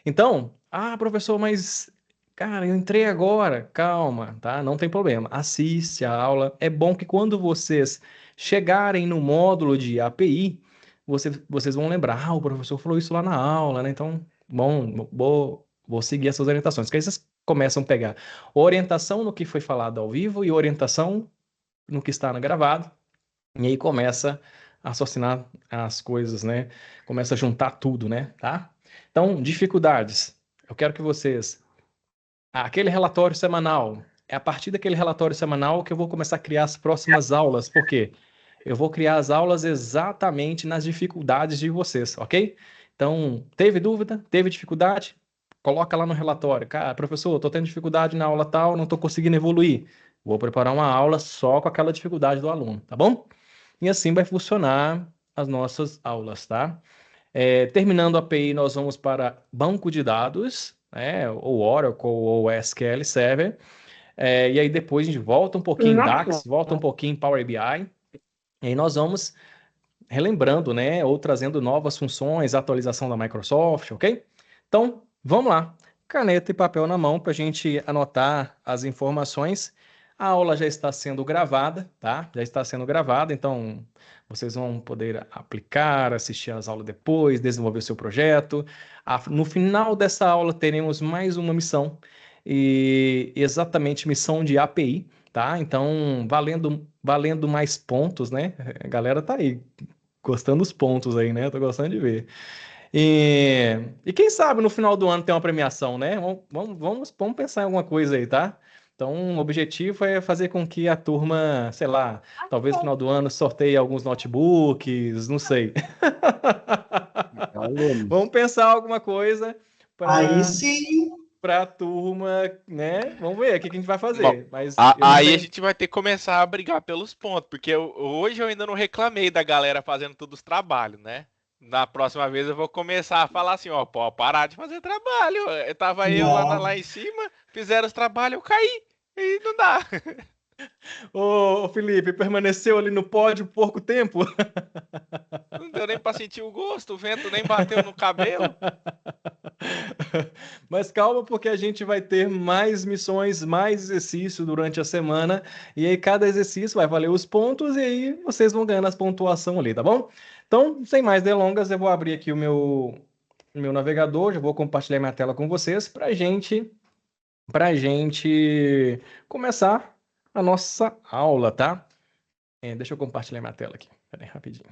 Então, professor, mas, cara, eu entrei agora. Calma, tá? Não tem problema. Assiste a aula. É bom que quando vocês chegarem no módulo de API, vocês vão lembrar, o professor falou isso lá na aula, né? Então, bom, vou seguir essas orientações. Que aí vocês começam a pegar orientação no que foi falado ao vivo e orientação no que está no gravado. E aí começa a raciocinar as coisas, né? Começa a juntar tudo, né? Tá? Então, dificuldades. Eu quero que vocês. Aquele relatório semanal. É a partir daquele relatório semanal que eu vou começar a criar as próximas aulas. Por quê? Eu vou criar as aulas exatamente nas dificuldades de vocês, ok? Então, teve dúvida? Teve dificuldade? Coloca lá no relatório. Cara, professor, estou tendo dificuldade na aula tal, não estou conseguindo evoluir. Vou preparar uma aula só com aquela dificuldade do aluno, tá bom? E assim vai funcionar as nossas aulas, tá? Terminando a API, nós vamos para banco de dados, né? Ou Oracle ou SQL Server. E aí depois a gente volta um pouquinho em DAX, volta um pouquinho em Power BI. E aí nós vamos relembrando, né? Ou trazendo novas funções, atualização da Microsoft, ok? Então, vamos lá. Caneta e papel na mão para a gente anotar as informações. A aula já está sendo gravada, tá? Já está sendo gravada, então vocês vão poder aplicar, assistir as aulas depois, desenvolver o seu projeto. No final dessa aula teremos mais uma missão, e exatamente missão de API, tá? Então, valendo mais pontos, né? A galera tá aí gostando dos pontos aí, né? Tô gostando de ver. E quem sabe no final do ano tem uma premiação, né? Vamos pensar em alguma coisa aí, tá? Então, o objetivo é fazer com que a turma, sei lá, talvez no final do ano sorteie alguns notebooks, não sei. Aluno. Vamos pensar alguma coisa Aí para sim. a turma, né? Vamos ver o que que a gente vai Bom, fazer. Mas eu não aí a tenho. gente vai ter que começar a brigar pelos pontos, porque hoje eu ainda não reclamei da galera fazendo todos os trabalhos, né? Na próxima vez eu vou começar a falar assim, ó, pô, parar de fazer trabalho. Tava eu lá, Não. lá em cima, fizeram os trabalhos, eu caí. E não dá. Ô, Felipe, permaneceu ali no pódio pouco tempo. Não deu nem pra sentir o gosto, o vento nem bateu no cabelo. Mas calma, porque a gente vai ter mais missões, mais exercício durante a semana. E aí, cada exercício vai valer os pontos. E aí, vocês vão ganhando as pontuação ali, tá bom? Então, sem mais delongas, eu vou abrir aqui o meu navegador. Já vou compartilhar minha tela com vocês para gente começar a nossa aula, tá? Deixa eu compartilhar minha tela aqui. Pera aí, rapidinho.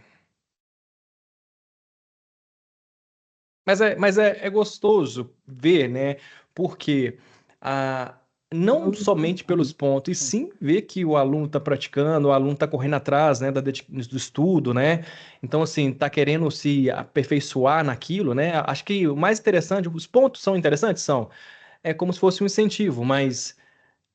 Mas é gostoso ver, né? Porque ah, não somente pelos pontos, e sim ver que o aluno está praticando, o aluno está correndo atrás, né, do estudo, né? Então, assim, está querendo se aperfeiçoar naquilo, né? Acho que o mais interessante, os pontos são interessantes, são. É como se fosse um incentivo, mas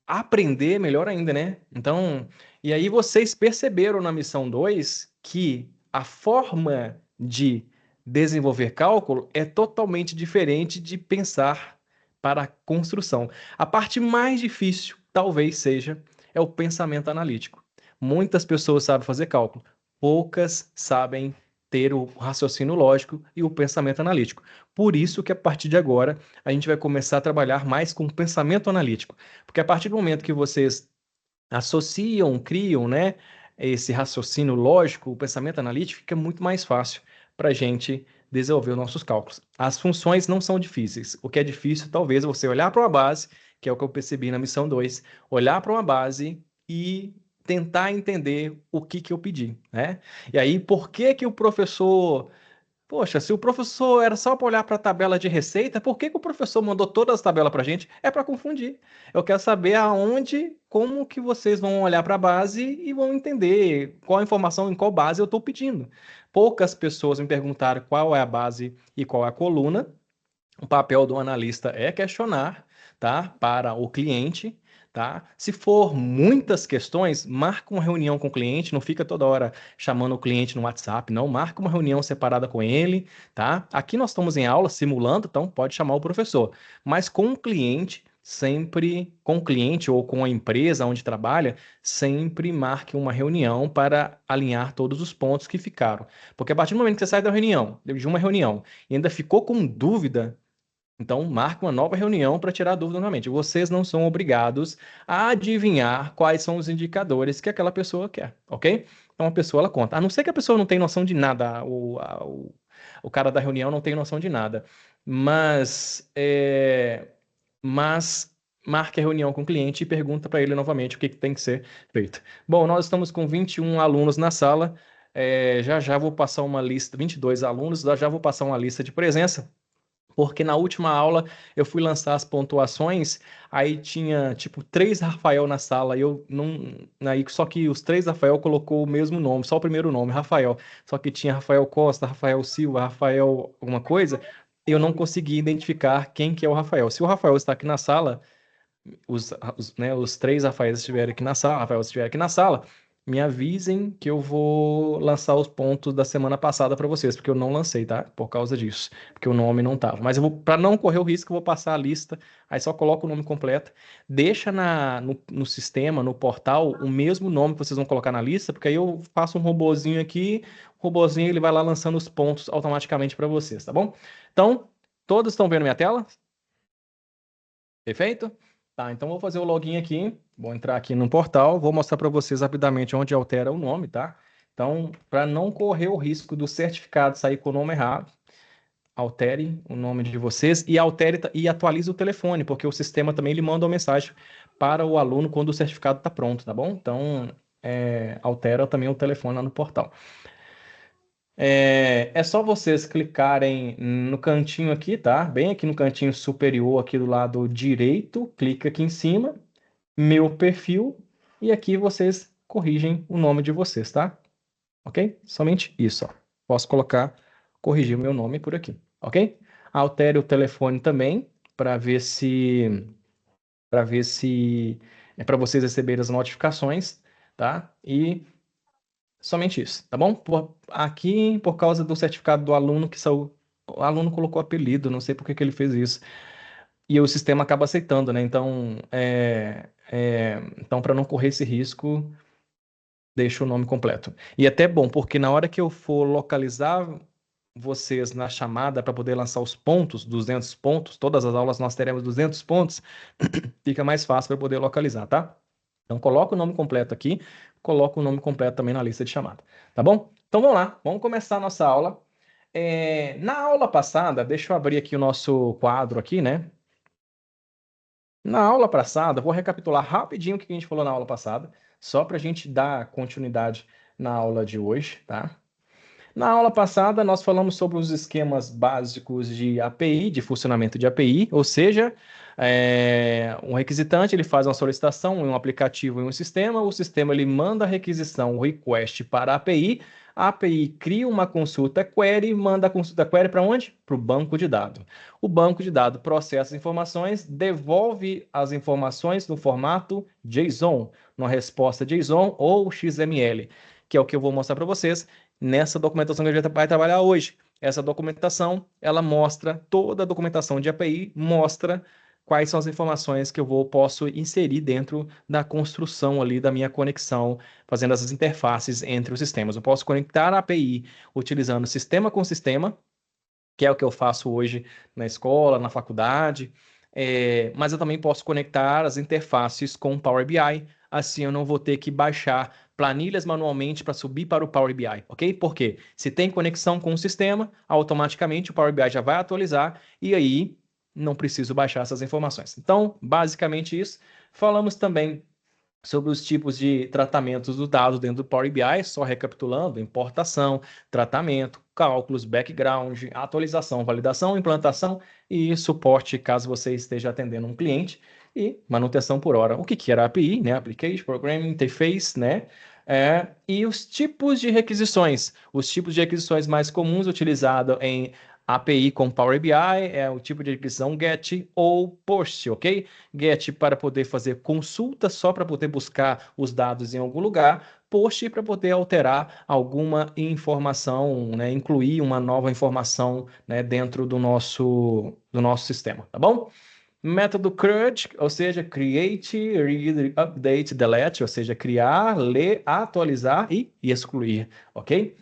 aprender é melhor ainda, né? Então, e aí vocês perceberam na missão 2 que a forma de desenvolver cálculo é totalmente diferente de pensar para a construção. A parte mais difícil, talvez seja, é o pensamento analítico. Muitas pessoas sabem fazer cálculo, poucas sabem ter o raciocínio lógico e o pensamento analítico. Por isso que a partir de agora a gente vai começar a trabalhar mais com o pensamento analítico. Porque a partir do momento que vocês associam, criam, né, esse raciocínio lógico, o pensamento analítico, fica muito mais fácil para a gente desenvolver os nossos cálculos. As funções não são difíceis. O que é difícil, talvez, é você olhar para uma base, que é o que eu percebi na missão 2, olhar para uma base e tentar entender o que que eu pedi, né? E aí, por que que o professor. Poxa, se o professor era só para olhar para a tabela de receita, por que que o professor mandou todas as tabelas para a gente? É para confundir. Eu quero saber aonde, como que vocês vão olhar para a base e vão entender qual a informação em qual base eu estou pedindo. Poucas pessoas me perguntaram qual é a base e qual é a coluna. O papel do analista é questionar, tá? Para o cliente, tá? Se for muitas questões, marca uma reunião com o cliente, não fica toda hora chamando o cliente no WhatsApp, não, marca uma reunião separada com ele, tá? Aqui nós estamos em aula simulando, então pode chamar o professor, mas com o cliente, sempre com o cliente ou com a empresa onde trabalha, sempre marque uma reunião para alinhar todos os pontos que ficaram. Porque a partir do momento que você sai da reunião, de uma reunião, e ainda ficou com dúvida, Então, marque uma nova reunião para tirar a dúvida novamente. Vocês não são obrigados a adivinhar quais são os indicadores que aquela pessoa quer, ok? Então, a pessoa, ela conta. A não ser que a pessoa não tenha noção de nada, o cara da reunião não tem noção de nada. Mas marque a reunião com o cliente e pergunta para ele novamente o que tem que ser feito. Bom, nós estamos com 21 alunos na sala. Já já vou passar uma lista, 22 alunos, já já vou passar uma lista de presença. Porque na última aula eu fui lançar as pontuações, aí tinha tipo 3 Rafael na sala, e eu não. Aí, só que os 3 Rafael colocou o mesmo nome, só o primeiro nome, Rafael. Só que tinha Rafael Costa, Rafael Silva, Rafael alguma coisa, e eu não consegui identificar quem que é o Rafael. Se o Rafael está aqui na sala, os 3 Rafaéis estiverem aqui na sala, Rafael estiver aqui na sala, me avisem que eu vou lançar os pontos da semana passada para vocês, porque eu não lancei, tá? Por causa disso, porque o nome não tava. Mas eu vou, para não correr o risco, eu vou passar a lista, aí só coloca o nome completo, deixa no sistema, no portal, o mesmo nome que vocês vão colocar na lista, porque aí eu faço um robozinho aqui, o robozinho ele vai lá lançando os pontos automaticamente para vocês, tá bom? Então, todos estão vendo minha tela? Perfeito? Tá, então vou fazer o login aqui, vou entrar aqui no portal, vou mostrar para vocês rapidamente onde altera o nome, tá? Então, para não correr o risco do certificado sair com o nome errado, altere o nome de vocês e altere e atualize o telefone, porque o sistema também ele manda uma mensagem para o aluno quando o certificado está pronto, tá bom? Então, altera também o telefone lá no portal. É só vocês clicarem no cantinho aqui, tá? Bem aqui no cantinho superior, aqui do lado direito, clica aqui em cima, meu perfil, e aqui vocês corrigem o nome de vocês, tá? Ok? Somente isso, ó. Posso colocar, corrigir o meu nome por aqui, ok? Altere o telefone também, para ver se é para vocês receberem as notificações, tá? E somente isso, tá bom? Aqui, por causa do certificado do aluno que saiu, o aluno colocou apelido, não sei por que que ele fez isso. E o sistema acaba aceitando, né? Então para não correr esse risco, deixa o nome completo. E é até bom, porque na hora que eu for localizar vocês na chamada para poder lançar os pontos, 200 pontos, todas as aulas nós teremos 200 pontos, fica mais fácil para poder localizar, tá? Então, coloca o nome completo aqui, coloca o nome completo também na lista de chamada, tá bom? Então, vamos lá, vamos começar a nossa aula. Na aula passada, deixa eu abrir aqui o nosso quadro aqui, né? Na aula passada, vou recapitular rapidinho o que a gente falou na aula passada, só para a gente dar continuidade na aula de hoje, tá? Na aula passada, nós falamos sobre os esquemas básicos de API, de funcionamento de API, ou seja, um requisitante ele faz uma solicitação em um aplicativo em um sistema, o sistema ele manda a requisição, o request para a API cria uma consulta query, manda a consulta query para onde? Para o banco de dados. O banco de dados processa as informações, devolve as informações no formato JSON, numa resposta JSON ou XML, que é o que eu vou mostrar para vocês nessa documentação que a gente vai trabalhar hoje. Essa documentação, ela mostra, toda a documentação de API mostra quais são as informações que posso inserir dentro da construção ali da minha conexão, fazendo essas interfaces entre os sistemas. Eu posso conectar a API utilizando sistema com sistema, que é o que eu faço hoje na escola, na faculdade, mas eu também posso conectar as interfaces com o Power BI, assim eu não vou ter que baixar planilhas manualmente para subir para o Power BI, ok? Porque se tem conexão com o sistema, automaticamente o Power BI já vai atualizar e aí não preciso baixar essas informações. Então, basicamente isso. Falamos também sobre os tipos de tratamentos do dado dentro do Power BI, só recapitulando: importação, tratamento, cálculos, background, atualização, validação, implantação e suporte caso você esteja atendendo um cliente, e manutenção por hora. O que era API, né? Application, Programming, Interface, né? E os tipos de requisições. Os tipos de requisições mais comuns utilizados em API com Power BI é o tipo de requisição GET ou POST, ok? GET para poder fazer consulta, só para poder buscar os dados em algum lugar. POST para poder alterar alguma informação, né? Incluir uma nova informação, né? Dentro do nosso sistema, tá bom? Método CRUD, ou seja, Create, Read, Update, Delete, ou seja, criar, ler, atualizar e excluir, ok?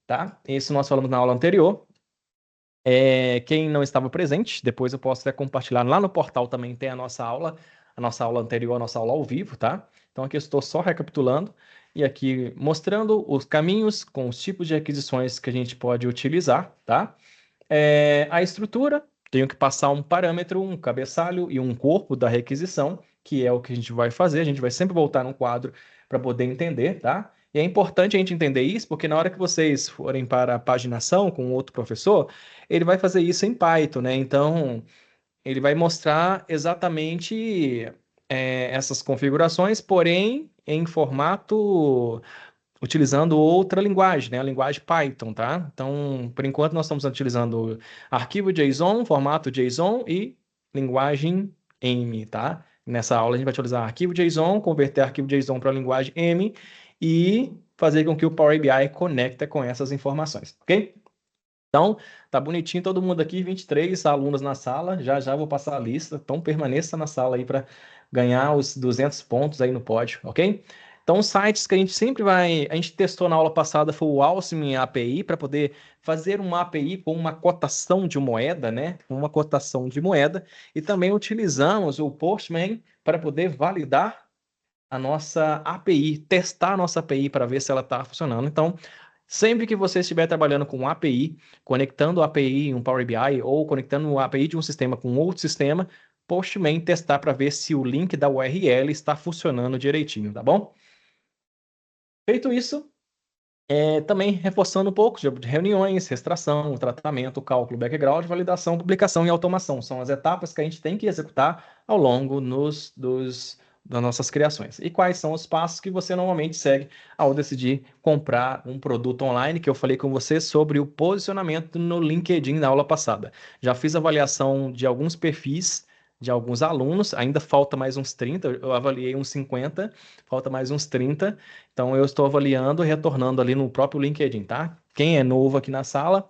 Tá? Isso nós falamos na aula anterior. Quem não estava presente, depois eu posso até compartilhar. Lá no portal também tem a nossa aula anterior, a nossa aula ao vivo, tá? Então aqui eu estou só recapitulando e aqui mostrando os caminhos com os tipos de requisições que a gente pode utilizar, tá? A estrutura, tenho que passar um parâmetro, um cabeçalho e um corpo da requisição, que é o que a gente vai fazer. A gente vai sempre voltar no quadro para poder entender, tá? E é importante a gente entender isso, porque na hora que vocês forem para a paginação com outro professor, ele vai fazer isso em Python, né? Então, ele vai mostrar exatamente essas configurações, porém em formato utilizando outra linguagem, né? A linguagem Python, tá? Então, por enquanto, nós estamos utilizando arquivo JSON, formato JSON e linguagem M, tá? Nessa aula a gente vai utilizar arquivo JSON, converter arquivo JSON para a linguagem M e fazer com que o Power BI conecte com essas informações, ok? Então, tá bonitinho todo mundo aqui, 23 alunos na sala, já já vou passar a lista, então permaneça na sala aí para ganhar os 200 pontos aí no pódio, ok? Então, os sites que a gente sempre a gente testou na aula passada foi o Alchemy API, para poder fazer uma API com uma cotação de moeda, né? Uma cotação de moeda, e também utilizamos o Postman para poder validar a nossa API, testar a nossa API para ver se ela está funcionando. Então, sempre que você estiver trabalhando com API, conectando a API em um Power BI ou conectando a API de um sistema com outro sistema, Postman testar para ver se o link da URL está funcionando direitinho, tá bom? Feito isso, também reforçando um pouco de reuniões, extração, tratamento, cálculo, background, validação, publicação e automação. São as etapas que a gente tem que executar ao longo das nossas criações. E quais são os passos que você normalmente segue ao decidir comprar um produto online, que eu falei com você sobre o posicionamento no LinkedIn na aula passada. Já fiz avaliação de alguns perfis de alguns alunos, ainda falta mais uns 30, eu avaliei uns 50, falta mais uns 30. Então, eu estou avaliando e retornando ali no próprio LinkedIn, tá? Quem é novo aqui na sala,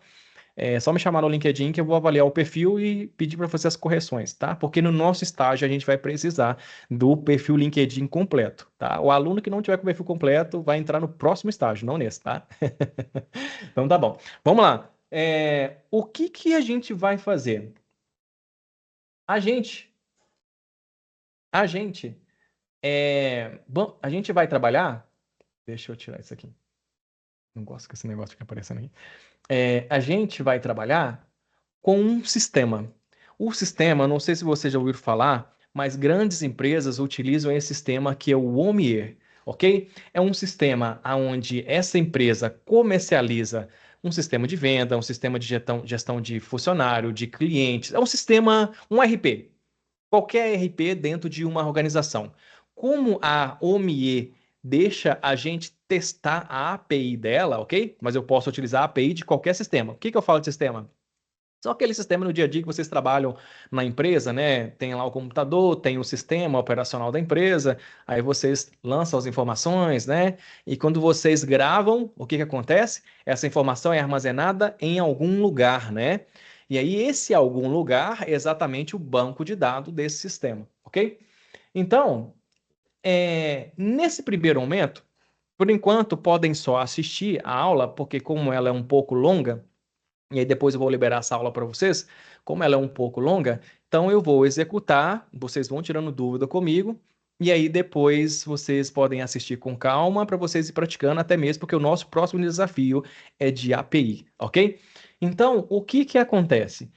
é só me chamar no LinkedIn que eu vou avaliar o perfil e pedir para fazer as correções, tá? Porque no nosso estágio a gente vai precisar do perfil LinkedIn completo, tá? O aluno que não tiver com o perfil completo vai entrar no próximo estágio, não nesse, tá? Então, tá bom. Vamos lá. O que que a gente vai fazer? A gente, a gente, bom, a gente vai trabalhar. Deixa eu tirar isso aqui. Não gosto que esse negócio fique aparecendo aí. A gente vai trabalhar com um sistema. O sistema, não sei se você já ouviu falar, mas grandes empresas utilizam esse sistema que é o OMIE, ok? É um sistema onde essa empresa comercializa um sistema de venda, um sistema de gestão de funcionário, de clientes. É um sistema, um RP. Qualquer RP dentro de uma organização. Como a OMIE deixa a gente testar a API dela, ok? Mas eu posso utilizar a API de qualquer sistema. O que que eu falo de sistema? Só aquele sistema no dia a dia que vocês trabalham na empresa, né? Tem lá o computador, tem o sistema operacional da empresa, aí vocês lançam as informações, né? E quando vocês gravam, o que que acontece? Essa informação é armazenada em algum lugar, né? E aí esse algum lugar é exatamente o banco de dados desse sistema, ok? Então, nesse primeiro momento, por enquanto, podem só assistir a aula, porque como ela é um pouco longa, e aí depois eu vou liberar essa aula para vocês. Como ela é um pouco longa, então eu vou executar, vocês vão tirando dúvida comigo, e aí depois vocês podem assistir com calma para vocês ir praticando, até mesmo porque o nosso próximo desafio é de API, ok? Então, o que que acontece?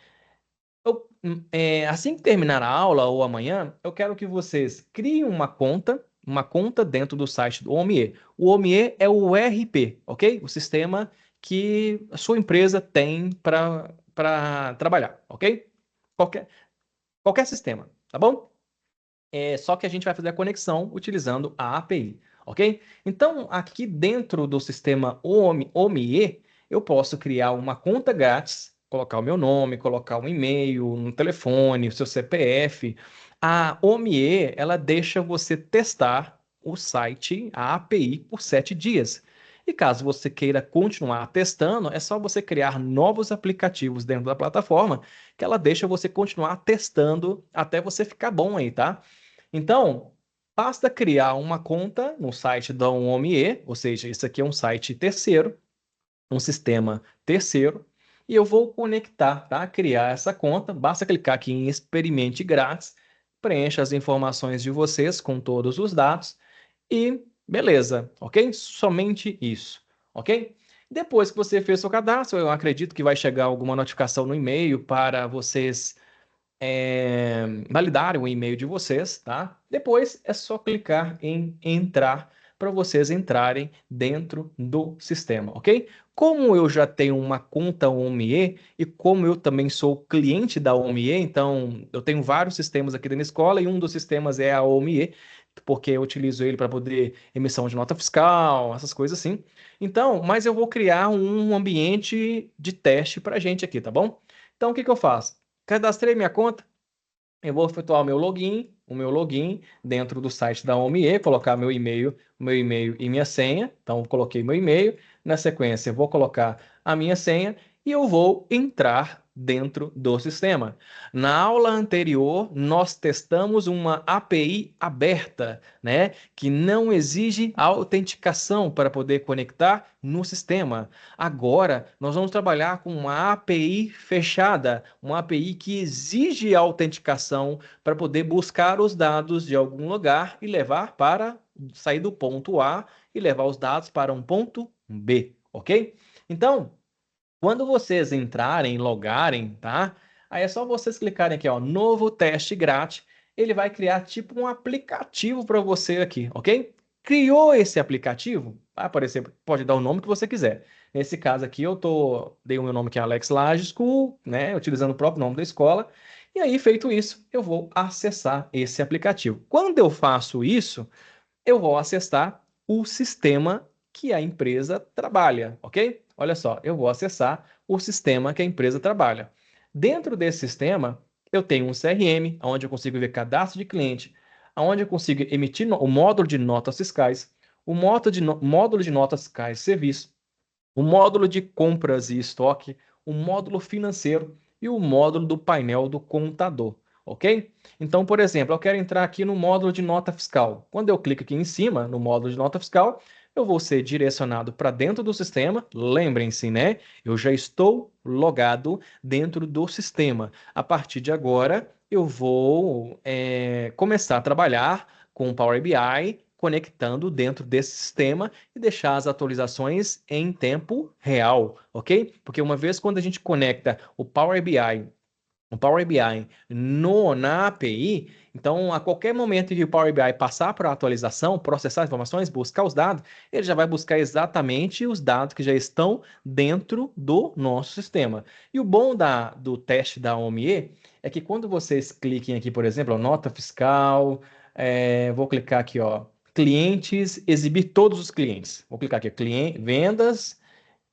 Assim que terminar a aula ou amanhã, eu quero que vocês criem uma conta dentro do site do OMIE. O OMIE é o ERP, ok? O sistema que a sua empresa tem para trabalhar, ok? Qualquer, qualquer sistema, tá bom? Só que a gente vai fazer a conexão utilizando a API, ok? Então, aqui dentro do sistema OMIE, eu posso criar uma conta grátis, colocar o meu nome, colocar um e-mail, um telefone, o seu CPF. A OMIE, ela deixa você testar o site, a API, por 7 dias. E caso você queira continuar testando, é só você criar novos aplicativos dentro da plataforma, que ela deixa você continuar testando até você ficar bom aí, tá? Então, basta criar uma conta no site da OMIE, ou seja, isso aqui é um site terceiro, um sistema terceiro, e eu vou conectar, tá? Criar essa conta. Basta clicar aqui em Experimente Grátis, preencha as informações de vocês com todos os dados e beleza, ok? Somente isso, ok? Depois que você fez seu cadastro, eu acredito que vai chegar alguma notificação no e-mail para vocês validarem o e-mail de vocês, tá? Depois é só clicar em entrar para vocês entrarem dentro do sistema, ok? Como eu já tenho uma conta OMIE e como eu também sou cliente da OMIE, então eu tenho vários sistemas aqui dentro da escola e um dos sistemas é a OMIE, porque eu utilizo ele para poder emissão de nota fiscal, essas coisas assim. Então, mas eu vou criar um ambiente de teste para a gente aqui, tá bom? Então, o que que eu faço? Cadastrei minha conta, eu vou efetuar o meu login dentro do site da OMIE, colocar meu e-mail e minha senha. Então, eu coloquei meu e-mail. Na sequência, eu vou colocar a minha senha e eu vou entrar dentro do sistema. Na aula anterior, nós testamos uma API aberta, né, que não exige autenticação para poder conectar no sistema. Agora, nós vamos trabalhar com uma API fechada, uma API que exige autenticação para poder buscar os dados de algum lugar e levar para sair do ponto A e levar os dados para um ponto B, ok? Então, quando vocês entrarem, logarem, tá? Aí é só vocês clicarem aqui, ó, novo teste grátis. Ele vai criar tipo um aplicativo para você aqui, ok? Criou esse aplicativo, vai aparecer, pode dar o nome que você quiser. Nesse caso aqui, dei o meu nome que é Alex Lages School, né? Utilizando o próprio nome da escola. E aí, feito isso, eu vou acessar esse aplicativo. Quando eu faço isso, eu vou acessar o sistema que a empresa trabalha, ok? Olha só, eu vou acessar o sistema que a empresa trabalha. Dentro desse sistema, eu tenho um CRM, onde eu consigo ver cadastro de cliente, onde eu consigo emitir o módulo de notas fiscais, módulo de notas fiscais de serviço, o módulo de compras e estoque, o módulo financeiro e o módulo do painel do contador, ok? Então, por exemplo, eu quero entrar aqui no módulo de nota fiscal. Quando eu clico aqui em cima, no módulo de nota fiscal, eu vou ser direcionado para dentro do sistema. Lembrem-se, né? Eu já estou logado dentro do sistema. A partir de agora, eu vou começar a trabalhar com o Power BI, conectando dentro desse sistema e deixar as atualizações em tempo real, ok? Porque uma vez quando a gente conecta o Power BI na API, então a qualquer momento que o Power BI passar para a atualização, processar as informações, buscar os dados, ele já vai buscar exatamente os dados que já estão dentro do nosso sistema. E o bom do teste da OMIE é que quando vocês cliquem aqui, por exemplo, nota fiscal, vou clicar aqui, ó, clientes, exibir todos os clientes. Vou clicar aqui, vendas,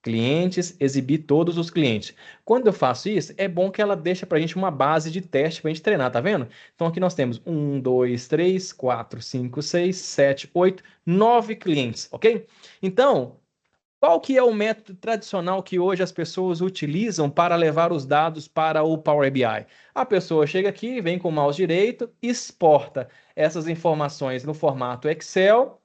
clientes, exibir todos os clientes. Quando eu faço isso, é bom que ela deixa para a gente uma base de teste para a gente treinar, tá vendo? Então aqui nós temos 1, 2, 3, 4, 5, 6, 7, 8, 9 clientes, ok? Então, qual que é o método tradicional que hoje as pessoas utilizam para levar os dados para o Power BI? A pessoa chega aqui, vem com o mouse direito, exporta essas informações no formato Excel,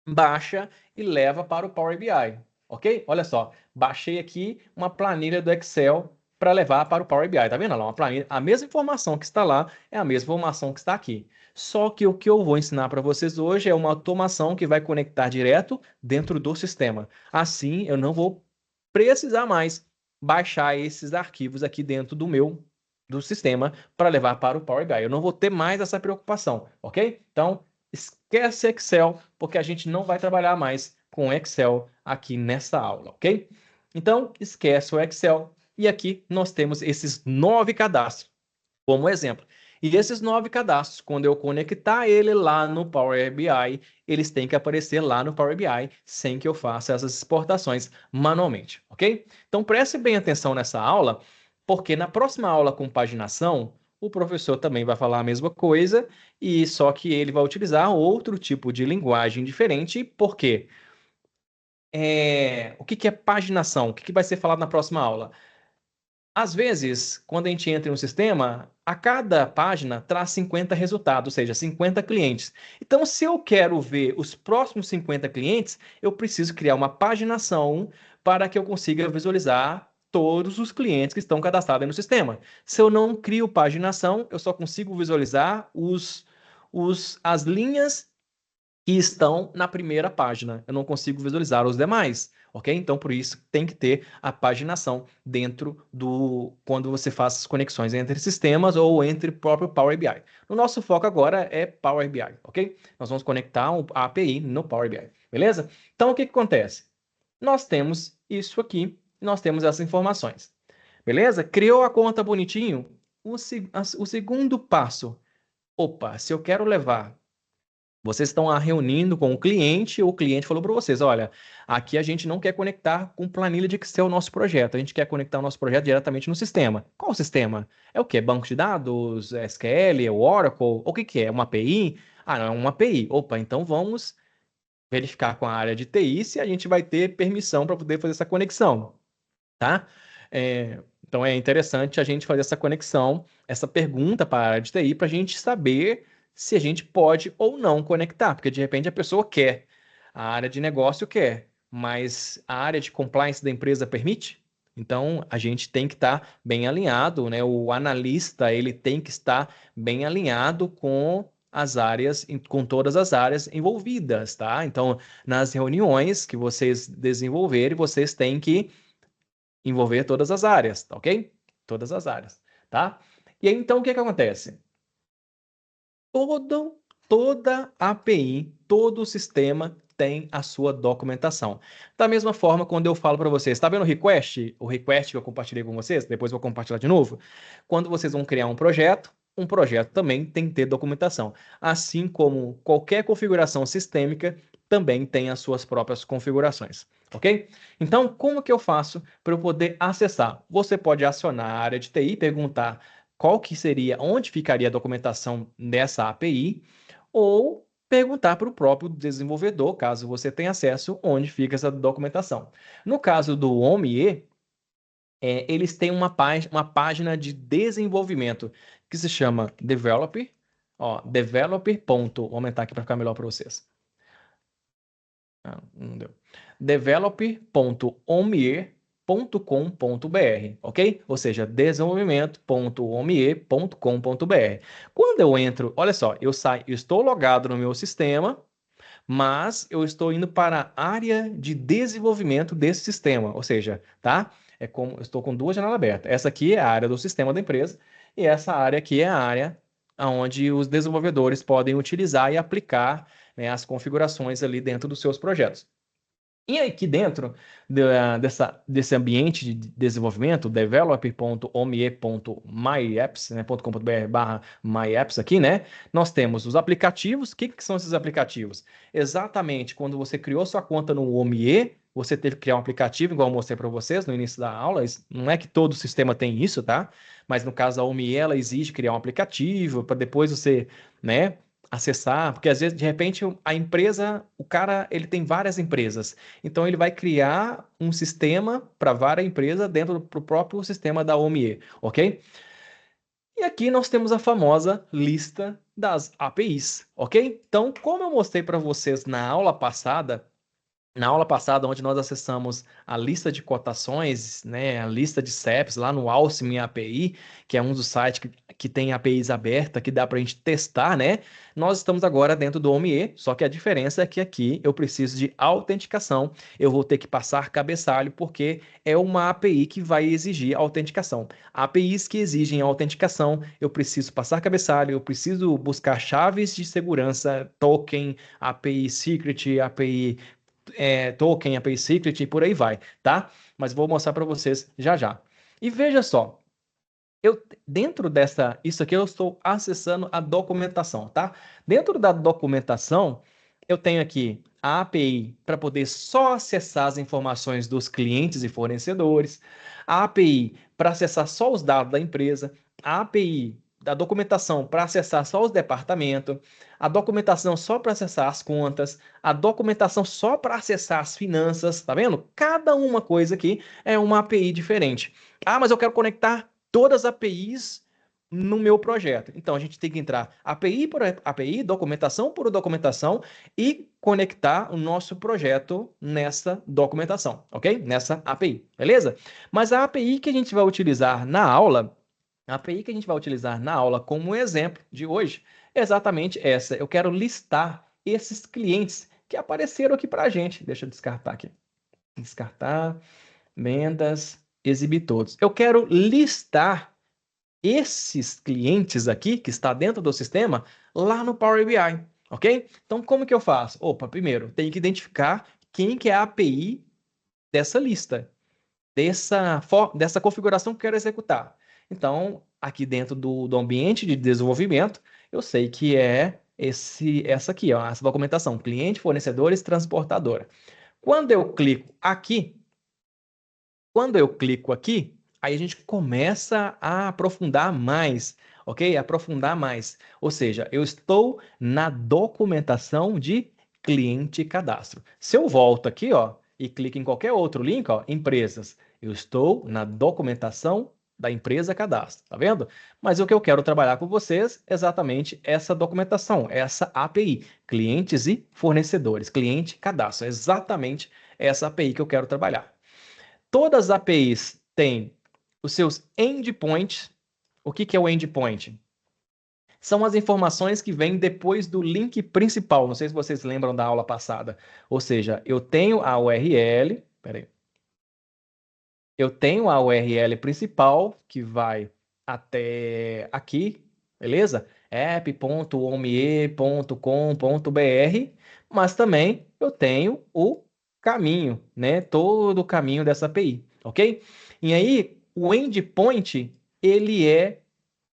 baixa e leva para o Power BI, ok? Olha só, baixei aqui uma planilha do Excel para levar para o Power BI, tá vendo? Olha lá, uma planilha, a mesma informação que está lá é a mesma informação que está aqui. Só que o que eu vou ensinar para vocês hoje é uma automação que vai conectar direto dentro do sistema. Assim, eu não vou precisar mais baixar esses arquivos aqui dentro do sistema para levar para o Power BI. Eu não vou ter mais essa preocupação, ok? Então, esquece Excel, porque a gente não vai trabalhar mais com Excel aqui nessa aula, ok? Então, esquece o Excel e aqui nós temos esses 9 cadastros como exemplo. E esses 9 cadastros, quando eu conectar ele lá no Power BI, eles têm que aparecer lá no Power BI sem que eu faça essas exportações manualmente, ok? Então preste bem atenção nessa aula, porque na próxima aula com paginação, o professor também vai falar a mesma coisa, e só que ele vai utilizar outro tipo de linguagem diferente, porque o que é paginação? O que vai ser falado na próxima aula? Às vezes, quando a gente entra em um sistema, a cada página traz 50 resultados, ou seja, 50 clientes. Então, se eu quero ver os próximos 50 clientes, eu preciso criar uma paginação para que eu consiga visualizar todos os clientes que estão cadastrados no sistema. Se eu não crio paginação, eu só consigo visualizar as linhas que estão na primeira página. Eu não consigo visualizar os demais, ok? Então, por isso, tem que ter a paginação dentro quando você faz as conexões entre sistemas ou entre o próprio Power BI. O nosso foco agora é Power BI, ok? Nós vamos conectar a API no Power BI, beleza? Então, o que acontece? Nós temos isso aqui, nós temos essas informações, beleza? Criou a conta bonitinho? O segundo passo, opa, se eu quero levar. Vocês estão reunindo com o cliente falou para vocês, olha, aqui a gente não quer conectar com planilha de Excel o nosso projeto, a gente quer conectar o nosso projeto diretamente no sistema. Qual o sistema? É o quê? Banco de dados, SQL, Oracle? O que é? Uma API? Ah, não, é uma API. Opa, então vamos verificar com a área de TI se a gente vai ter permissão para poder fazer essa conexão, tá? Então é interessante a gente fazer essa conexão, essa pergunta para a área de TI para a gente saber se a gente pode ou não conectar, porque de repente a pessoa quer, a área de negócio quer, mas a área de compliance da empresa permite? Então a gente tem que estar bem alinhado, né? O analista ele tem que estar bem alinhado com as áreas, com todas as áreas envolvidas, tá? Então nas reuniões que vocês desenvolverem, vocês têm que envolver todas as áreas, tá ok? Todas as áreas, tá? E aí, então, o que acontece? Toda API, todo sistema tem a sua documentação. Da mesma forma, quando eu falo para vocês, está vendo o request que eu compartilhei com vocês? Depois eu vou compartilhar de novo. Quando vocês vão criar um projeto também tem que ter documentação. Assim como qualquer configuração sistêmica também tem as suas próprias configurações, ok? Então, como que eu faço para eu poder acessar? Você pode acionar a área de TI e perguntar onde ficaria a documentação dessa API, ou perguntar para o próprio desenvolvedor, caso você tenha acesso, onde fica essa documentação. No caso do OMIE, eles têm uma página de desenvolvimento que se chama Developer, vou aumentar aqui para ficar melhor para vocês. Não deu. developer.omie.com.br, ok? Ou seja, desenvolvimento.omie.com.br. Quando eu entro, olha só, eu estou logado no meu sistema, mas eu estou indo para a área de desenvolvimento desse sistema, ou seja, tá? Eu estou com duas janelas abertas. Essa aqui é a área do sistema da empresa e essa área aqui é a área onde os desenvolvedores podem utilizar e aplicar, né, as configurações ali dentro dos seus projetos. E aqui dentro desse ambiente de desenvolvimento, developer.omie.myapps, né, .com.br/myapps aqui, né? Nós temos os aplicativos. O que são esses aplicativos? Exatamente, quando você criou sua conta no Omie, você teve que criar um aplicativo, igual eu mostrei para vocês no início da aula. Não é que todo sistema tem isso, tá? Mas no caso da Omie, ela exige criar um aplicativo para depois você, né, acessar, porque às vezes, de repente, a empresa, o cara, ele tem várias empresas. Então, ele vai criar um sistema para várias empresas dentro do próprio sistema da OMIE, ok? E aqui nós temos a famosa lista das APIs, ok? Então, como eu mostrei para vocês na aula passada, onde nós acessamos a lista de cotações, né, a lista de CEPs lá no Alchemy API, que é um dos sites que tem APIs abertas, que dá para a gente testar, né? Nós estamos agora dentro do OMIE, só que a diferença é que aqui eu preciso de autenticação, eu vou ter que passar cabeçalho, porque é uma API que vai exigir autenticação. APIs que exigem autenticação, eu preciso passar cabeçalho, eu preciso buscar chaves de segurança, token, API secret, API token, API secret e por aí vai, tá? Mas vou mostrar para vocês já já. E veja só, isso aqui eu estou acessando a documentação, tá? Dentro da documentação, eu tenho aqui a API para poder só acessar as informações dos clientes e fornecedores, a API para acessar só os dados da empresa, a API da documentação para acessar só os departamentos, a documentação só para acessar as contas, a documentação só para acessar as finanças, tá vendo? Cada uma coisa aqui é uma API diferente. Ah, mas eu quero conectar todas as APIs no meu projeto. Então, a gente tem que entrar API por API, documentação por documentação e conectar o nosso projeto nessa documentação, ok? Nessa API, beleza? Mas a API que a gente vai utilizar na aula, a API que a gente vai utilizar na aula como exemplo de hoje, é exatamente essa. Eu quero listar esses clientes que apareceram aqui para a gente. Deixa eu descartar aqui. Descartar, vendas, exibir todos. Eu quero listar esses clientes aqui, que está dentro do sistema, lá no Power BI, ok? Então, como que eu faço? Opa, primeiro, tenho que identificar quem que é a API dessa lista, dessa configuração que eu quero executar. Então, aqui dentro do ambiente de desenvolvimento, eu sei que é essa aqui, ó, essa documentação, cliente, fornecedores, transportadora. Quando eu clico aqui, aí a gente começa a aprofundar mais, ok? Aprofundar mais. Ou seja, eu estou na documentação de cliente e cadastro. Se eu volto aqui, ó, e clico em qualquer outro link, ó, empresas, eu estou na documentação da empresa cadastro, tá vendo? Mas o que eu quero trabalhar com vocês é exatamente essa documentação, essa API, clientes e fornecedores, cliente e cadastro, é exatamente essa API que eu quero trabalhar. Todas as APIs têm os seus endpoints. O que é o endpoint? São as informações que vêm depois do link principal. Não sei se vocês lembram da aula passada. Ou seja, eu tenho a URL. Peraí. Eu tenho a URL principal que vai até aqui, beleza? app.omie.com.br, mas também eu tenho o caminho, né? Todo o caminho dessa API, ok? E aí, o endpoint, ele é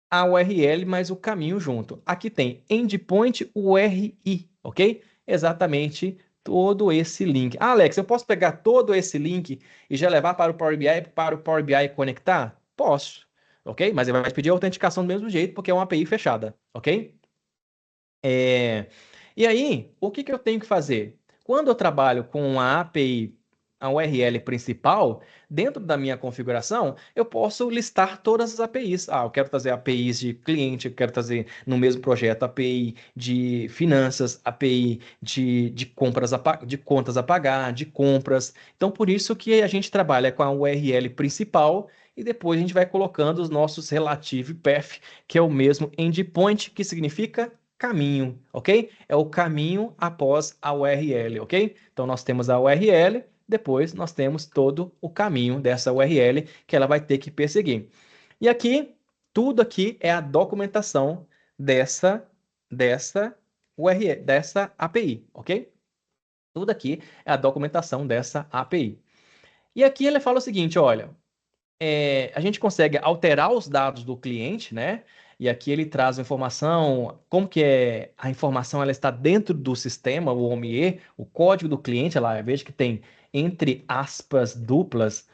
a URL mais o caminho junto. Aqui tem endpoint URI, ok? Exatamente todo esse link. Ah, Alex, eu posso pegar todo esse link e já levar para o Power BI conectar? Posso, ok? Mas ele vai pedir autenticação do mesmo jeito, porque é uma API fechada, ok? E aí, o que eu tenho que fazer? Quando eu trabalho com a API, a URL principal, dentro da minha configuração, eu posso listar todas as APIs. Ah, eu quero trazer APIs de cliente, eu quero trazer no mesmo projeto API de finanças, API de compras de contas a pagar, de compras. Então, por isso que a gente trabalha com a URL principal e depois a gente vai colocando os nossos relative path, que é o mesmo endpoint, que significa caminho, ok? É o caminho após a URL, ok? Então, nós temos a URL, depois nós temos todo o caminho dessa URL que ela vai ter que perseguir. E aqui, tudo aqui é a documentação dessa URL, dessa API, ok? Tudo aqui é a documentação dessa API. E aqui ele fala o seguinte, olha, a gente consegue alterar os dados do cliente, né? E aqui ele traz a informação, como que é a informação ela está dentro do sistema, o OMIE, o código do cliente, ela veja que tem entre aspas duplas,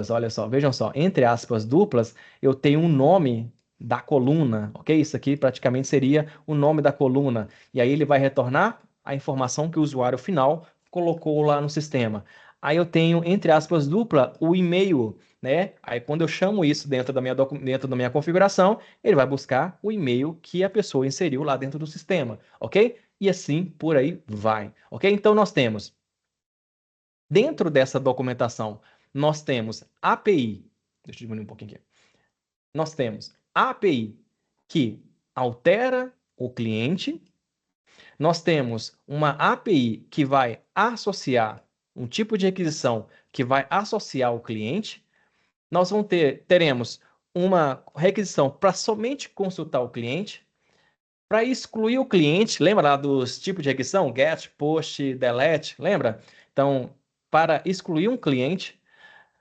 olha só, vejam só, entre aspas duplas, eu tenho um nome da coluna, ok? Isso aqui praticamente seria o nome da coluna. E aí ele vai retornar a informação que o usuário final colocou lá no sistema. Aí eu tenho, entre aspas, dupla, o e-mail, né? Aí quando eu chamo isso dentro da minha configuração, ele vai buscar o e-mail que a pessoa inseriu lá dentro do sistema, ok? E assim por aí vai, ok? Então nós temos, dentro dessa documentação, nós temos API, deixa eu diminuir um pouquinho aqui. Nós temos API que altera o cliente, nós temos uma API que vai associar um tipo de requisição que vai associar o cliente. Nós teremos uma requisição para somente consultar o cliente. Para excluir o cliente, lembra lá dos tipos de requisição? Get, post, delete, lembra? Então, para excluir um cliente,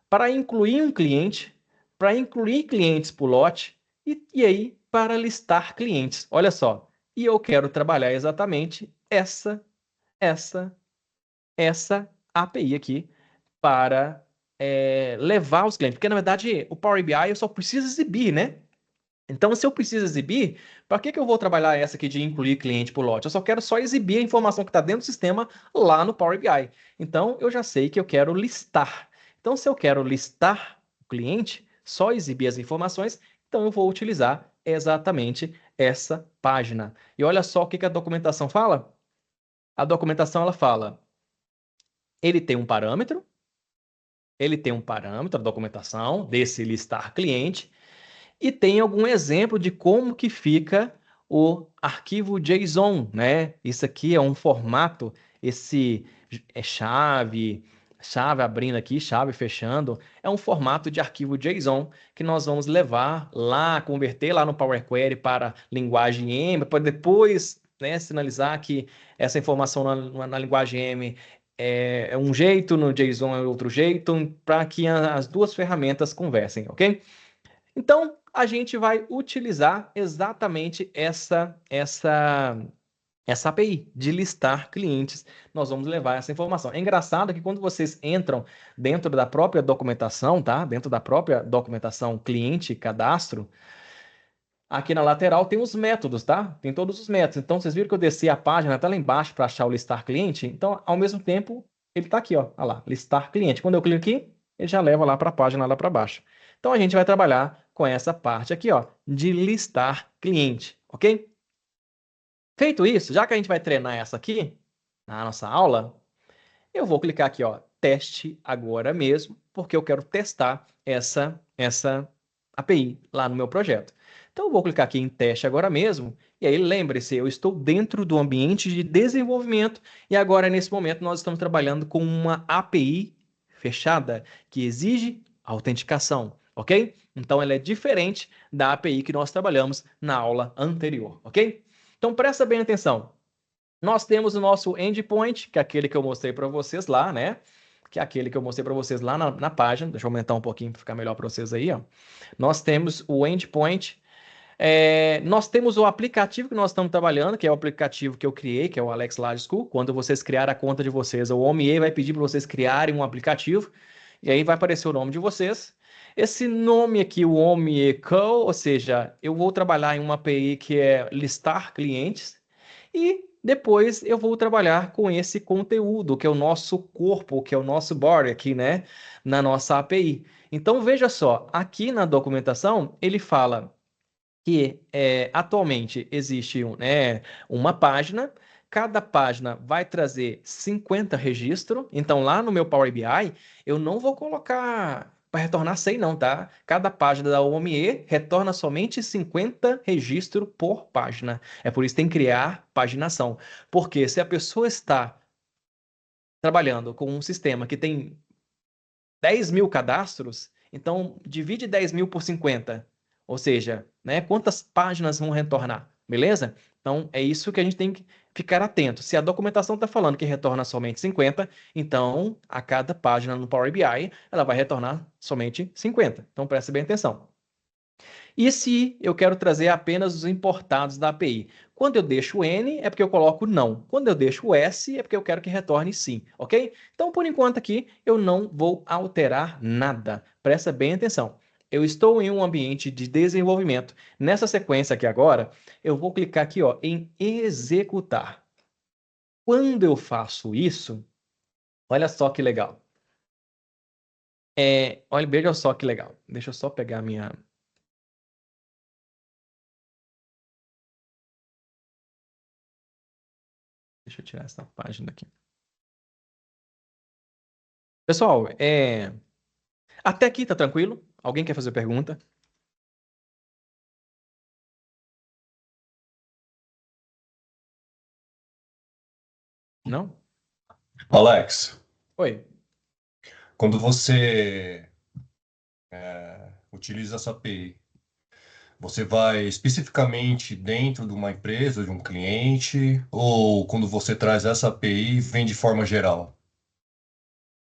para incluir um cliente, para incluir clientes por lote e aí para listar clientes. Olha só, e eu quero trabalhar exatamente essa API aqui para levar os clientes. Porque, na verdade, o Power BI eu só preciso exibir, né? Então, se eu preciso exibir, para que eu vou trabalhar essa aqui de incluir cliente por lote? Eu só quero só exibir a informação que está dentro do sistema lá no Power BI. Então, eu já sei que eu quero listar. Então, se eu quero listar o cliente, só exibir as informações, então eu vou utilizar exatamente essa página. E olha só o que a documentação fala. A documentação ela fala, ele tem um parâmetro, a documentação desse listar cliente, e tem algum exemplo de como que fica o arquivo JSON, né? Isso aqui é um formato, esse é chave abrindo aqui, chave fechando, é um formato de arquivo JSON que nós vamos levar lá, converter lá no Power Query para linguagem M, para depois, né, sinalizar que essa informação na linguagem M é um jeito, no JSON é outro jeito, para que as duas ferramentas conversem, ok? Então, a gente vai utilizar exatamente essa API de listar clientes. Nós vamos levar essa informação. É engraçado que quando vocês entram dentro da própria documentação, tá? Dentro da própria documentação cliente cadastro, aqui na lateral tem os métodos, tá? Tem todos os métodos. Então, vocês viram que eu desci a página, tá lá embaixo para achar o listar cliente? Então, ao mesmo tempo, ele tá aqui, ó. Olha lá, listar cliente. Quando eu clico aqui, ele já leva lá para a página lá para baixo. Então, a gente vai trabalhar com essa parte aqui, ó, de listar cliente, ok? Feito isso, já que a gente vai treinar essa aqui, na nossa aula, eu vou clicar aqui, ó, teste agora mesmo, porque eu quero testar essa API lá no meu projeto. Então, eu vou clicar aqui em teste agora mesmo, e aí lembre-se, eu estou dentro do ambiente de desenvolvimento, e agora, nesse momento, nós estamos trabalhando com uma API fechada, que exige autenticação, ok? Então, ela é diferente da API que nós trabalhamos na aula anterior, ok? Então, presta bem atenção. Nós temos o nosso endpoint, que é aquele que eu mostrei para vocês lá, né? Que é aquele que eu mostrei para vocês lá na página. Deixa eu aumentar um pouquinho para ficar melhor para vocês aí, ó. Nós temos o endpoint. Nós temos o aplicativo que nós estamos trabalhando, que é o aplicativo que eu criei, que é o Alex Large School. Quando vocês criarem a conta de vocês, o OMIE vai pedir para vocês criarem um aplicativo. E aí vai aparecer o nome de vocês. Esse nome aqui, o OMIE Call, ou seja, eu vou trabalhar em uma API que é listar clientes. E depois eu vou trabalhar com esse conteúdo, que é o nosso corpo, que é o nosso body aqui, né? Na nossa API. Então, veja só, aqui na documentação, ele fala que atualmente existe uma página, cada página vai trazer 50 registros, então lá no meu Power BI eu não vou colocar para retornar 100 não, tá? Cada página da OME retorna somente 50 registros por página. É por isso que tem que criar paginação. Porque se a pessoa está trabalhando com um sistema que tem 10 mil cadastros, então divide 10 mil por 50. Ou seja, né, quantas páginas vão retornar, beleza? Então, é isso que a gente tem que ficar atento. Se a documentação está falando que retorna somente 50, então, a cada página no Power BI, ela vai retornar somente 50. Então, preste bem atenção. E se eu quero trazer apenas os importados da API? Quando eu deixo o N, é porque eu coloco não. Quando eu deixo o S, é porque eu quero que retorne sim, ok? Então, por enquanto aqui, eu não vou alterar nada. Presta bem atenção. Eu estou em um ambiente de desenvolvimento. Nessa sequência aqui agora, eu vou clicar aqui ó, em executar. Quando eu faço isso, olha só que legal. Olha, veja só que legal. Deixa eu só pegar a minha... Deixa eu tirar essa página aqui. Pessoal, até aqui tá tranquilo? Alguém quer fazer pergunta? Não? Alex, Oi. quando você utiliza essa API, você vai especificamente dentro de uma empresa, de um cliente, ou quando você traz essa API, vem de forma geral?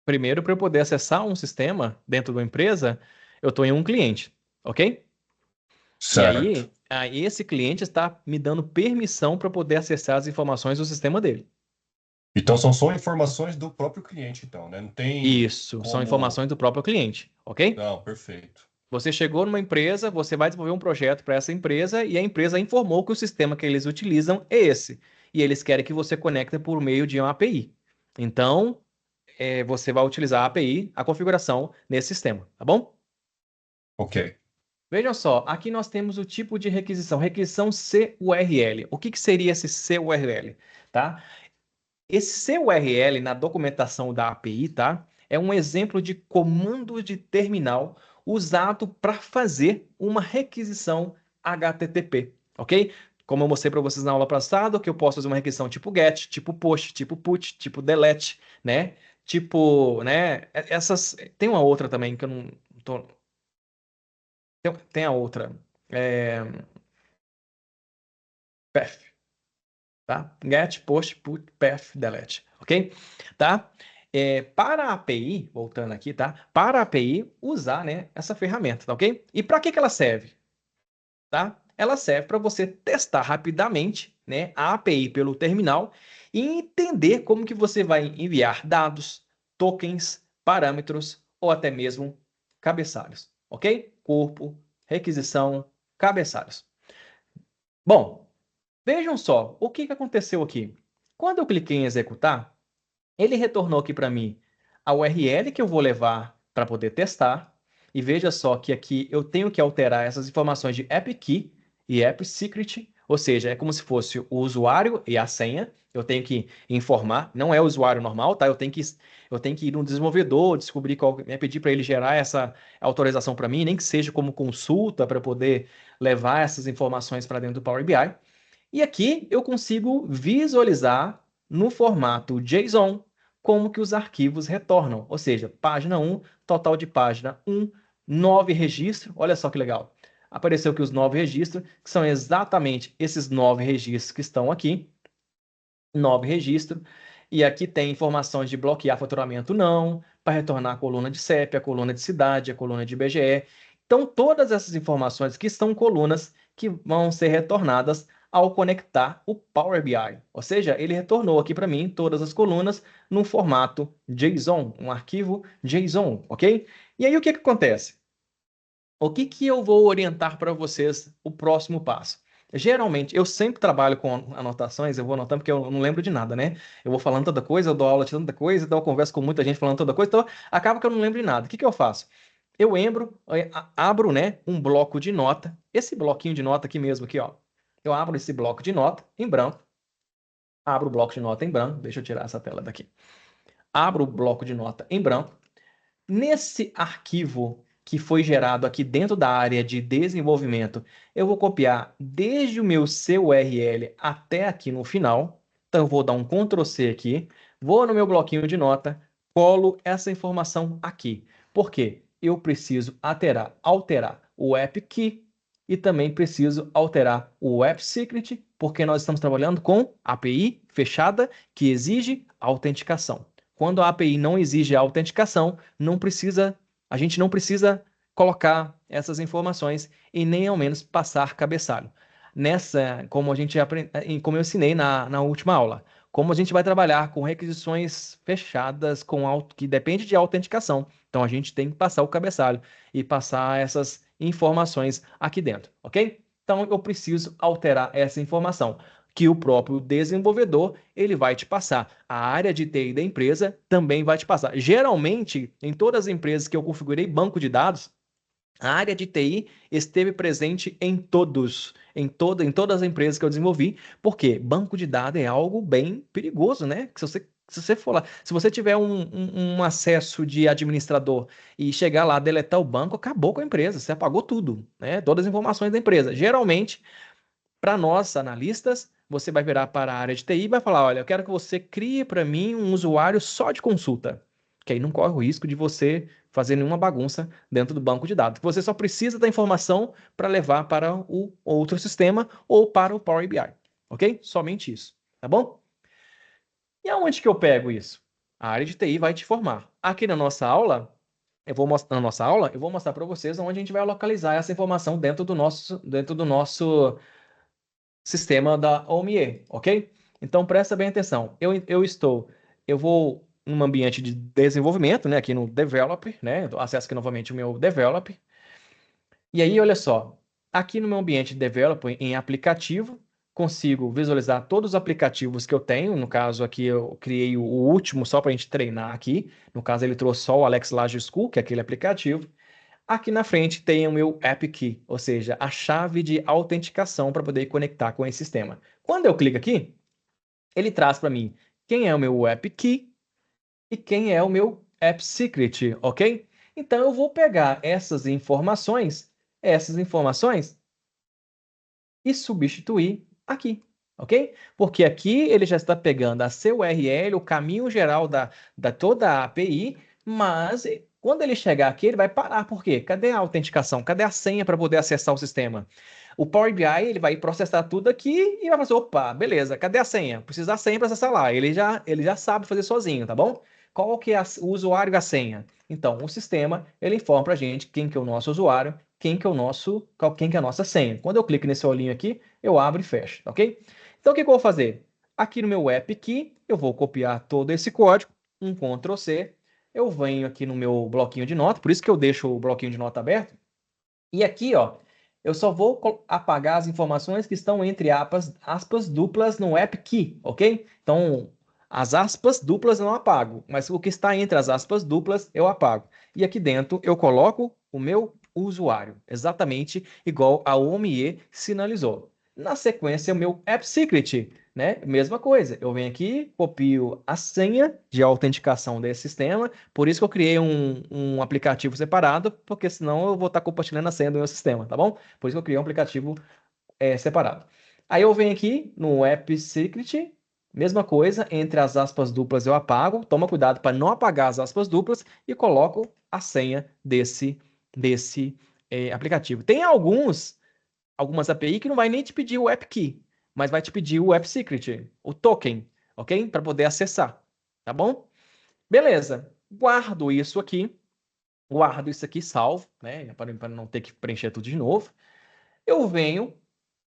Primeiro, para eu poder acessar um sistema dentro de uma empresa, eu estou em um cliente, ok? E Certo. aí esse cliente está me dando permissão para poder acessar as informações do sistema dele. Então são só informações do próprio cliente, então, né? Não tem Isso, são como. informações do próprio cliente, ok? Não, perfeito. Você chegou numa empresa, você vai desenvolver um projeto para essa empresa e a empresa informou que o sistema que eles utilizam é esse. E eles querem que você conecte por meio de uma API. Então, você vai utilizar a API, a configuração nesse sistema, tá bom? Ok. Vejam só, aqui nós temos o tipo de requisição CURL. O que que seria esse CURL? Tá? Esse CURL na documentação da API, tá? É um exemplo de comando de terminal usado para fazer uma requisição HTTP, ok? Como eu mostrei para vocês na aula passada, que eu posso fazer uma requisição tipo GET, tipo POST, tipo PUT, tipo DELETE, né? Tipo, né? Essas. Tem uma outra também que eu não tô. Tem a outra. É... PATH, tá? GET, POST, PUT, PATH, DELETE, ok? Tá? Para a API, voltando aqui, tá? Para a API usar, né, essa ferramenta, tá ok? E para que ela serve? Tá? Ela serve para você testar rapidamente, né, a API pelo terminal e entender como que você vai enviar dados, tokens, parâmetros ou até mesmo cabeçalhos, ok? Corpo, requisição, cabeçalhos. Bom, vejam só, o que que aconteceu aqui? Quando eu cliquei em executar, ele retornou aqui para mim a URL que eu vou levar para poder testar. E veja só que aqui eu tenho que alterar essas informações de AppKey e AppSecret, ou seja, é como se fosse o usuário e a senha. Eu tenho que informar, não é o usuário normal, tá? Eu tenho que ir no desenvolvedor, descobrir qual, né, pedir para ele gerar essa autorização para mim, nem que seja como consulta para poder levar essas informações para dentro do Power BI. E aqui eu consigo visualizar no formato JSON como que os arquivos retornam. Ou seja, página 1, total de página 1, 9 registros. Olha só que legal. Apareceu aqui os 9 registros, que são exatamente esses 9 registros que estão aqui. 9 registros. E aqui tem informações de bloquear faturamento não, para retornar a coluna de CEP, a coluna de cidade, a coluna de IBGE. Então, todas essas informações que são colunas que vão ser retornadas ao conectar o Power BI. Ou seja, ele retornou aqui para mim todas as colunas no formato JSON, um arquivo JSON, ok? E aí o que que acontece? O que que eu vou orientar para vocês o próximo passo? Geralmente, eu sempre trabalho com anotações, eu vou anotando porque eu não lembro de nada, né? Eu vou falando tanta coisa, eu dou aula de tanta coisa, então eu converso com muita gente falando tanta coisa, então acaba que eu não lembro de nada. O que que eu faço? Eu abro, né, um bloco de nota, esse bloquinho de nota aqui mesmo, aqui, ó. Eu abro esse bloco de nota em branco, abro o bloco de nota em branco, deixa eu tirar essa tela daqui. Abro o bloco de nota em branco. Nesse arquivo que foi gerado aqui dentro da área de desenvolvimento, eu vou copiar desde o meu CURL até aqui no final. Então, eu vou dar um Ctrl C aqui, vou no meu bloquinho de nota, colo essa informação aqui. Por quê? Eu preciso alterar o AppKey e também preciso alterar o AppSecret, porque nós estamos trabalhando com API fechada que exige autenticação. Quando a API não exige a autenticação, a gente não precisa colocar essas informações e nem ao menos passar cabeçalho. Como como eu ensinei na última aula, como a gente vai trabalhar com requisições fechadas que depende de autenticação. Então a gente tem que passar o cabeçalho e passar essas informações aqui dentro, ok? Então eu preciso alterar essa informação que o próprio desenvolvedor ele vai te passar. A área de TI da empresa também vai te passar. Geralmente, em todas as empresas que eu configurei banco de dados, a área de TI esteve presente em todas as empresas que eu desenvolvi, porque banco de dados é algo bem perigoso, né? Se você for lá, se você tiver um acesso de administrador e chegar lá, deletar o banco, acabou com a empresa, você apagou tudo, né? Todas as informações da empresa. Geralmente, para nós, analistas, você vai virar para a área de TI e vai falar: olha, eu quero que você crie para mim um usuário só de consulta. Que aí não corre o risco de você fazer nenhuma bagunça dentro do banco de dados. Você só precisa da informação para levar para o outro sistema ou para o Power BI. Ok? Somente isso. Tá bom? E aonde que eu pego isso? A área de TI vai te formar. Aqui na nossa aula, eu vou mostrar para vocês onde a gente vai localizar essa informação dentro do nosso sistema da OMIE, ok? Então presta bem atenção. Eu vou num ambiente de desenvolvimento, né, aqui no Developer, né? Acesso aqui novamente o meu Developer. E aí, olha só, aqui no meu ambiente de Developer em aplicativo, consigo visualizar todos os aplicativos que eu tenho. No caso aqui eu criei o último só para a gente treinar aqui. No caso ele trouxe só o Alex Large School, que é aquele aplicativo. Aqui na frente tem o meu App Key, ou seja, a chave de autenticação para poder conectar com esse sistema. Quando eu clico aqui, ele traz para mim quem é o meu App Key e quem é o meu App Secret, ok? Então eu vou pegar essas informações e substituir aqui, ok? Porque aqui ele já está pegando a seu URL, o caminho geral da toda a API, mas quando ele chegar aqui, ele vai parar. Por quê? Cadê a autenticação? Cadê a senha para poder acessar o sistema? O Power BI ele vai processar tudo aqui e vai fazer, opa, beleza, cadê a senha? Precisa da senha para acessar lá. Ele já sabe fazer sozinho, tá bom? Qual que é o usuário e a senha? Então, o sistema, ele informa para a gente quem que é o nosso usuário, quem que é a nossa senha. Quando eu clico nesse olhinho aqui, eu abro e fecho, ok? Então, o que eu vou fazer? Aqui no meu App Key, eu vou copiar todo esse código, um Ctrl C, eu venho aqui no meu bloquinho de nota, por isso que eu deixo o bloquinho de nota aberto, e aqui, ó, eu só vou apagar as informações que estão entre aspas duplas no App Key, ok? Então, as aspas duplas eu não apago, mas o que está entre as aspas duplas eu apago. E aqui dentro eu coloco o meu usuário, exatamente igual a OMIE sinalizou. Na sequência, o meu App Secret, né? Mesma coisa, eu venho aqui, copio a senha de autenticação desse sistema, por isso que eu criei um aplicativo separado, porque senão eu vou estar compartilhando a senha do meu sistema, tá bom? Por isso que eu criei um aplicativo separado. Aí eu venho aqui no App Secret, mesma coisa, entre as aspas duplas eu apago, toma cuidado para não apagar as aspas duplas e coloco a senha desse aplicativo. Tem algumas API que não vai nem te pedir o App Key, mas vai te pedir o App Secret, o token, ok? Para poder acessar, tá bom? Beleza, guardo isso aqui salvo, né? Para não ter que preencher tudo de novo. Eu venho,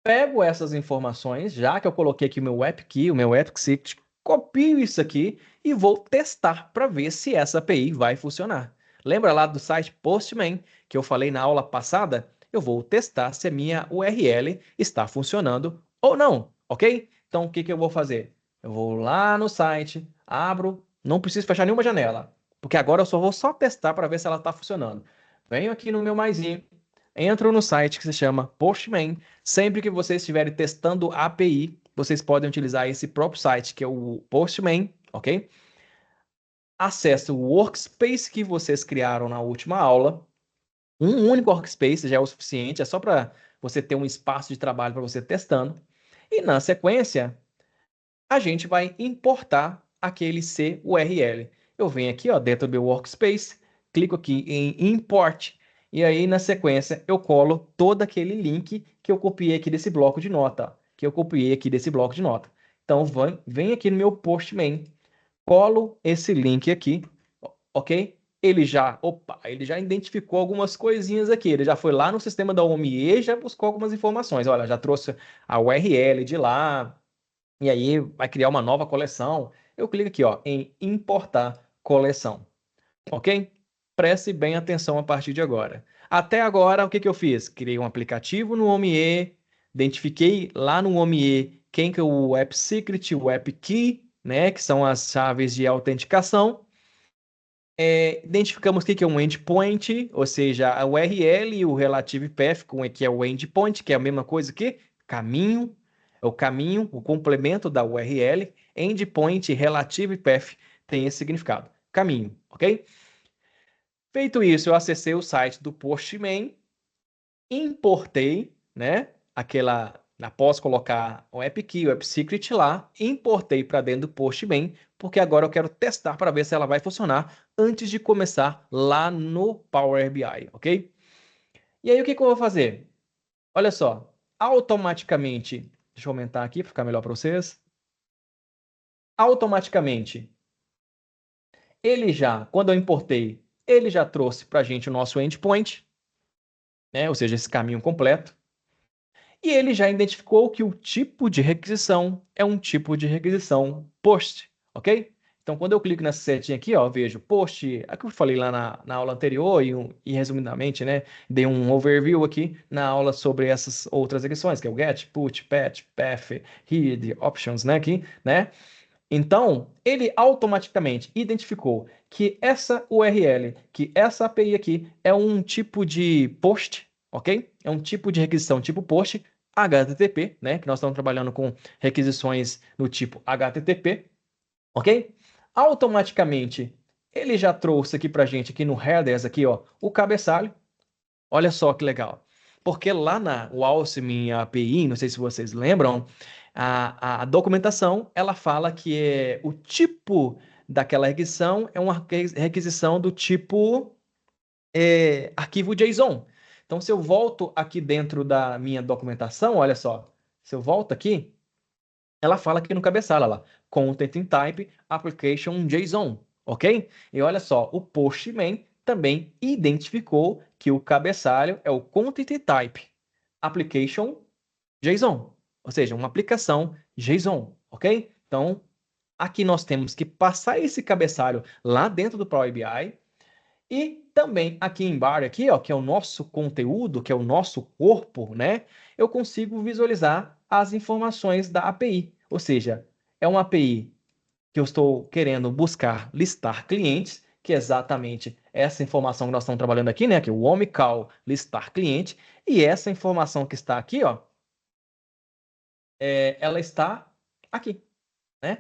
pego essas informações, já que eu coloquei aqui o meu App Key, o meu App Secret, copio isso aqui e vou testar para ver se essa API vai funcionar. Lembra lá do site Postman que eu falei na aula passada? Eu vou testar se a minha URL está funcionando ou não, ok? Então, o que eu vou fazer? Eu vou lá no site, abro, não preciso fechar nenhuma janela, porque agora eu vou só testar para ver se ela está funcionando. Venho aqui no meu maisinho, entro no site que se chama Postman. Sempre que vocês estiverem testando a API, vocês podem utilizar esse próprio site, que é o Postman, ok? Acesse o workspace que vocês criaram na última aula. Um único workspace já é o suficiente, é só para você ter um espaço de trabalho para você testando. E na sequência, a gente vai importar aquele CURL. Eu venho aqui, ó, dentro do meu workspace, clico aqui em Import, e aí na sequência eu colo todo aquele link que eu copiei aqui desse bloco de nota, Então, vem aqui no meu Postman, colo esse link aqui, ok? Ele já identificou algumas coisinhas aqui. Ele já foi lá no sistema da OMIE e já buscou algumas informações. Olha, já trouxe a URL de lá, e aí vai criar uma nova coleção. Eu clico aqui, ó, em importar coleção, ok? Preste bem atenção a partir de agora. Até agora, o que eu fiz? Criei um aplicativo no OMIE, identifiquei lá no OMIE quem que é o App Secret, o App Key, né, que são as chaves de autenticação. Identificamos o que é um endpoint, ou seja, a URL e o relative path, que é o endpoint, que é a mesma coisa que caminho, é o caminho, o complemento da URL. Endpoint e relative path tem esse significado, caminho, ok? Feito isso, eu acessei o site do Postman, importei, né, após colocar o App Key, o App Secret lá, importei para dentro do Postman, porque agora eu quero testar para ver se ela vai funcionar antes de começar lá no Power BI, ok? E aí o que eu vou fazer? Olha só, automaticamente, deixa eu aumentar aqui para ficar melhor para vocês. Automaticamente, quando eu importei, ele já trouxe para a gente o nosso endpoint, né? Ou seja, esse caminho completo. E ele já identificou que o tipo de requisição é um tipo de requisição POST, ok? Então, quando eu clico nessa setinha aqui, ó, eu vejo POST, é que eu falei lá na aula anterior e resumidamente, né, dei um overview aqui na aula sobre essas outras requisições, que é o GET, PUT, PAT, PATH, HID, Options, né, aqui, né? Então, ele automaticamente identificou que essa URL, que essa API aqui é um tipo de post, ok? É um tipo de requisição tipo post HTTP, né? Que nós estamos trabalhando com requisições no tipo HTTP, ok? Automaticamente, ele já trouxe aqui para a gente, aqui no headers, aqui, ó, o cabeçalho. Olha só que legal. Porque lá na Walsmin API, não sei se vocês lembram, a documentação, ela fala que o tipo daquela requisição é uma requisição do tipo arquivo JSON. Então, se eu volto aqui dentro da minha documentação, olha só, se eu volto aqui, ela fala aqui no cabeçalho, lá, Content Type Application JSON, ok? E olha só, o Postman também identificou que o cabeçalho é o Content Type Application JSON, ou seja, uma aplicação JSON, ok? Então, aqui nós temos que passar esse cabeçalho lá dentro do Power BI e também aqui em bar, aqui, ó, que é o nosso conteúdo, que é o nosso corpo, né? Eu consigo visualizar as informações da API. Ou seja, é uma API que eu estou querendo buscar listar clientes, que é exatamente essa informação que nós estamos trabalhando aqui, né? Que é o OMCAL listar cliente. E essa informação que está aqui, ó, ela está aqui, né?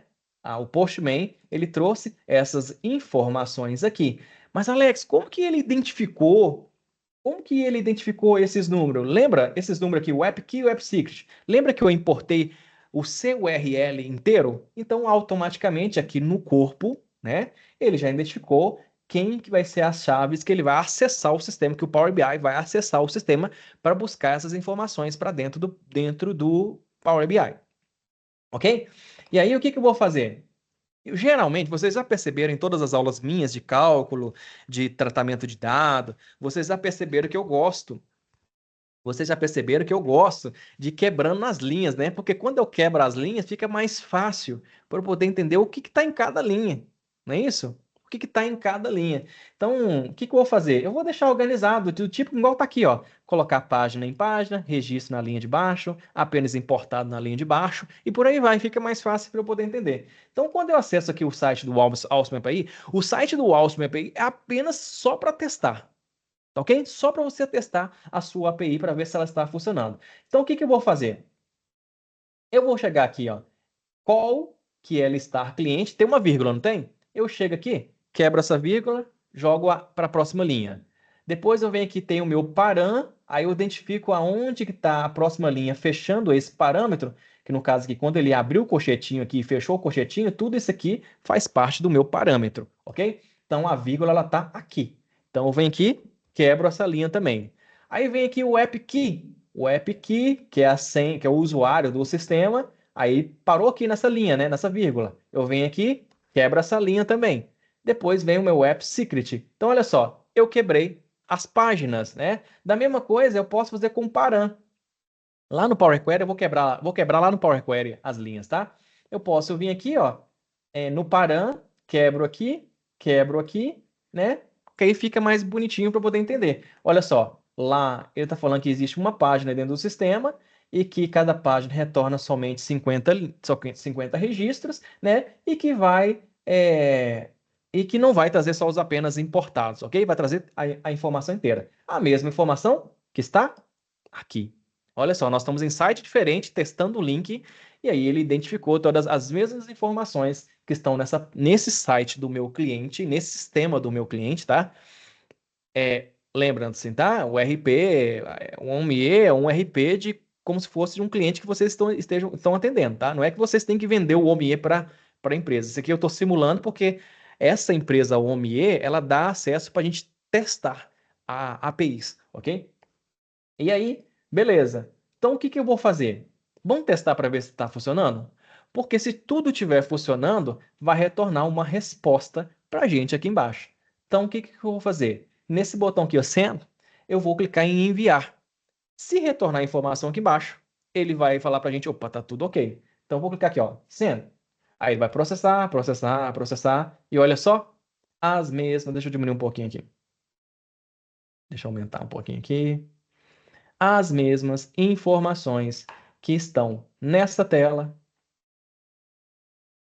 O Postman, ele trouxe essas informações aqui. Mas, Alex, como que ele identificou esses números? Lembra esses números aqui, o AppKey e o AppSecret? Lembra que eu importei o seu URL inteiro? Então, automaticamente, aqui no corpo, né, ele já identificou quem que vai ser as chaves que ele vai acessar o sistema, que o Power BI vai acessar o sistema para buscar essas informações para dentro do Power BI. Ok? E aí, o que que eu vou fazer? Geralmente, vocês já perceberam em todas as aulas minhas de cálculo, de tratamento de dado, vocês já perceberam que eu gosto. Vocês já perceberam que eu gosto de quebrando nas linhas, né? Porque quando eu quebro as linhas, fica mais fácil para eu poder entender o que está em cada linha. Não é isso? O que está em cada linha. Então, o que que eu vou fazer? Eu vou deixar organizado, do tipo igual está aqui, ó. Colocar página em página, registro na linha de baixo, apenas importado na linha de baixo, e por aí vai, fica mais fácil para eu poder entender. Então, quando eu acesso aqui o site do Awesome API, o site do Awesome API é apenas só para testar. Tá ok? Só para você testar a sua API para ver se ela está funcionando. Então, o que que eu vou fazer? Eu vou chegar aqui, ó, call, que é listar cliente, tem uma vírgula, não tem? Eu chego aqui, quebro essa vírgula, jogo para a próxima linha. Depois eu venho aqui, tem o meu param, aí eu identifico aonde que está a próxima linha, fechando esse parâmetro, que no caso aqui, quando ele abriu o colchetinho aqui e fechou o colchetinho, tudo isso aqui faz parte do meu parâmetro, ok? Então a vírgula ela está aqui. Então eu venho aqui, quebro essa linha também. Aí vem aqui o AppKey. O AppKey, que é a senha, que é o usuário do sistema, aí parou aqui nessa linha, né? Nessa vírgula. Eu venho aqui, quebro essa linha também. Depois vem o meu AppSecret. Então, olha só, eu quebrei as páginas, né? Da mesma coisa, eu posso fazer com o param. Lá no Power Query, eu vou quebrar lá no Power Query as linhas, tá? Eu posso vir aqui, ó, no param, quebro aqui, né? Que aí fica mais bonitinho para poder entender. Olha só, lá ele está falando que existe uma página dentro do sistema e que cada página retorna somente 50 registros, né? E que não vai trazer só os apenas importados, ok? Vai trazer a informação inteira. A mesma informação que está aqui. Olha só, nós estamos em site diferente, testando o link, e aí ele identificou todas as mesmas informações que estão nesse site do meu cliente, nesse sistema do meu cliente, tá? Lembrando assim, tá? O RP, o OMIE é um RP de como se fosse de um cliente que vocês estão atendendo, tá? Não é que vocês têm que vender o OMIE para a empresa. Isso aqui eu estou simulando porque essa empresa, o OMIE, ela dá acesso para a gente testar a APIs, ok? E aí, beleza. Então, o que que eu vou fazer? Vamos testar para ver se está funcionando? Porque se tudo estiver funcionando, vai retornar uma resposta para a gente aqui embaixo. Então, o que que eu vou fazer? Nesse botão aqui, ó, Send, eu vou clicar em enviar. Se retornar a informação aqui embaixo, ele vai falar para a gente, opa, tá tudo ok. Então, eu vou clicar aqui, ó, Send. Aí ele vai processar, processar, processar. E olha só, as mesmas. Deixa eu diminuir um pouquinho aqui. Deixa eu aumentar um pouquinho aqui. As mesmas informações que estão nesta tela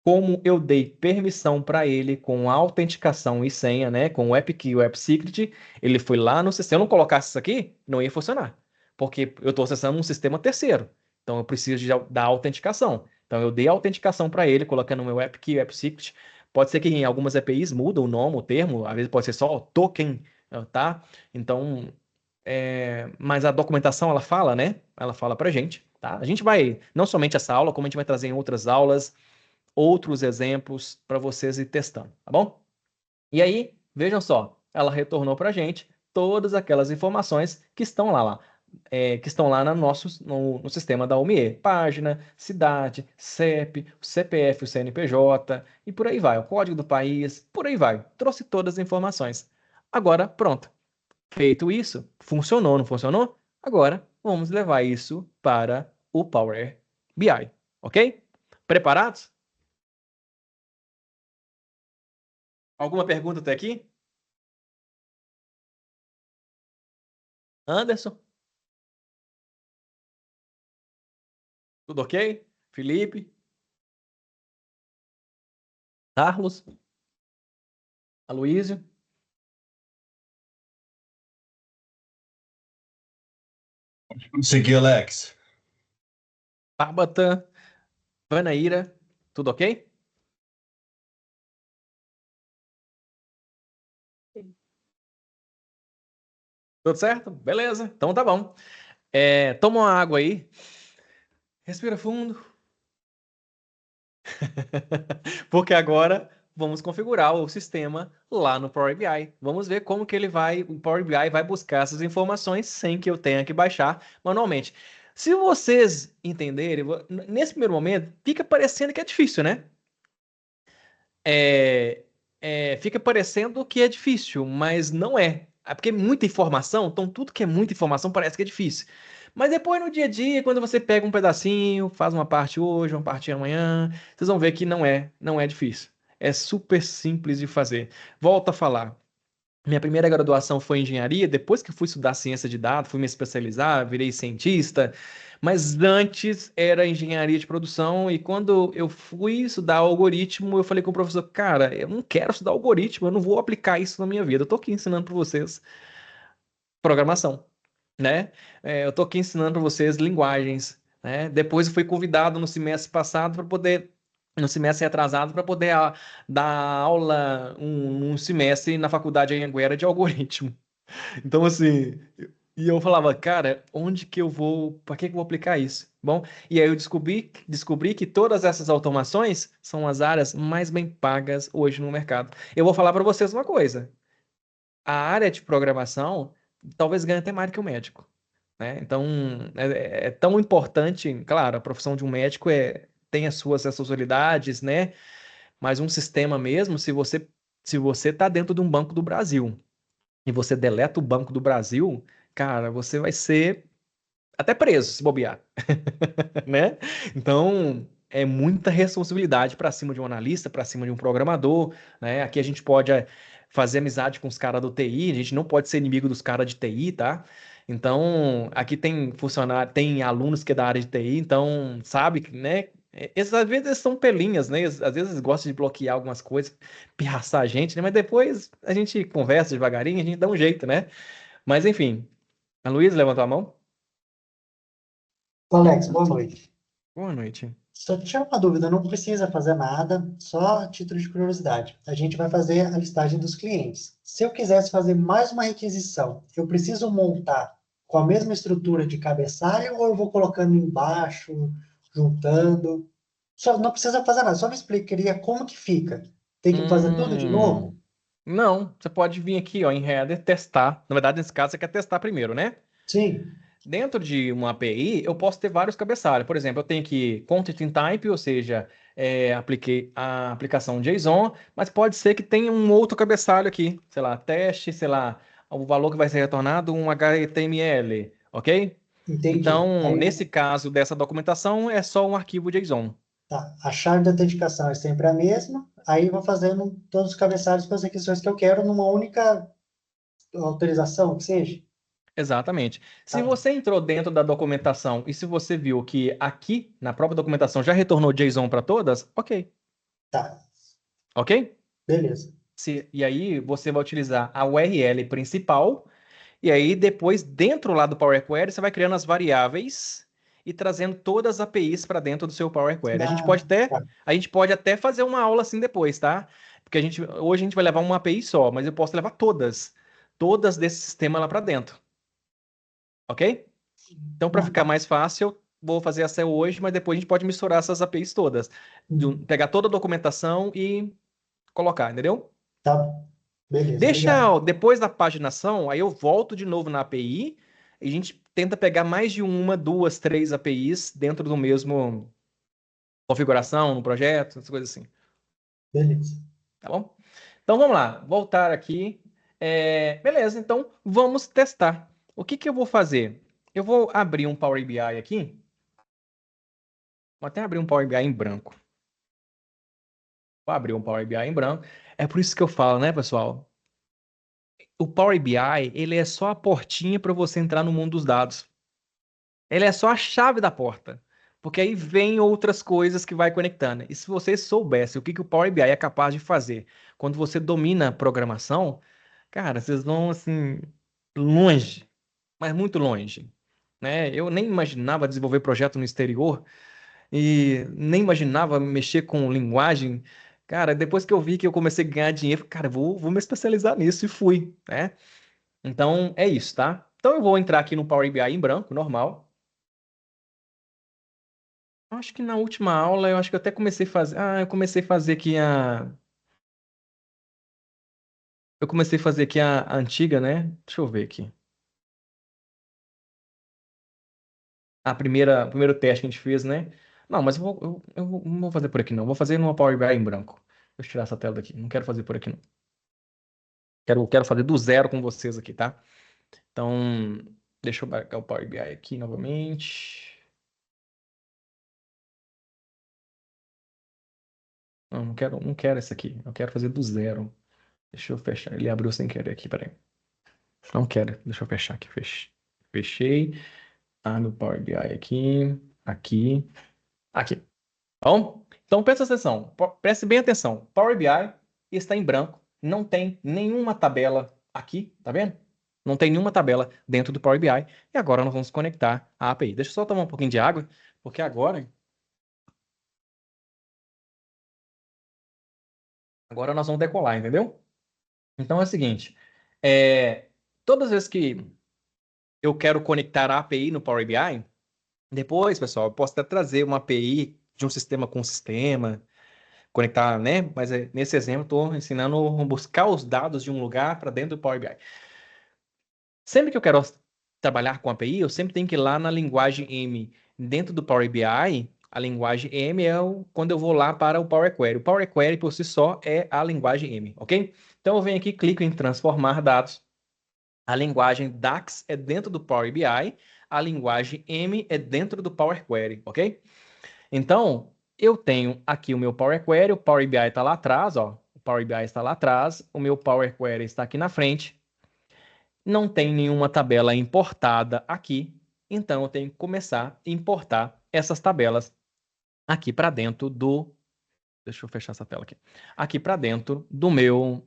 como eu dei permissão para ele com a autenticação e senha, né, com o AppKey e o AppSecret, ele foi lá no sistema. Se eu não colocasse isso aqui, não ia funcionar, porque eu estou acessando um sistema terceiro. Então eu preciso da autenticação. Então eu dei a autenticação para ele, colocando o meu AppKey e o AppSecret. Pode ser que em algumas APIs muda o nome, o termo, às vezes pode ser só o token, tá? Então, mas a documentação ela fala, né? Ela fala pra gente, tá? A gente vai, não somente essa aula, como a gente vai trazer em outras aulas, outros exemplos para vocês ir testando, tá bom? E aí, vejam só, ela retornou para a gente todas aquelas informações que estão que estão lá no sistema da OMIE. Página, cidade, CEP, o CPF, o CNPJ e por aí vai. O código do país, por aí vai. Trouxe todas as informações. Agora, pronto. Feito isso, funcionou, não funcionou? Agora, vamos levar isso para o Power BI, ok? Preparados? Alguma pergunta até aqui? Anderson? Tudo ok? Felipe? Carlos? Aloísio? Seguir, Alex. Tabata? Vanaíra? Tudo ok? Tudo certo? Beleza, então tá bom. Toma uma água aí. Respira fundo. Porque agora vamos configurar o sistema lá no Power BI. Vamos ver como que o Power BI vai buscar essas informações sem que eu tenha que baixar manualmente. Se vocês entenderem, nesse primeiro momento, fica parecendo que é difícil, né? Fica parecendo que é difícil, mas não é. É porque é muita informação, então tudo que é muita informação parece que é difícil. Mas depois no dia a dia, quando você pega um pedacinho, faz uma parte hoje, uma parte amanhã, vocês vão ver que não é difícil. É super simples de fazer. Volto a falar. Minha primeira graduação foi em engenharia, depois que fui estudar ciência de dados, fui me especializar, virei cientista, mas antes era engenharia de produção e quando eu fui estudar algoritmo, eu falei com o professor, cara, eu não quero estudar algoritmo, eu não vou aplicar isso na minha vida, eu tô aqui ensinando para vocês programação, né? Eu tô aqui ensinando para vocês linguagens, né? Depois eu fui convidado no semestre passado para poder no semestre atrasado para poder dar aula um semestre na faculdade Anhanguera de algoritmo. Então, assim, e eu falava, cara, onde que eu vou, para que que eu vou aplicar isso? Bom, e aí eu descobri que todas essas automações são as áreas mais bem pagas hoje no mercado. Eu vou falar para vocês uma coisa, a área de programação talvez ganhe até mais do que o médico, né? Então, é tão importante, claro, a profissão de um médico tem as suas responsabilidades, né? Mas um sistema mesmo, se você está dentro de um Banco do Brasil e você deleta o Banco do Brasil, cara, você vai ser até preso se bobear, né? Então, é muita responsabilidade para cima de um analista, para cima de um programador, né? Aqui a gente pode fazer amizade com os caras do TI, a gente não pode ser inimigo dos caras de TI, tá? Então, aqui tem funcionário, tem alunos que é da área de TI, então, sabe, né? Esses, às vezes são pelinhas, né? Às vezes eles gostam de bloquear algumas coisas, pirraçar a gente, né? Mas depois a gente conversa devagarinho, a gente dá um jeito, né? Mas enfim, a Luísa levantou a mão. Alex, boa noite. Boa noite. Só tinha uma dúvida, não precisa fazer nada, só a título de curiosidade. A gente vai fazer a listagem dos clientes. Se eu quisesse fazer mais uma requisição, eu preciso montar com a mesma estrutura de cabeçalho ou eu vou colocando embaixo, juntando? Só não precisa fazer nada, só me explicaria como que fica. Tem que fazer tudo de novo? Não, você pode vir aqui, ó, em Header, testar. Na verdade, nesse caso, você quer testar primeiro, né? Sim, Dentro de uma API, eu posso ter vários cabeçalhos. Por exemplo, eu tenho aqui Content in Type, ou seja, apliquei a aplicação JSON, mas pode ser que tenha um outro cabeçalho aqui, sei lá, teste, sei lá, o valor que vai ser retornado, um HTML, ok? entendi. Então, Aí, nesse caso dessa documentação, é só um arquivo JSON. tá, a chave de autenticação é sempre a mesma, aí eu vou fazendo todos os cabeçalhos com as requisições que eu quero numa única autorização, que seja. Exatamente. Se Tá? você entrou dentro da documentação e se você viu que aqui na própria documentação já retornou JSON para todas, ok. Tá, ok? beleza. E aí você vai utilizar a URL principal, e aí depois, dentro lá do Power Query, você vai criando as variáveis e trazendo todas as APIs para dentro do seu Power Query. Ah, tá. A gente pode até fazer uma aula assim depois, tá? Porque hoje a gente vai levar uma API só, mas eu posso levar todas desse sistema lá para dentro, ok? Então, para Não, ficar mais fácil, eu vou fazer essa hoje, mas depois a gente pode misturar essas APIs todas. Pegar toda a documentação e colocar, entendeu? tá bom. Beleza, obrigado. Depois da paginação, aí eu volto de novo na API e a gente tenta pegar mais de uma, duas, três APIs dentro do mesmo configuração, no projeto, essas coisas assim, Beleza. tá bom? Então vamos lá, voltar aqui. Beleza, então vamos testar. O que que eu vou fazer? Eu vou abrir um Power BI aqui. Vou até abrir um Power BI em branco. Vou abrir um Power BI em branco. É por isso que eu falo, né, pessoal? O Power BI, ele é só a portinha para você entrar no mundo dos dados. Ele é só a chave da porta. Porque aí vem outras coisas que vai conectando. E se vocês soubessem o que que o Power BI é capaz de fazer quando você domina a programação, cara, vocês vão assim longe, mas muito longe, né? Eu nem imaginava desenvolver projeto no exterior e nem imaginava mexer com linguagem. Cara, depois que eu vi que eu comecei a ganhar dinheiro, cara, vou me especializar nisso e fui, né? Então é isso, tá? Então eu vou entrar aqui no Power BI em branco, normal. Acho que na última aula eu acho que eu até comecei a fazer. Eu comecei a fazer aqui a. Eu comecei a fazer aqui a antiga, né? Deixa eu ver aqui. O primeiro teste que a gente fez, né? Não, mas não vou fazer por aqui não. Vou fazer numa Power BI em branco. Deixa eu tirar essa tela daqui. Não quero fazer por aqui não. Quero fazer do zero com vocês aqui, tá? Então, deixa eu marcar o Power BI aqui novamente. Não quero esse aqui. Eu quero fazer do zero. Deixa eu fechar. Ele abriu sem querer aqui, peraí. Não quero. Deixa eu fechar aqui. Fechei. Meu Power BI aqui. Aqui. Aqui. Bom? Então, preste bem atenção. Power BI está em branco. Não tem nenhuma tabela aqui. Tá vendo? Não tem nenhuma tabela dentro do Power BI. E agora nós vamos conectar a API. Deixa eu só tomar um pouquinho de água, porque agora nós vamos decolar, entendeu? Então é o seguinte. Todas as vezes que eu quero conectar a API no Power BI, depois, pessoal, eu posso até trazer uma API de um sistema com um sistema, conectar, né? Mas nesse exemplo, estou ensinando a buscar os dados de um lugar para dentro do Power BI. Sempre que eu quero trabalhar com API, eu sempre tenho que ir lá na linguagem M. Dentro do Power BI, a linguagem M é quando eu vou lá para o Power Query. O Power Query, por si só, é a linguagem M, ok? Então, eu venho aqui, clico em transformar dados. A linguagem DAX é dentro do Power BI, a linguagem M é dentro do Power Query, ok? Então, eu tenho aqui o meu Power Query, o Power BI está lá atrás, ó. O Power BI está lá atrás, o meu Power Query está aqui na frente. Não tem nenhuma tabela importada aqui, então eu tenho que começar a importar essas tabelas aqui para dentro do. Deixa eu fechar essa tela aqui. Aqui para dentro do meu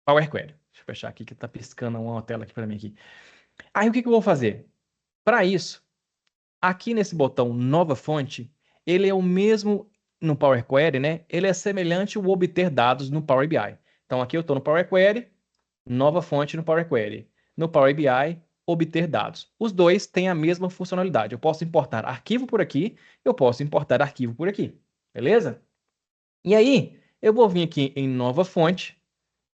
Power Query. Deixa eu fechar aqui que está piscando uma tela aqui para mim aqui. Aí o que que eu vou fazer? Para isso, aqui nesse botão Nova Fonte, ele é o mesmo no Power Query, né? Ele é semelhante ao obter dados no Power BI. Então aqui eu estou no Power Query, nova fonte no Power Query. No Power BI, obter dados. Os dois têm a mesma funcionalidade. Eu posso importar arquivo por aqui, eu posso importar arquivo por aqui. Beleza? E aí, eu vou vir aqui em nova fonte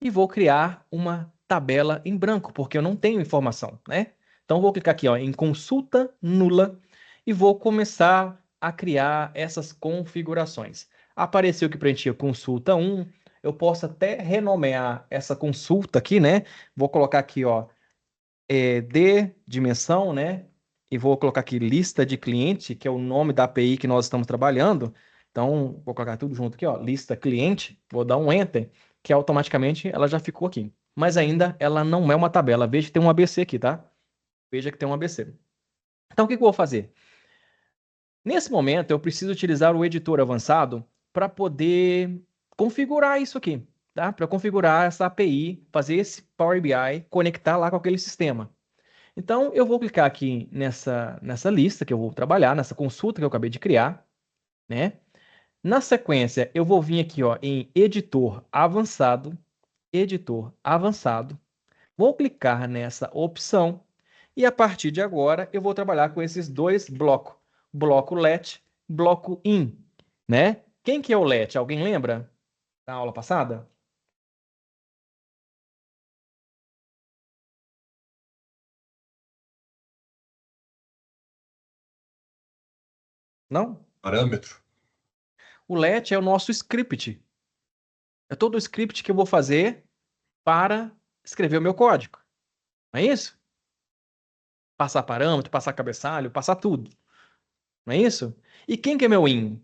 e vou criar uma tabela em branco, porque eu não tenho informação, né? Então, vou clicar aqui ó, em consulta nula e vou começar a criar essas configurações. Apareceu que preenchia consulta 1, eu posso até renomear essa consulta aqui, né? Vou colocar aqui, ó, de dimensão, né? E vou colocar aqui lista de cliente, que é o nome da API que nós estamos trabalhando. Então, vou colocar tudo junto aqui, ó, lista cliente, vou dar um enter, que automaticamente ela já ficou aqui. Mas ainda ela não é uma tabela. Veja que tem um ABC aqui, tá? Veja que tem um ABC. Então, o que que eu vou fazer? Nesse momento, eu preciso utilizar o editor avançado para poder configurar isso aqui, tá? Para configurar essa API, fazer esse Power BI, conectar lá com aquele sistema. Então, eu vou clicar aqui nessa lista que eu vou trabalhar, nessa consulta que eu acabei de criar, né? Na sequência, eu vou vir aqui, ó, em editor avançado, vou clicar nessa opção e a partir de agora eu vou trabalhar com esses dois blocos, bloco let, bloco in, né? Quem que é o let? Alguém lembra da aula passada? Não? Parâmetro. O let é o nosso script. É todo o script que eu vou fazer para escrever o meu código. Não é isso? Passar parâmetro, passar cabeçalho, passar tudo. Não é isso? E quem que é meu in?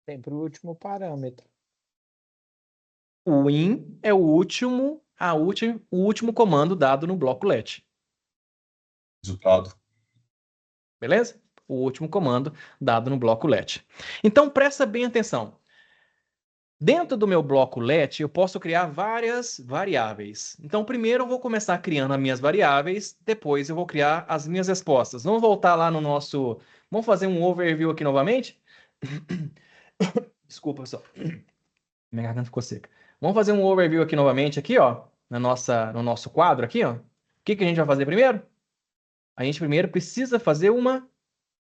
Sempre o último parâmetro. O in é o último comando dado no bloco let. Resultado. Beleza? O último comando dado no bloco let. Então, presta bem atenção. Dentro do meu bloco let, eu posso criar várias variáveis. Então, primeiro eu vou começar criando as minhas variáveis, depois eu vou criar as minhas respostas. Vamos voltar lá no nosso... Vamos fazer um overview aqui novamente? Desculpa, pessoal. Minha garganta ficou seca. Vamos fazer um overview aqui novamente, aqui, ó, no nosso quadro aqui, ó. O que que a gente vai fazer primeiro? A gente primeiro precisa fazer uma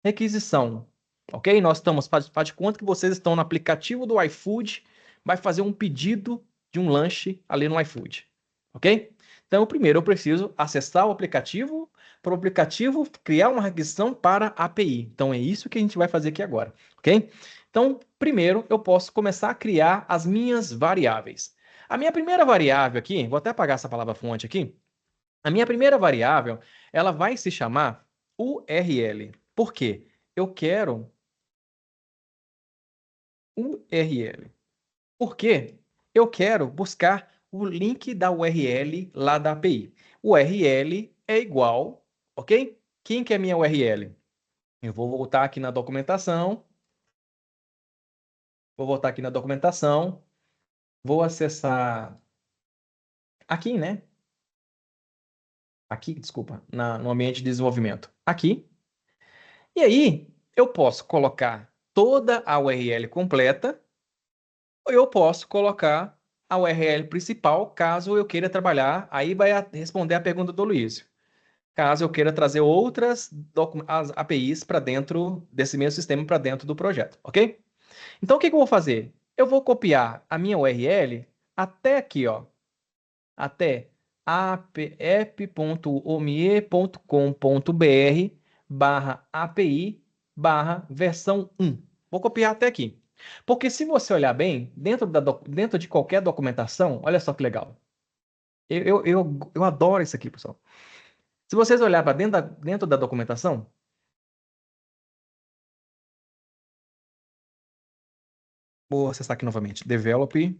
requisição, ok? Nós estamos, faz de conta que vocês estão no aplicativo do iFood, vai fazer um pedido de um lanche ali no iFood, ok? Então, primeiro eu preciso acessar o aplicativo, para o aplicativo criar uma requisição para a API. Então, é isso que a gente vai fazer aqui agora, ok? Então, primeiro eu posso começar a criar as minhas variáveis. A minha primeira variável aqui, vou até apagar essa palavra fonte aqui, a minha primeira variável, ela vai se chamar URL. Por quê? Eu quero URL. Por quê? Eu quero buscar o link da URL lá da API. URL é igual, ok? Quem que é minha URL? Eu vou voltar aqui na documentação. Vou acessar aqui, né? Aqui, desculpa, no ambiente de desenvolvimento. Aqui. E aí, eu posso colocar toda a URL completa, ou eu posso colocar a URL principal, caso eu queira trabalhar. Aí vai responder a pergunta do Luiz. Caso eu queira trazer outras as APIs para dentro desse mesmo sistema, para dentro do projeto, ok? Então, o que que eu vou fazer? Eu vou copiar a minha URL até aqui, ó. Até app.omie.com.br/API/versão 1. Vou copiar até aqui. Porque se você olhar bem, dentro de qualquer documentação, olha só que legal. Eu adoro isso aqui, pessoal. Se vocês olharem para dentro da documentação, vou acessar aqui novamente, developer.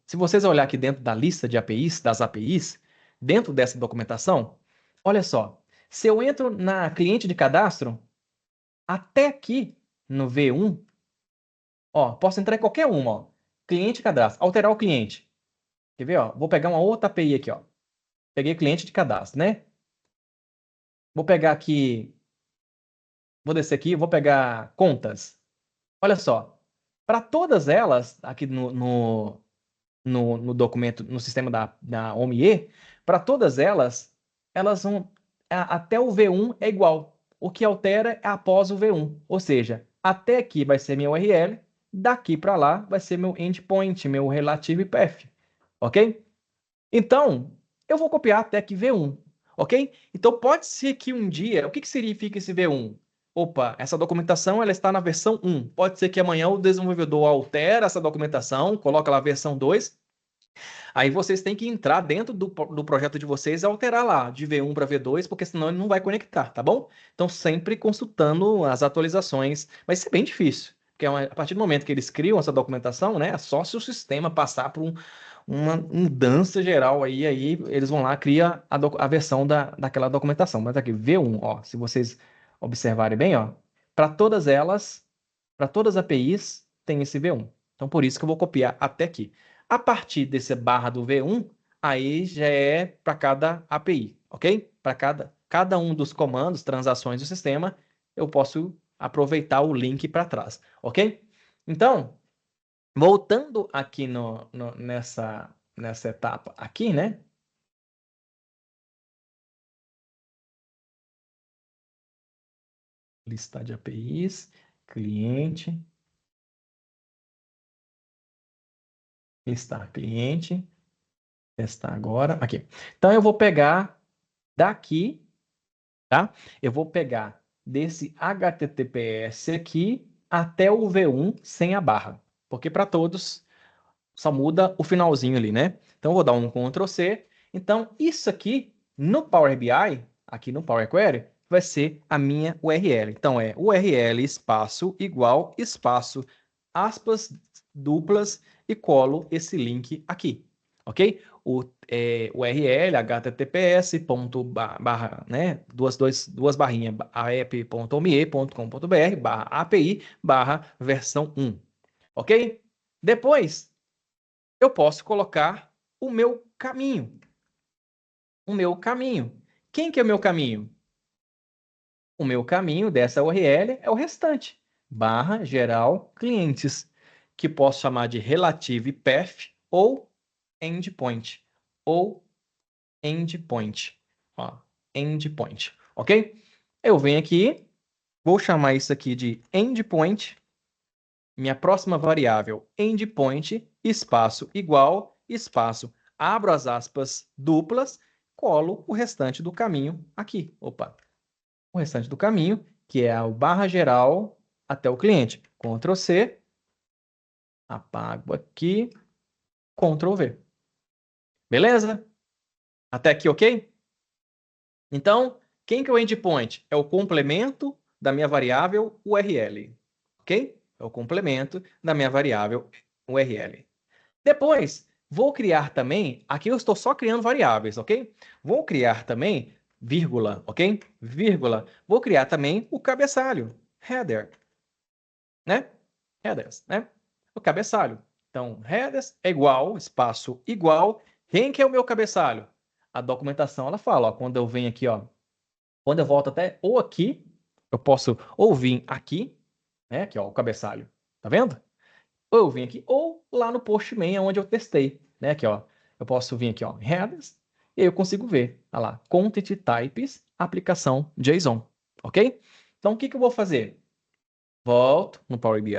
Se vocês olharem aqui dentro da lista de APIs, das APIs, dentro dessa documentação, olha só, se eu entro na cliente de cadastro, até aqui no V1, ó, posso entrar em qualquer uma, ó, cliente de cadastro, alterar o cliente. Quer ver, ó? Vou pegar uma outra API aqui, ó. Peguei cliente de cadastro, né? Vou pegar aqui, vou descer aqui, vou pegar contas. Olha só, para todas elas, aqui no documento, no sistema da OMIE, para todas elas, elas vão, até o V1 é igual. O que altera é após o V1. Ou seja, até aqui vai ser minha URL, daqui para lá vai ser meu endpoint, meu relative path. Ok? Então, eu vou copiar até aqui V1. Ok? Então, pode ser que um dia, o que significa esse V1? Opa, essa documentação ela está na versão 1. Pode ser que amanhã o desenvolvedor altera essa documentação, coloca lá a versão 2. Aí vocês têm que entrar dentro do projeto de vocês e alterar lá, de V1 para V2, porque senão ele não vai conectar, tá bom? Então, sempre consultando as atualizações. Mas isso é bem difícil, porque a partir do momento que eles criam essa documentação, né, é só se o sistema passar por uma mudança geral aí eles vão lá, cria a versão daquela documentação. Mas aqui, V1, ó, se vocês observarem bem, ó, para todas elas, para todas as APIs, tem esse V1. Então, por isso que eu vou copiar até aqui. A partir desse barra do V1, aí já é para cada API, ok? Para cada um dos comandos, transações do sistema, eu posso aproveitar o link para trás, ok? Então, voltando aqui nessa etapa aqui, né? Lista de APIs, cliente, listar cliente, testar agora, aqui. Então, eu vou pegar daqui, tá? Eu vou pegar desse HTTPS aqui até o V1 sem a barra, porque para todos só muda o finalzinho ali, né? Então, eu vou dar um Ctrl C. Então, isso aqui no Power BI, aqui no Power Query, vai ser a minha URL. Então, é URL espaço igual espaço aspas duplas e colo esse link aqui, ok? O URL https barra, né? Duas barrinhas app.me.com.br barra API barra versão 1, ok? Depois, eu posso colocar o meu caminho. O meu caminho. Quem que é o meu caminho? O meu caminho dessa URL é o restante. Barra geral clientes, que posso chamar de relative path ou endpoint. Ou endpoint. Ó, endpoint. Ok? Eu venho aqui, vou chamar isso aqui de endpoint. Minha próxima variável, endpoint, espaço igual, espaço, abro as aspas duplas, colo o restante do caminho aqui. Opa! O restante do caminho, que é o barra geral até o cliente. Ctrl C, apago aqui, Ctrl V. Beleza? Até aqui, ok? Então, quem que é o endpoint? É o complemento da minha variável URL. Ok? É o complemento da minha variável URL. Depois, vou criar também, aqui eu estou só criando variáveis, ok? Vou criar também vírgula, ok? Vírgula. Vou criar também o cabeçalho, header, né? Headers, né? O cabeçalho. Então, headers é igual, espaço igual. Quem que é o meu cabeçalho? A documentação, ela fala, ó, quando eu venho aqui, ó, quando eu volto até ou aqui, eu posso ou vir aqui, né? Aqui, ó, o cabeçalho. Tá vendo? Ou eu vim aqui, ou lá no Postman, onde eu testei, né? Aqui, ó, eu posso vir aqui, ó, headers, e aí eu consigo ver, olha lá, Content Types, aplicação JSON, ok? Então, o que que eu vou fazer? Volto no Power BI,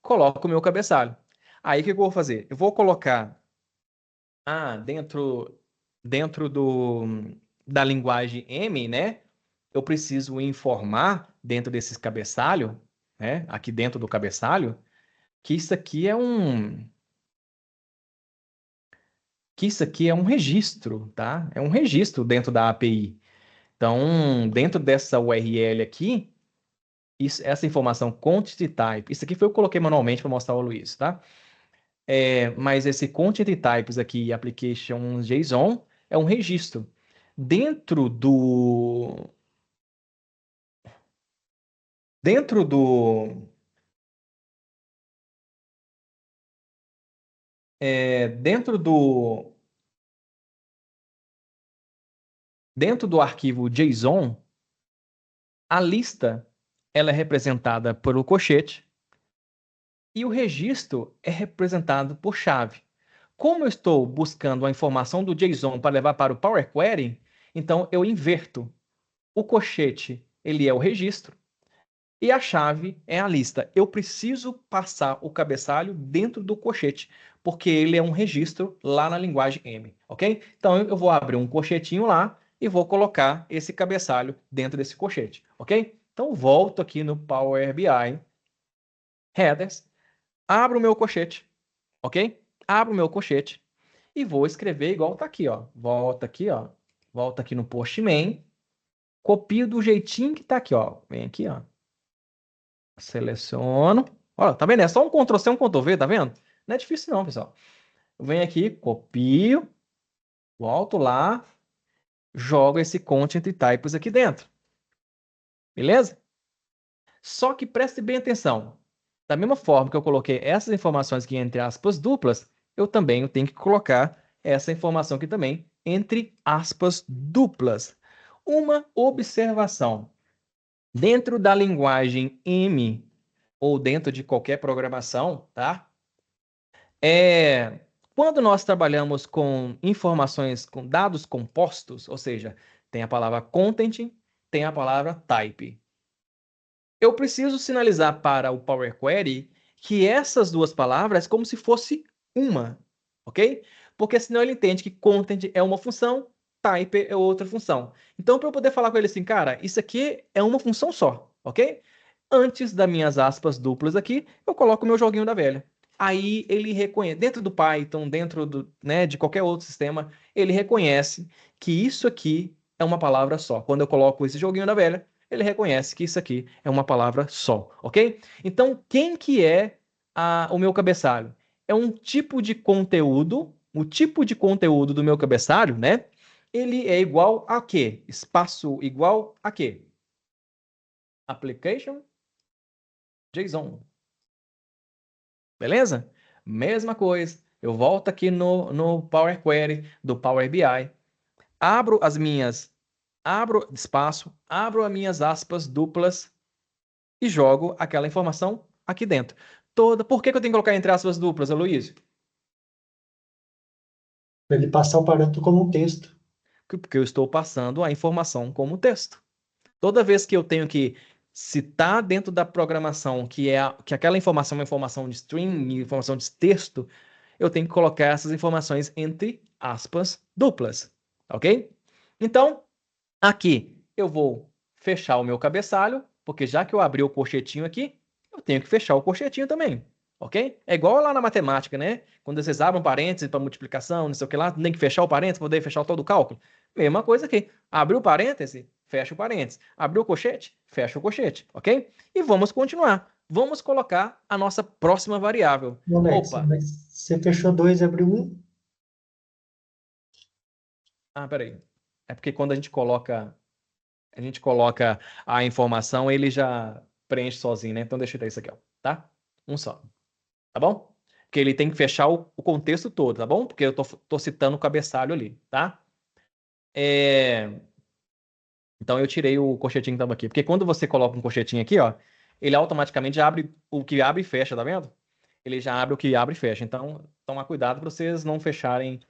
coloco o meu cabeçalho. Aí, o que que eu vou fazer? Eu vou colocar dentro da linguagem M, né? Eu preciso informar dentro desses cabeçalho, né? Aqui dentro do cabeçalho, que isso aqui é um registro, tá? É um registro dentro da API. Então, dentro dessa URL aqui, essa informação quantity type, isso aqui foi eu que coloquei manualmente para mostrar ao Luiz, tá? Mas esse quantity types aqui, application JSON, é um registro. Dentro do dentro do dentro do dentro do arquivo JSON, a lista ela é representada pelo colchete e o registro é representado por chave. Como eu estou buscando a informação do JSON para levar para o Power Query, então eu inverto. O colchete ele é o registro e a chave é a lista. Eu preciso passar o cabeçalho dentro do colchete, porque ele é um registro lá na linguagem M, ok? Então eu vou abrir um colchetinho lá e vou colocar esse cabeçalho dentro desse colchete, ok? Então volto aqui no Power BI, Headers, abro o meu colchete, ok? Abro o meu colchete e vou escrever igual tá aqui, ó. Volta aqui, ó. Volta aqui no Postman, copio do jeitinho que tá aqui, ó. Vem aqui, ó. Seleciono, Olha, tá vendo? É só um Ctrl+C, um Ctrl+V, tá vendo? Não é difícil não, pessoal. Eu venho aqui, copio, volto lá, jogo esse content types aqui dentro. Beleza? Só que preste bem atenção. Da mesma forma que eu coloquei essas informações aqui entre aspas duplas, eu também tenho que colocar essa informação aqui também entre aspas duplas. Uma observação. Dentro da linguagem M, ou dentro de qualquer programação, tá? Quando nós trabalhamos com informações, com dados compostos, ou seja, tem a palavra content, tem a palavra type. Eu preciso sinalizar para o Power Query que essas duas palavras é como se fosse uma, ok? Porque senão ele entende que content é uma função, type é outra função. Então, para eu poder falar com ele assim, cara, isso aqui é uma função só, ok? Antes das minhas aspas duplas aqui, eu coloco o meu joguinho da velha. Aí ele reconhece, dentro do Python, dentro do, né, de qualquer outro sistema, ele reconhece que isso aqui é uma palavra só. Quando eu coloco esse joguinho da velha, ele reconhece que isso aqui é uma palavra só, ok? Então, quem que é o meu cabeçalho? É um tipo de conteúdo, o tipo de conteúdo do meu cabeçalho, né? Ele é igual a quê? Espaço igual a quê? Application JSON. Beleza? Mesma coisa. Eu volto aqui no Power Query do Power BI, abro espaço, abro as minhas aspas duplas e jogo aquela informação aqui dentro. Por que eu tenho que colocar entre aspas duplas, Aloysio? Para ele passar o parâmetro como um texto. Porque eu estou passando a informação como texto. Toda vez que eu tenho que citar dentro da programação que aquela informação é uma informação de string, informação de texto, eu tenho que colocar essas informações entre aspas duplas, ok? Então, aqui eu vou fechar o meu cabeçalho, porque já que eu abri o colchetinho aqui, eu tenho que fechar o colchetinho também, ok? É igual lá na matemática, né? Quando vocês abrem um parênteses para multiplicação, não sei o que lá, tem que fechar o parênteses para poder fechar todo o cálculo. Mesma coisa aqui. Abriu o parêntese, fecha o parênteses. Abriu o colchete, fecha o colchete, ok? E vamos continuar. Vamos colocar a nossa próxima variável. Alex, Opa! mas você fechou 2 e abriu 1? Peraí. É porque quando a gente coloca a informação, ele já preenche sozinho, né? Então deixa eu dar isso aqui, ó, tá? Um só. Tá bom? Porque ele tem que fechar o contexto todo, tá bom? Porque eu tô citando o cabeçalho ali, tá? Então eu tirei o colchetinho que tava aqui. Porque quando você coloca um colchetinho aqui, ó, ele automaticamente abre o que abre e fecha, tá vendo? Ele já abre o que abre e fecha. Então, tomar cuidado para vocês não fecharem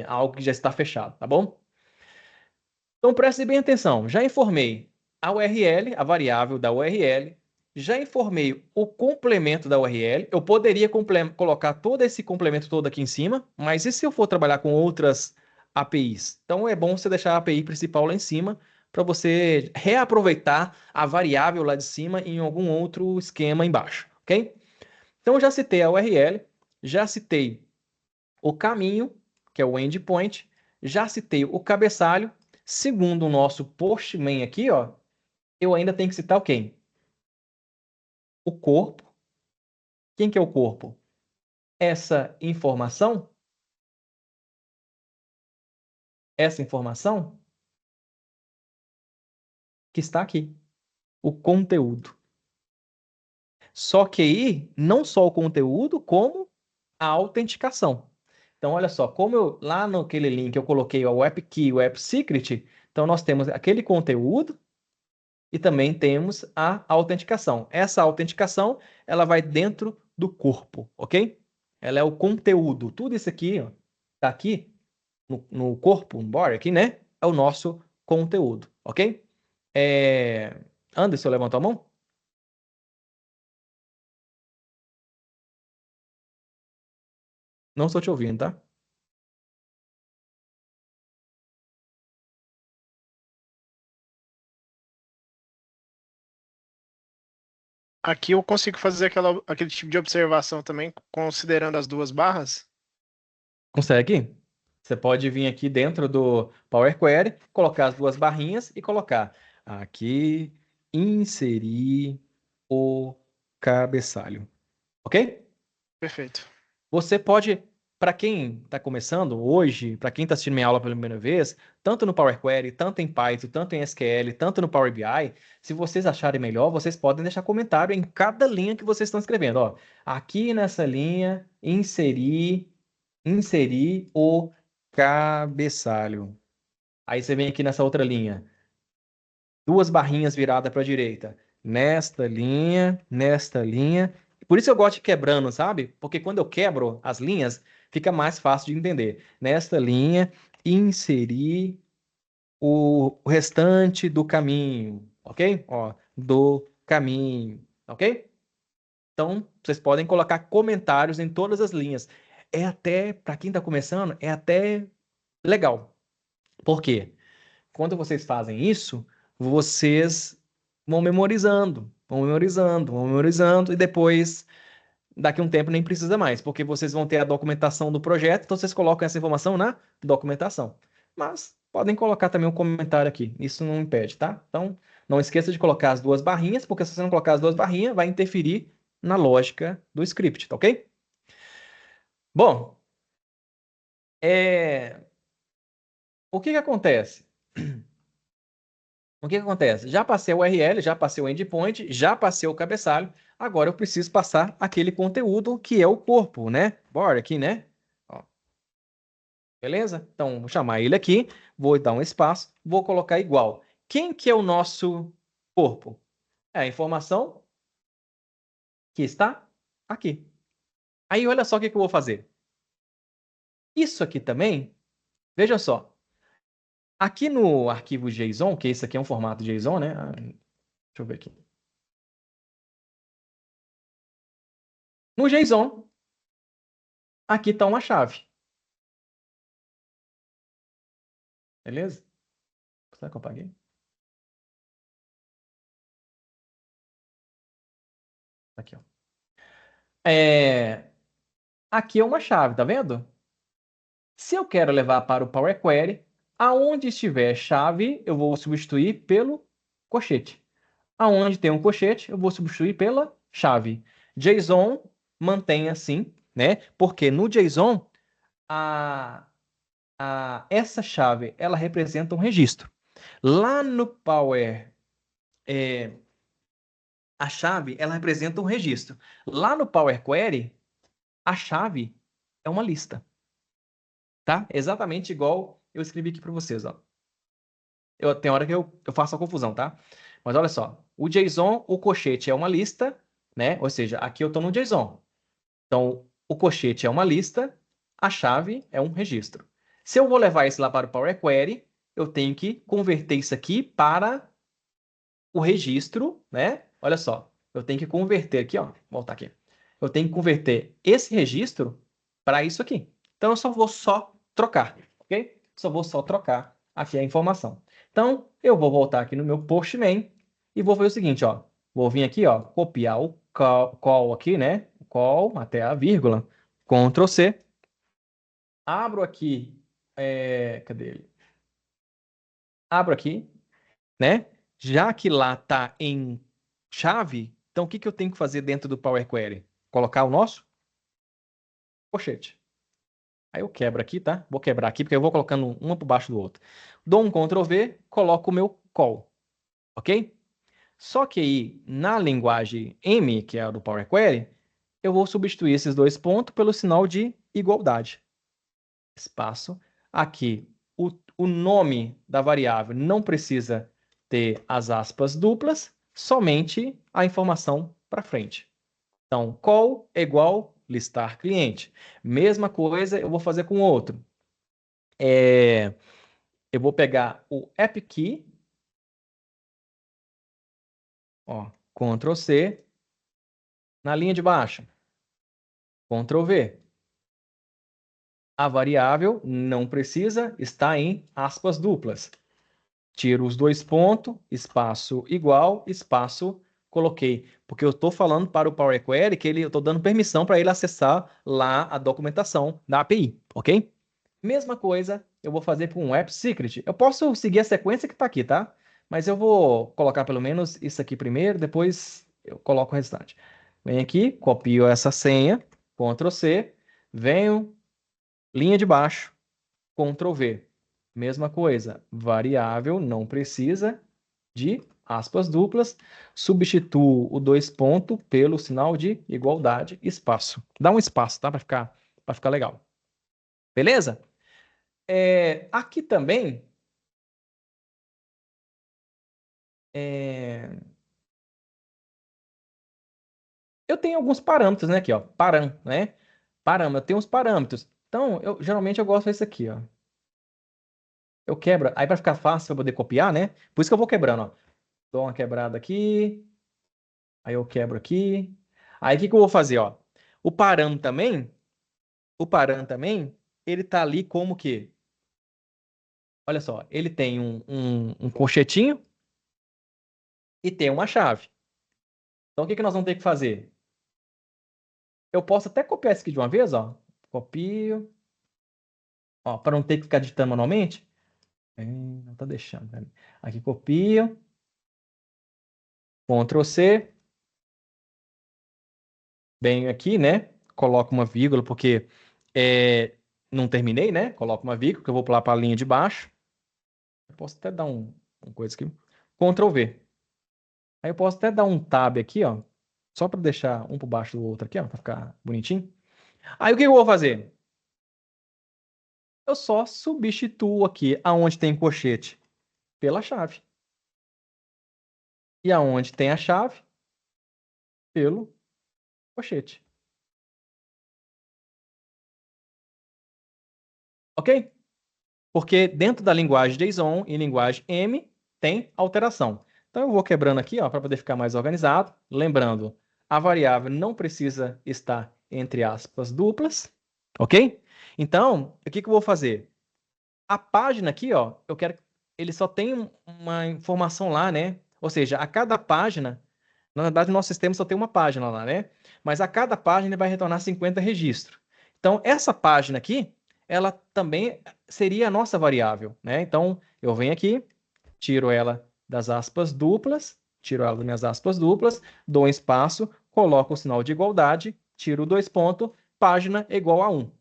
algo que já está fechado, tá bom? Então preste bem atenção. Já informei a URL, a variável da URL. Já informei o complemento da URL. Eu poderia colocar todo esse complemento todo aqui em cima, mas e se eu for trabalhar com outras APIs? Então é bom você deixar a API principal lá em cima para você reaproveitar a variável lá de cima em algum outro esquema embaixo, ok? Então eu já citei a URL, já citei o caminho, que é o endpoint, já citei o cabeçalho. Segundo o nosso postman aqui, ó, eu ainda tenho que citar o quem? O corpo. Quem que é o corpo? Essa informação que está aqui, o conteúdo. Só que aí, não só o conteúdo, como a autenticação. Então, olha só, como lá naquele link eu coloquei o App Key, o App Secret, então nós temos aquele conteúdo e também temos a autenticação. Essa autenticação, ela vai dentro do corpo, ok? Ela é o conteúdo. Tudo isso aqui, ó, tá aqui no corpo, no body aqui, né? É o nosso conteúdo, ok? Anderson, levantou a mão? Não estou te ouvindo, tá? Aqui eu consigo fazer aquele tipo de observação também, considerando as duas barras. Consegue? Você pode vir aqui dentro do Power Query, colocar as duas barrinhas e colocar aqui, inserir o cabeçalho. Ok? Perfeito. Você pode, para quem está começando hoje, para quem está assistindo minha aula pela primeira vez, tanto no Power Query, tanto em Python, tanto em SQL, tanto no Power BI, se vocês acharem melhor, vocês podem deixar comentário em cada linha que vocês estão escrevendo. Ó, aqui nessa linha, inserir o cabeçalho. Aí você vem aqui nessa outra linha, duas barrinhas viradas para a direita. Nesta linha. Por isso eu gosto de quebrando, sabe? Porque quando eu quebro as linhas, fica mais fácil de entender. Nesta linha, inserir o restante do caminho, ok? Ó, do caminho, ok? Então, vocês podem colocar comentários em todas as linhas. É até, para quem está começando, é até legal. Por quê? Quando vocês fazem isso, vocês vão memorizando, e depois, daqui a um tempo, nem precisa mais, porque vocês vão ter a documentação do projeto, então vocês colocam essa informação na documentação. Mas podem colocar também um comentário aqui, isso não impede, tá? Então, não esqueça de colocar as duas barrinhas, porque se você não colocar as duas barrinhas, vai interferir na lógica do script, tá ok? Bom, o que que acontece? O que que acontece? Já passei o URL, já passei o endpoint, já passei o cabeçalho, agora eu preciso passar aquele conteúdo que é o corpo, né? Bora aqui, né? Ó, beleza? Então, vou chamar ele aqui, vou dar um espaço, vou colocar igual. Quem que é o nosso corpo? É a informação que está aqui. Aí, olha só o que que eu vou fazer. Isso aqui também, veja só. Aqui no arquivo JSON, que esse aqui é um formato JSON, né? Deixa eu ver aqui. No JSON, aqui está uma chave. Beleza? Será que eu apaguei? Aqui, ó. Aqui é uma chave, tá vendo? Se eu quero levar para o Power Query, aonde estiver chave, eu vou substituir pelo colchete. Aonde tem um colchete, eu vou substituir pela chave. JSON mantém assim, né? Porque no JSON, essa chave, ela representa um registro. Lá no Power, a chave, ela representa um registro. Lá no Power Query, a chave é uma lista. Tá? Exatamente igual eu escrevi aqui para vocês, ó. Tem hora que eu faço a confusão, tá? Mas olha só, o JSON, o colchete é uma lista, né? Ou seja, aqui eu estou no JSON. Então, o colchete é uma lista, a chave é um registro. Se eu vou levar isso lá para o Power Query, eu tenho que converter isso aqui para o registro, né? Olha só, eu tenho que converter aqui, ó. Vou voltar aqui. Eu tenho que converter esse registro para isso aqui. Então, eu só vou trocar, ok? Só trocar aqui a informação. Então, eu vou voltar aqui no meu Postman e vou fazer o seguinte, ó. Vou vir aqui, ó, copiar o call aqui, né? Call até a vírgula. Ctrl C. Abro aqui, cadê ele? Abro aqui, né? Já que lá está em chave, então o que que eu tenho que fazer dentro do Power Query? Colocar o nosso colchete. Aí eu quebro aqui, tá? Vou quebrar aqui, porque eu vou colocando uma por baixo do outro. Dou um Ctrl V, coloco o meu call. Ok? Só que aí, na linguagem M, que é a do Power Query, eu vou substituir esses dois pontos pelo sinal de igualdade. Espaço. Aqui, o nome da variável não precisa ter as aspas duplas, somente a informação para frente. Então, call é igual listar cliente. Mesma coisa eu vou fazer com o outro. Eu vou pegar o app key, ó, Ctrl C, na linha de baixo, Ctrl V. A variável não precisa estar em aspas duplas. Tiro os dois pontos, espaço igual, espaço coloquei. Porque eu estou falando para o Power Query que eu estou dando permissão para ele acessar lá a documentação da API, ok? Mesma coisa eu vou fazer com um App Secret. Eu posso seguir a sequência que está aqui, tá? Mas eu vou colocar pelo menos isso aqui primeiro, depois eu coloco o restante. Venho aqui, copio essa senha, Ctrl C, venho, linha de baixo, Ctrl V. Mesma coisa, variável não precisa de aspas duplas, substituo o dois pontos pelo sinal de igualdade, espaço. Dá um espaço, tá? Para ficar legal. Beleza? Aqui também eu tenho alguns parâmetros, né? Aqui, ó, né? Parâmetro, eu tenho uns parâmetros. Então, geralmente eu gosto desse aqui, ó. Eu quebro, aí para ficar fácil para poder copiar, né? Por isso que eu vou quebrando, ó. Dou uma quebrada aqui, aí eu quebro aqui. Aí o que que eu vou fazer, ó? O parâmetro também, ele tá ali como que? Olha só, ele tem um colchetinho e tem uma chave. Então, o que que nós vamos ter que fazer? Eu posso até copiar isso aqui de uma vez, ó. Copio. Ó, para não ter que ficar digitando manualmente. Não tá deixando, velho. Aqui copio. Ctrl C. Venho aqui, né? Coloco uma vírgula, porque não terminei, né? Coloco uma vírgula, que eu vou pular para a linha de baixo. Eu posso até dar uma coisa aqui. Ctrl V. Aí eu posso até dar um tab aqui, ó. Só para deixar um por baixo do outro aqui, ó. Para ficar bonitinho. Aí o que eu vou fazer? Eu só substituo aqui aonde tem colchete pela chave. E aonde tem a chave pelo colchete. Ok? Porque dentro da linguagem JSON e linguagem M tem alteração. Então eu vou quebrando aqui, ó, para poder ficar mais organizado. Lembrando, a variável não precisa estar entre aspas duplas, ok? Então, o que que eu vou fazer? A página aqui, ó, eu quero que ele só tem uma informação lá, né? Ou seja, a cada página, na verdade, o nosso sistema só tem uma página lá, né? Mas a cada página ele vai retornar 50 registros. Então, essa página aqui, ela também seria a nossa variável, né? Então, eu venho aqui, tiro ela das aspas duplas, tiro ela das minhas aspas duplas, dou um espaço, coloco o sinal de igualdade, tiro dois pontos, página igual a 1.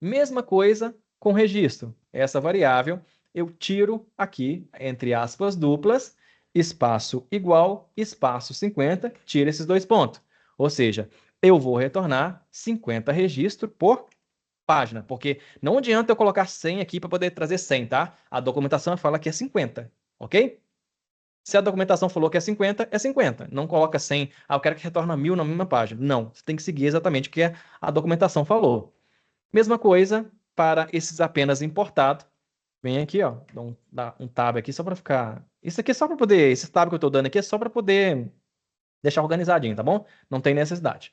Mesma coisa com registro. Essa variável eu tiro aqui, entre aspas duplas, espaço igual, espaço 50, tiro esses dois pontos. Ou seja, eu vou retornar 50 registros por página, porque não adianta eu colocar 100 aqui para poder trazer 100, tá? A documentação fala que é 50, ok? Se a documentação falou que é 50, é 50. Não coloca 100, eu quero que retorne 1000 na mesma página. Não, você tem que seguir exatamente o que a documentação falou. Mesma coisa para esses apenas importados. Vem aqui, ó, dá um tab aqui só para ficar... Isso aqui é só para poder... Esse tab que eu estou dando aqui é só para poder deixar organizadinho, tá bom? Não tem necessidade.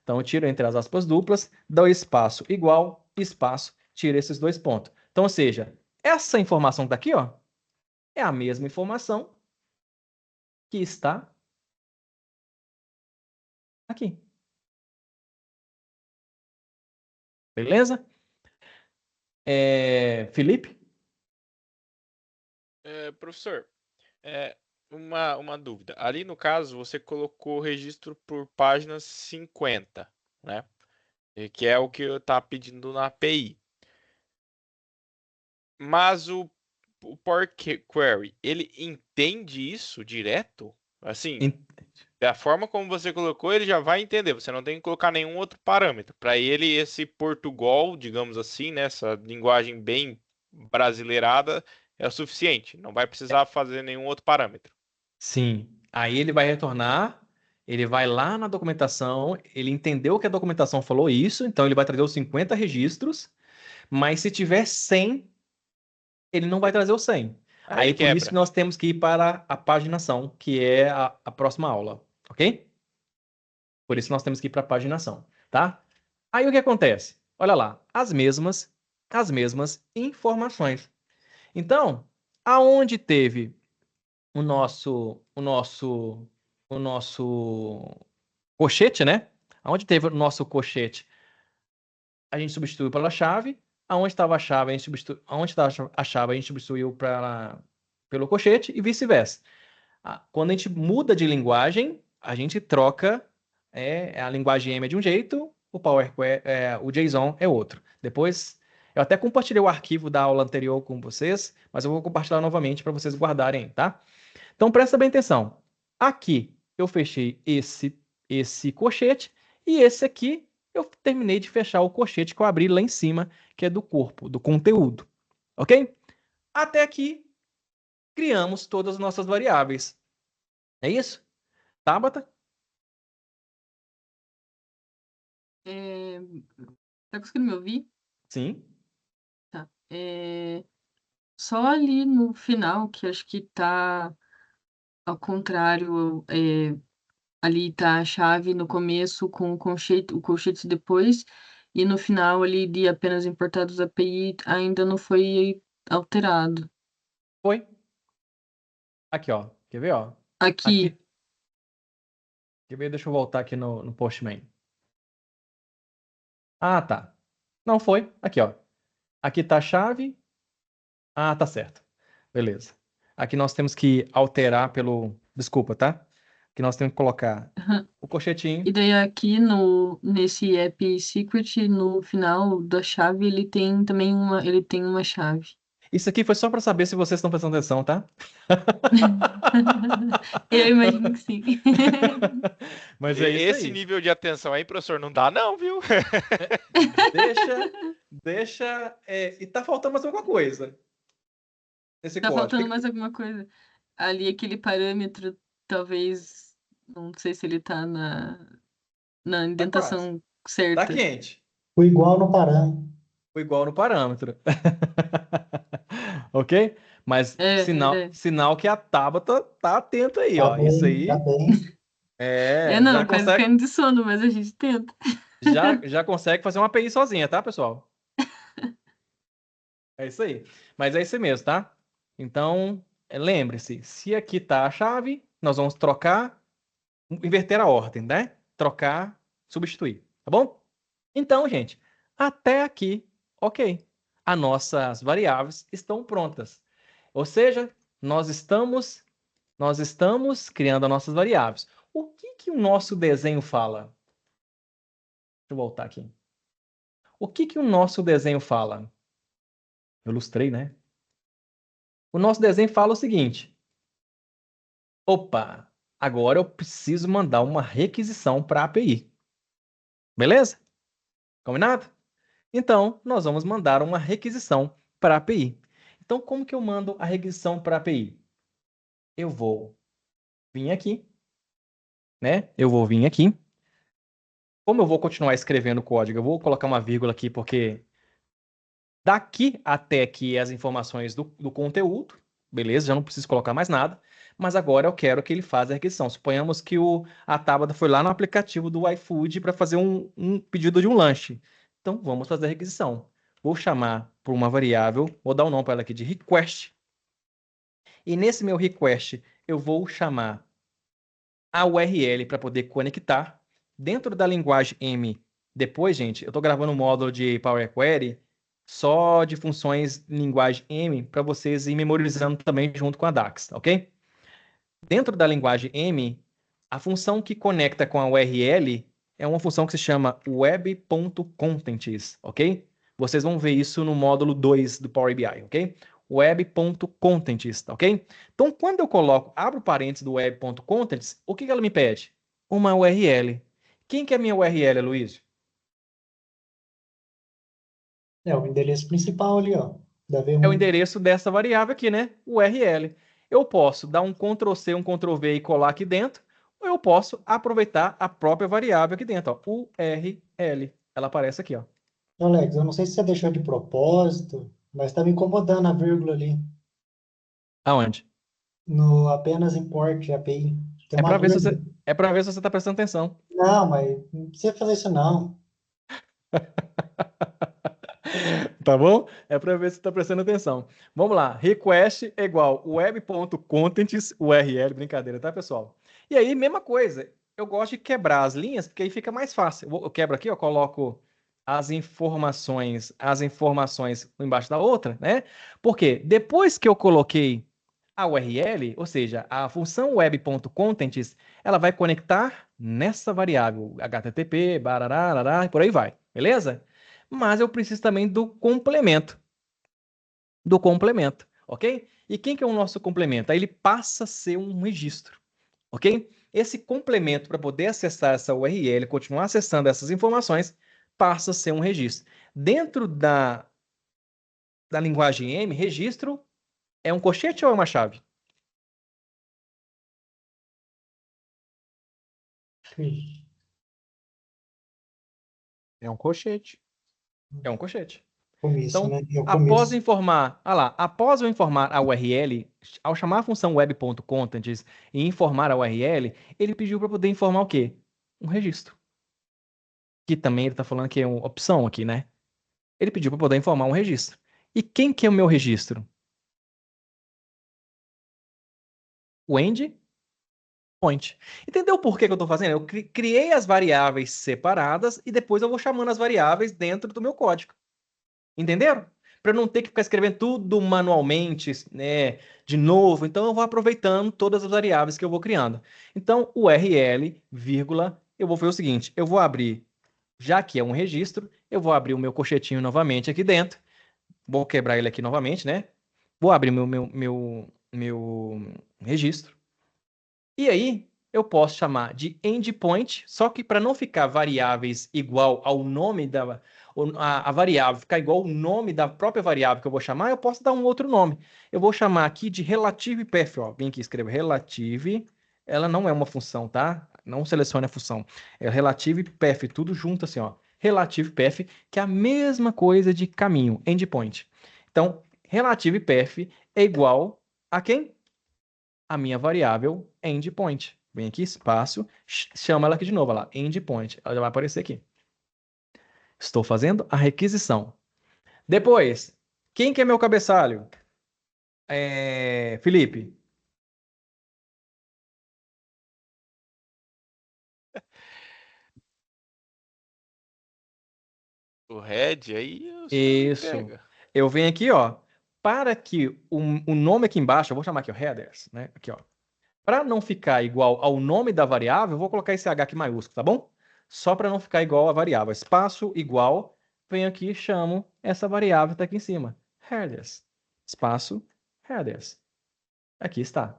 Então, eu tiro entre as aspas duplas, dou espaço igual, espaço, tiro esses dois pontos. Então, ou seja, essa informação que está aqui, ó, é a mesma informação que está aqui. Beleza? Felipe? Professor, uma dúvida. Ali no caso, você colocou o registro por páginas 50, né? Que é o que eu estava pedindo na API. Mas o Power Query, ele entende isso direto? Assim, da forma como você colocou, ele já vai entender. Você não tem que colocar nenhum outro parâmetro. Para ele, esse Portugal, digamos assim, né, essa linguagem bem brasileirada, é o suficiente. Não vai precisar fazer nenhum outro parâmetro. Sim. Aí ele vai retornar, ele vai lá na documentação, ele entendeu que a documentação falou isso, então ele vai trazer os 50 registros, mas se tiver 100, ele não vai trazer os 100. Aí por isso que nós temos que ir para a paginação, que é a próxima aula, ok? Por isso nós temos que ir para a paginação, tá? Aí o que acontece? Olha lá, as mesmas informações. Então, aonde teve o nosso colchete, né? Aonde teve o nosso colchete, a gente substituiu pela chave. Aonde estava a chave, a gente substituiu pelo colchete e vice-versa. Quando a gente muda de linguagem, a gente troca a linguagem M é de um jeito, o JSON é outro. Depois, eu até compartilhei o arquivo da aula anterior com vocês, mas eu vou compartilhar novamente para vocês guardarem, tá? Então, presta bem atenção. Aqui, eu fechei esse colchete, e esse aqui, eu terminei de fechar o colchete que eu abri lá em cima, que é do corpo, do conteúdo. Ok? Até aqui, criamos todas as nossas variáveis. É isso? Tabata? Tá conseguindo me ouvir? Sim. Tá. Só ali no final, que acho que tá ao contrário, ali tá a chave no começo com o colchete depois, e no final ali de apenas importados API ainda não foi alterado. Foi. Aqui, ó. Quer ver, ó? Aqui, Aqui. Quer ver? Deixa eu voltar aqui no Postman. Ah, tá. Não foi. Aqui, ó. Aqui tá a chave. Ah, tá certo. Beleza. Aqui nós temos que alterar pelo... Desculpa, tá? Aqui nós temos que colocar o colchetinho. e daí aqui nesse app secret, no final da chave, ele tem também uma chave. Isso aqui foi só para saber se vocês estão prestando atenção, tá? Eu imagino que sim. Mas é isso Esse aí. nível de atenção aí, professor, não dá não, viu? Deixa. E tá faltando mais alguma coisa nesse Tá código. faltando mais alguma coisa. Ali aquele parâmetro, talvez, não sei se ele tá na Tá indentação Tá certa. quente. O igual no parâmetro. O igual no parâmetro. Ok? Mas sinal que a Tabata tá atento aí, Tá ó. Isso bem, tá aí bem. Não, já quase consegue, caindo de sono, mas a gente tenta. já consegue fazer uma API sozinha, tá, pessoal? É isso aí. Mas é isso mesmo, tá? Então, lembre-se, se aqui tá a chave, nós vamos trocar, inverter a ordem, né? Trocar, substituir, tá bom? Então, gente, até aqui, ok. As nossas variáveis estão prontas. Ou seja, nós estamos criando as nossas variáveis. O que o nosso desenho fala? Deixa eu voltar aqui. O que o nosso desenho fala? Eu ilustrei, né? O nosso desenho fala o seguinte: opa, agora eu preciso mandar uma requisição para a API. Beleza? Combinado? Então, nós vamos mandar uma requisição para a API. Então, como que eu mando a requisição para a API? Eu vou vir aqui, né? Eu vou vir aqui. Como eu vou continuar escrevendo o código, eu vou colocar uma vírgula aqui, porque daqui até aqui as informações do conteúdo, beleza? Já não preciso colocar mais nada. Mas agora eu quero que ele faça a requisição. Suponhamos que a Tabata foi lá no aplicativo do iFood para fazer um pedido de um lanche. Então, vamos fazer a requisição. Vou chamar por uma variável, vou dar o nome para ela aqui de request. E nesse meu request, eu vou chamar a URL para poder conectar. Dentro da linguagem M, depois, gente, eu estou gravando um módulo de Power Query só de funções linguagem M para vocês ir memorizando também junto com a DAX, ok? Dentro da linguagem M, a função que conecta com a URL é uma função que se chama web.contents, ok? Vocês vão ver isso no módulo 2 do Power BI, ok? Web.contents, ok? Então, quando eu abro parênteses do web.contents, o que ela me pede? Uma URL. Quem que é a minha URL, Luiz? É o endereço principal ali, ó. Da É o V1. endereço dessa variável aqui, né? URL. Eu posso dar um Ctrl+C, um Ctrl+V e colar aqui dentro, ou eu posso aproveitar a própria variável aqui dentro, ó, URL. Ela aparece aqui, ó. Alex, eu não sei se você deixou de propósito, mas tá me incomodando a vírgula ali. Aonde? No apenas import API. Tem É uma para ver se vírgula. você está prestando atenção. Não, mas não precisa fazer isso não. Tá bom? É para ver se está prestando atenção. Vamos lá. Request é igual web.contents URL. Brincadeira, tá, pessoal? E aí, mesma coisa. Eu gosto de quebrar as linhas, porque aí fica mais fácil. Eu quebro aqui, eu coloco as informações uma embaixo da outra, né? Porque depois que eu coloquei A URL, ou seja, a função web.contents, ela vai conectar nessa variável HTTP, barará, e por aí vai, beleza? Mas eu preciso também do complemento. Ok? E quem que é o nosso complemento? Aí ele passa a ser um registro, ok? Esse complemento, para poder acessar essa URL, continuar acessando essas informações, passa a ser um registro. Dentro da linguagem M, registro é um colchete ou é uma chave? É um colchete. É um colchete. Começo, Então, né? É o após começo. eu informar a URL, ao chamar a função web.contents e informar a URL, ele pediu para poder informar o quê? Um registro. Que também ele está falando que é uma opção aqui, né? Ele pediu para poder informar um registro. E quem que é o meu registro? O endpoint. Entendeu por que que eu estou fazendo? Eu criei as variáveis separadas e depois eu vou chamando as variáveis dentro do meu código. Entenderam? Para não ter que ficar escrevendo tudo manualmente, né, de novo. Então, eu vou aproveitando todas as variáveis que eu vou criando. Então, URL, vírgula, eu vou fazer o seguinte, eu vou abrir, já que é um registro, eu vou abrir o meu colchetinho novamente aqui dentro. Vou quebrar ele aqui novamente, né? Vou abrir meu registro. E aí, eu posso chamar de endpoint, só que para não ficar variáveis igual ao nome a variável ficar igual ao nome da própria variável que eu vou chamar, eu posso dar um outro nome. Eu vou chamar aqui de relative path, ó. Vem aqui escrever relative, ela não é uma função, tá? Não selecione a função. É relative path, tudo junto assim, ó. Relative path, que é a mesma coisa de caminho, endpoint. Então, relative path é igual a quem? A minha variável endpoint. Vem aqui, espaço, chama ela aqui de novo, olha lá, endpoint. Ela já vai aparecer aqui. Estou fazendo a requisição. Depois, quem que é meu cabeçalho? Felipe. O Red, aí o senhor me Isso. pega. Eu venho aqui, ó, para que o nome aqui embaixo, eu vou chamar aqui o headers, né? Aqui, ó. Para não ficar igual ao nome da variável, eu vou colocar esse H aqui maiúsculo, tá bom? Só para não ficar igual à variável. Espaço igual, venho aqui e chamo essa variável que está aqui em cima. Headers. Espaço, headers. Aqui está.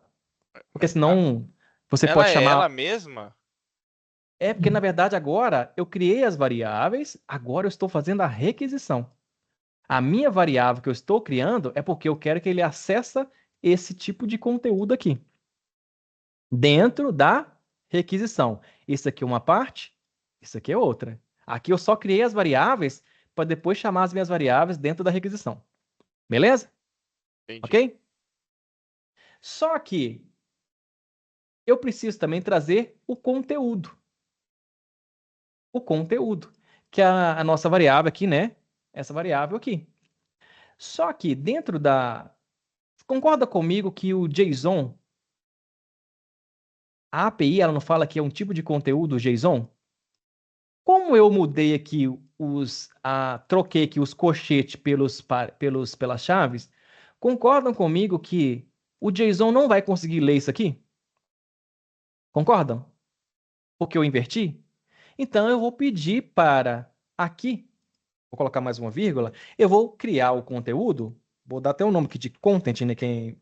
Porque senão você Ela pode é ela chamar. mesma? É porque, na verdade, agora eu criei as variáveis, agora eu estou fazendo a requisição. A minha variável que eu estou criando é porque eu quero que ele acesse esse tipo de conteúdo aqui. Dentro da requisição. Isso aqui é uma parte, isso aqui é outra. Aqui eu só criei as variáveis para depois chamar as minhas variáveis dentro da requisição. Beleza? Entendi. Ok? Só que eu preciso também trazer o conteúdo. O conteúdo, que é a nossa variável aqui, né? Essa variável aqui. Só que dentro da... Concorda comigo que o JSON, a API, ela não fala que é um tipo de conteúdo JSON? Como eu mudei aqui troquei aqui os colchetes pelas chaves, concordam comigo que o JSON não vai conseguir ler isso aqui? Concordam? Porque eu inverti? Então eu vou pedir para aqui, vou colocar mais uma vírgula, eu vou criar o conteúdo, vou dar até o nome aqui de content, né, que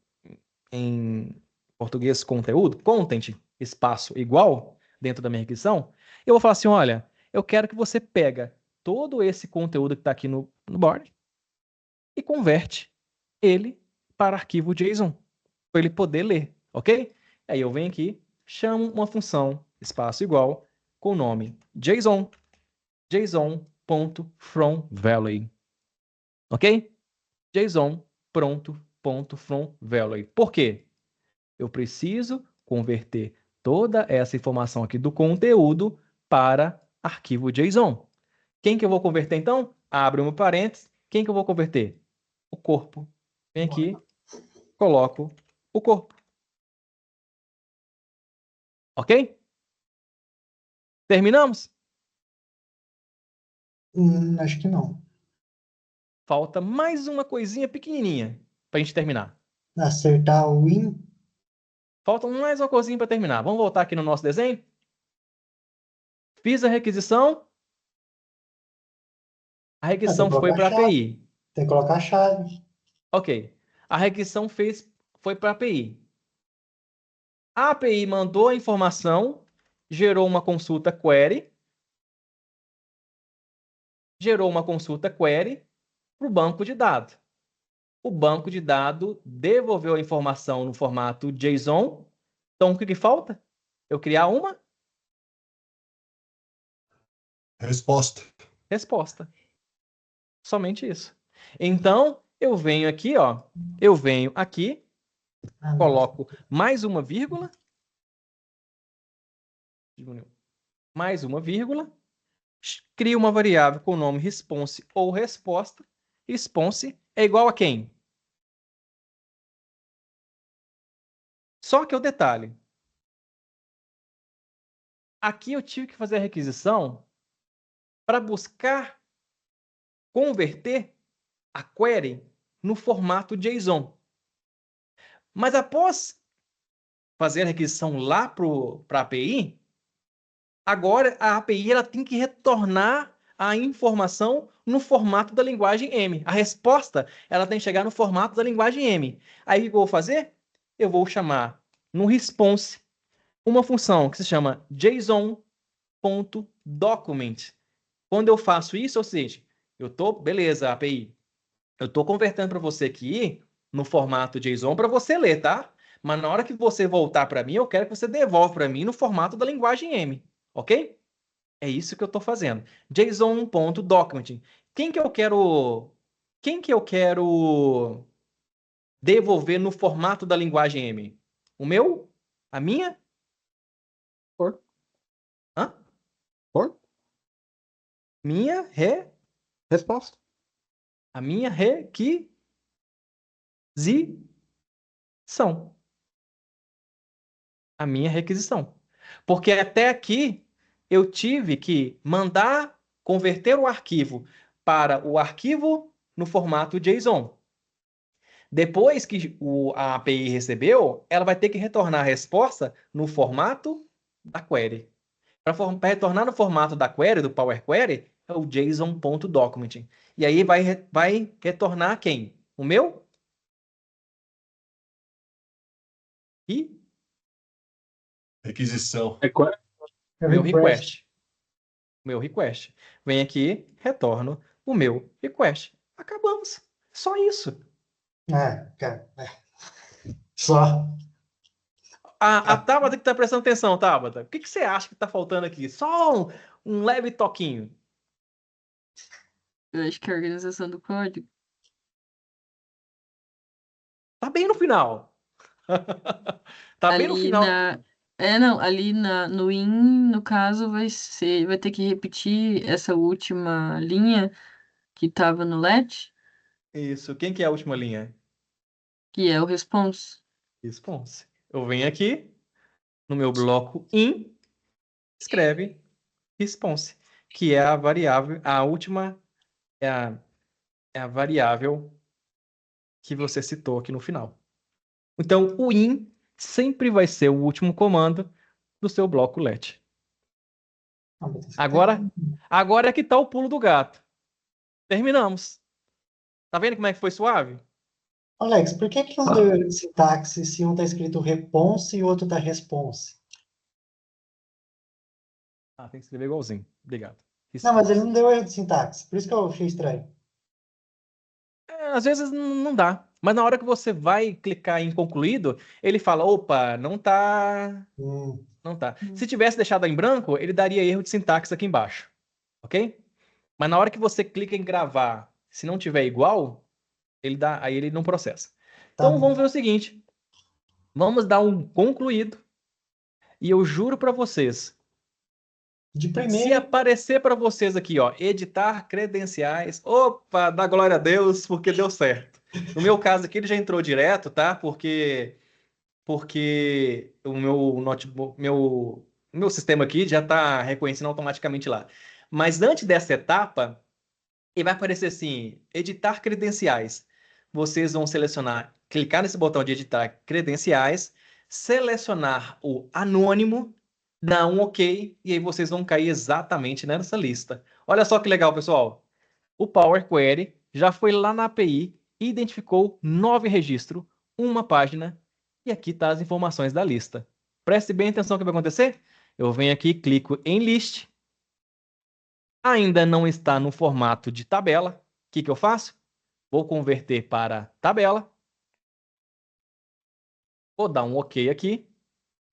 em português conteúdo, content, espaço igual, dentro da minha requisição, eu vou falar assim, olha, eu quero que você pega todo esse conteúdo que está aqui no board e converte ele para arquivo JSON, para ele poder ler, ok? Aí eu venho aqui, chamo uma função, espaço igual, com o nome JSON, JSON.FromValue, ok? JSON.FromValue. Por quê? Eu preciso converter toda essa informação aqui do conteúdo para arquivo JSON. Quem que eu vou converter, então? Abre um parênteses. Quem que eu vou converter? O corpo. Vem aqui, coloco o corpo. Ok? Terminamos? Acho que não. Falta mais uma coisinha pequenininha para a gente terminar. Acertar o in. Falta mais uma coisinha para terminar. Vamos voltar aqui no nosso desenho? Fiz a requisição. A Tem que requisição foi colocar a para a chave. API. Tem que colocar a chave. Ok. A requisição foi para a API. A API mandou a informação, gerou uma consulta query, para o banco de dados. O banco de dados devolveu a informação no formato JSON. Então, o que falta? Eu criar uma Resposta. resposta. Somente isso. Então, eu venho aqui, ó. Eu venho aqui, Ah, não. coloco mais uma vírgula. Mais uma vírgula. Crio uma variável com o nome response ou resposta. Response é igual a quem? Só que o detalhe. Aqui eu tive que fazer a requisição para buscar converter a query no formato JSON. Mas após fazer a requisição lá para a API, agora a API ela tem que retornar a informação no formato da linguagem M. A resposta ela tem que chegar no formato da linguagem M. Aí o que eu vou fazer? Eu vou chamar no response uma função que se chama JSON.document. Quando eu faço isso, ou seja, beleza, API, eu estou convertendo para você aqui no formato JSON para você ler, tá? Mas na hora que você voltar para mim, eu quero que você devolva para mim no formato da linguagem M, ok? É isso que eu estou fazendo. JSON.document. Quem que eu quero devolver no formato da linguagem M? O meu? A minha? Por. Hã? Por. Minha Resposta. a minha requisição. A minha requisição. Porque até aqui eu tive que converter o arquivo para o arquivo no formato JSON. Depois que a API recebeu, ela vai ter que retornar a resposta no formato da query. Para retornar no formato da query, do Power Query, é o JSON.document. E aí vai retornar quem? O meu? E Requisição. meu request. Meu request. Vem aqui, retorno o meu request. Acabamos. Só isso. Cara. Só. A Tabata que está prestando atenção, Tabata. O que você acha que está faltando aqui? Só um leve toquinho. Eu acho que é a organização do código. Tá bem no final. Tá bem no Ali final. na. Não, ali no in, no caso, vai ter que repetir essa última linha que estava no let, Isso. Quem que é a última linha? que é o response. Response. Eu venho aqui no meu bloco in, escreve response, que é a variável, a última é a variável que você citou aqui no final. Então, o in sempre vai ser o último comando do seu bloco let. Agora é que está o pulo do gato. Terminamos. Tá vendo como é que foi suave? Alex, por que um deu erro de sintaxe se um tá escrito response e o outro tá response? Ah, tem que escrever igualzinho. Obrigado. Não, mas ele não deu erro de sintaxe. Por isso que eu achei estranho. Às vezes não dá. Mas na hora que você vai clicar em concluído, ele fala, opa, não tá. Não tá. Se tivesse deixado em branco, ele daria erro de sintaxe aqui embaixo. Ok? Mas na hora que você clica em gravar, se não tiver igual, aí ele não processa. Tá Então bom. vamos ver o seguinte. Vamos dar um concluído. E eu juro para vocês, De se primeiro, aparecer para vocês aqui, ó, editar credenciais, opa, dá glória a Deus, porque deu certo. No meu caso aqui, ele já entrou direto, tá? Porque o meu notebook, meu sistema aqui já está reconhecendo automaticamente lá. Mas antes dessa etapa, ele vai aparecer assim, editar credenciais. vocês vão selecionar, clicar nesse botão de editar credenciais, selecionar o anônimo, dar um OK, e aí vocês vão cair exatamente nessa lista. Olha só que legal, pessoal. O Power Query já foi lá na API e identificou 9 registros, uma página, e aqui está as informações da lista. Preste bem atenção no que vai acontecer. Eu venho aqui, clico em List. Ainda não está no formato de tabela. O que eu faço? Vou converter para tabela. Vou dar um OK aqui.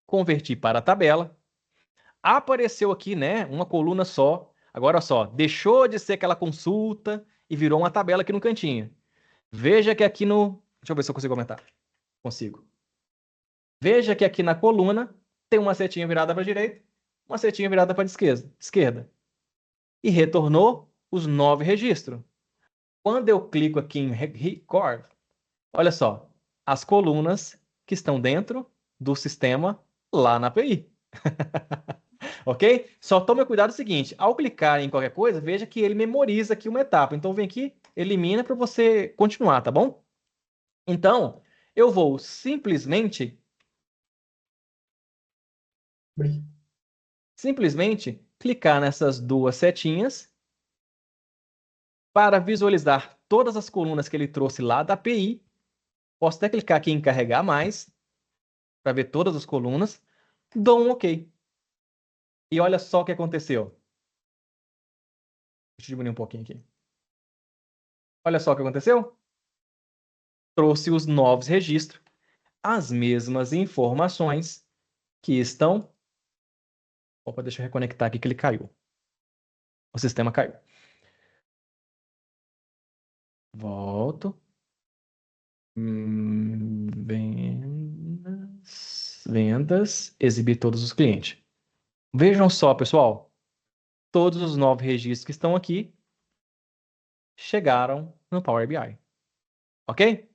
Converti para tabela. Apareceu aqui, né, uma coluna só. Agora só, deixou de ser aquela consulta e virou uma tabela aqui no cantinho. Veja que aqui no... Deixa eu ver se eu consigo aumentar. Consigo. Veja que aqui na coluna tem uma setinha virada para a direita, uma setinha virada para a esquerda. E retornou os 9 registros. Quando eu clico aqui em Record, olha só, as colunas que estão dentro do sistema lá na API. Ok? Só tome cuidado o seguinte, ao clicar em qualquer coisa, veja que ele memoriza aqui uma etapa. Então, vem aqui, elimina para você continuar, tá bom? Então, eu vou simplesmente clicar nessas duas setinhas para visualizar todas as colunas que ele trouxe lá da API. Posso até clicar aqui em carregar mais para ver todas as colunas. Dou um OK. E olha só o que aconteceu. Deixa eu diminuir um pouquinho aqui. Olha só o que aconteceu. Trouxe os novos registros, as mesmas informações que estão... Opa, deixa eu reconectar aqui que ele caiu. O sistema caiu. Volto. Vendas, exibir todos os clientes. Vejam só, pessoal. Todos os 9 registros que estão aqui chegaram no Power BI. Ok?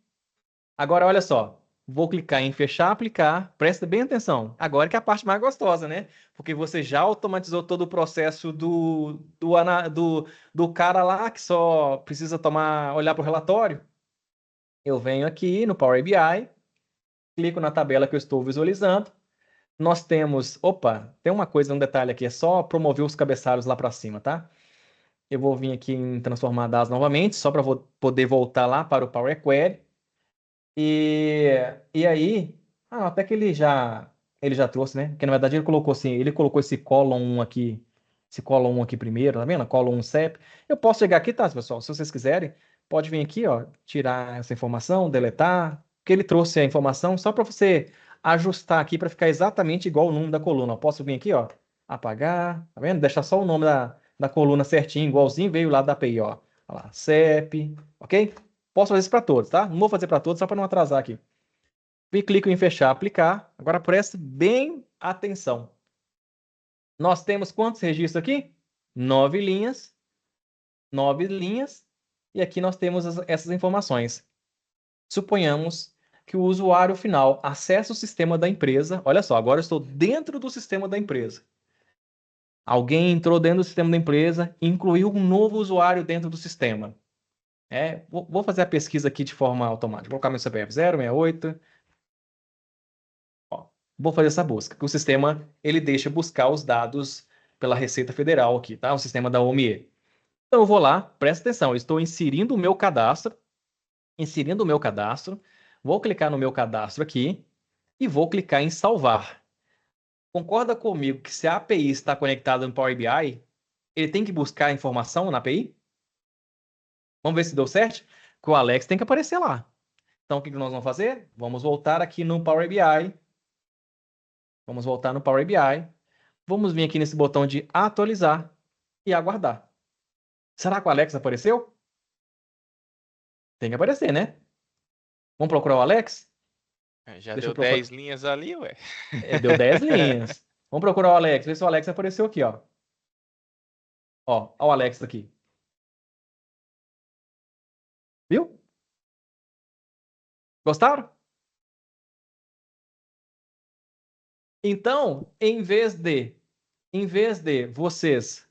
Agora, olha só. Vou clicar em fechar, aplicar. Presta bem atenção. Agora que é a parte mais gostosa, né? Porque você já automatizou todo o processo do cara lá que só precisa olhar para o relatório. Eu venho aqui no Power BI, clico na tabela que eu estou visualizando. Nós temos... Opa, tem uma coisa, um detalhe aqui. É só promover os cabeçalhos lá para cima, tá? Eu vou vir aqui em transformar dados novamente, só para poder voltar lá para o Power Query. E aí... até que ele já trouxe, né? Porque, na verdade, ele colocou assim... Ele colocou esse column 1 aqui... Esse column 1 aqui primeiro, tá vendo? Column 1 CEP. Eu posso chegar aqui, tá, pessoal? Se vocês quiserem, pode vir aqui, ó, tirar essa informação, deletar. Porque ele trouxe a informação só para você ajustar aqui para ficar exatamente igual o número da coluna. Eu posso vir aqui, ó, apagar, tá vendo? Deixar só o nome da coluna certinho, igualzinho veio lá da API, ó. Olha lá, CEP, ok? Posso fazer isso para todos, tá? Não vou fazer para todos, só para não atrasar aqui. E clico em fechar, aplicar. Agora preste bem atenção. Nós temos quantos registros aqui? 9 linhas. 9 linhas. E aqui nós temos essas informações. Suponhamos que o usuário final acessa o sistema da empresa. Olha só, agora eu estou dentro do sistema da empresa. Alguém entrou dentro do sistema da empresa, incluiu um novo usuário dentro do sistema. Vou fazer a pesquisa aqui de forma automática. Vou colocar meu CPF 068. Ó, vou fazer essa busca, que o sistema ele deixa buscar os dados pela Receita Federal aqui, tá? O sistema da OMIE. Então eu vou lá, presta atenção, eu estou inserindo o meu cadastro, vou clicar no meu cadastro aqui e vou clicar em salvar. Concorda comigo que se a API está conectada no Power BI, ele tem que buscar informação na API? Vamos ver se deu certo? Que o Alex tem que aparecer lá. Então, o que nós vamos fazer? Vamos voltar aqui no Power BI. Vamos voltar no Power BI. Vamos vir aqui nesse botão de atualizar e aguardar. Será que o Alex apareceu? Tem que aparecer, né? Vamos procurar o Alex? Já deu 10 linhas ali, ué. Deu 10 linhas. Vamos procurar o Alex. Ver se o Alex apareceu aqui, ó. Ó o Alex aqui. Viu? Gostaram? Então, em vez de vocês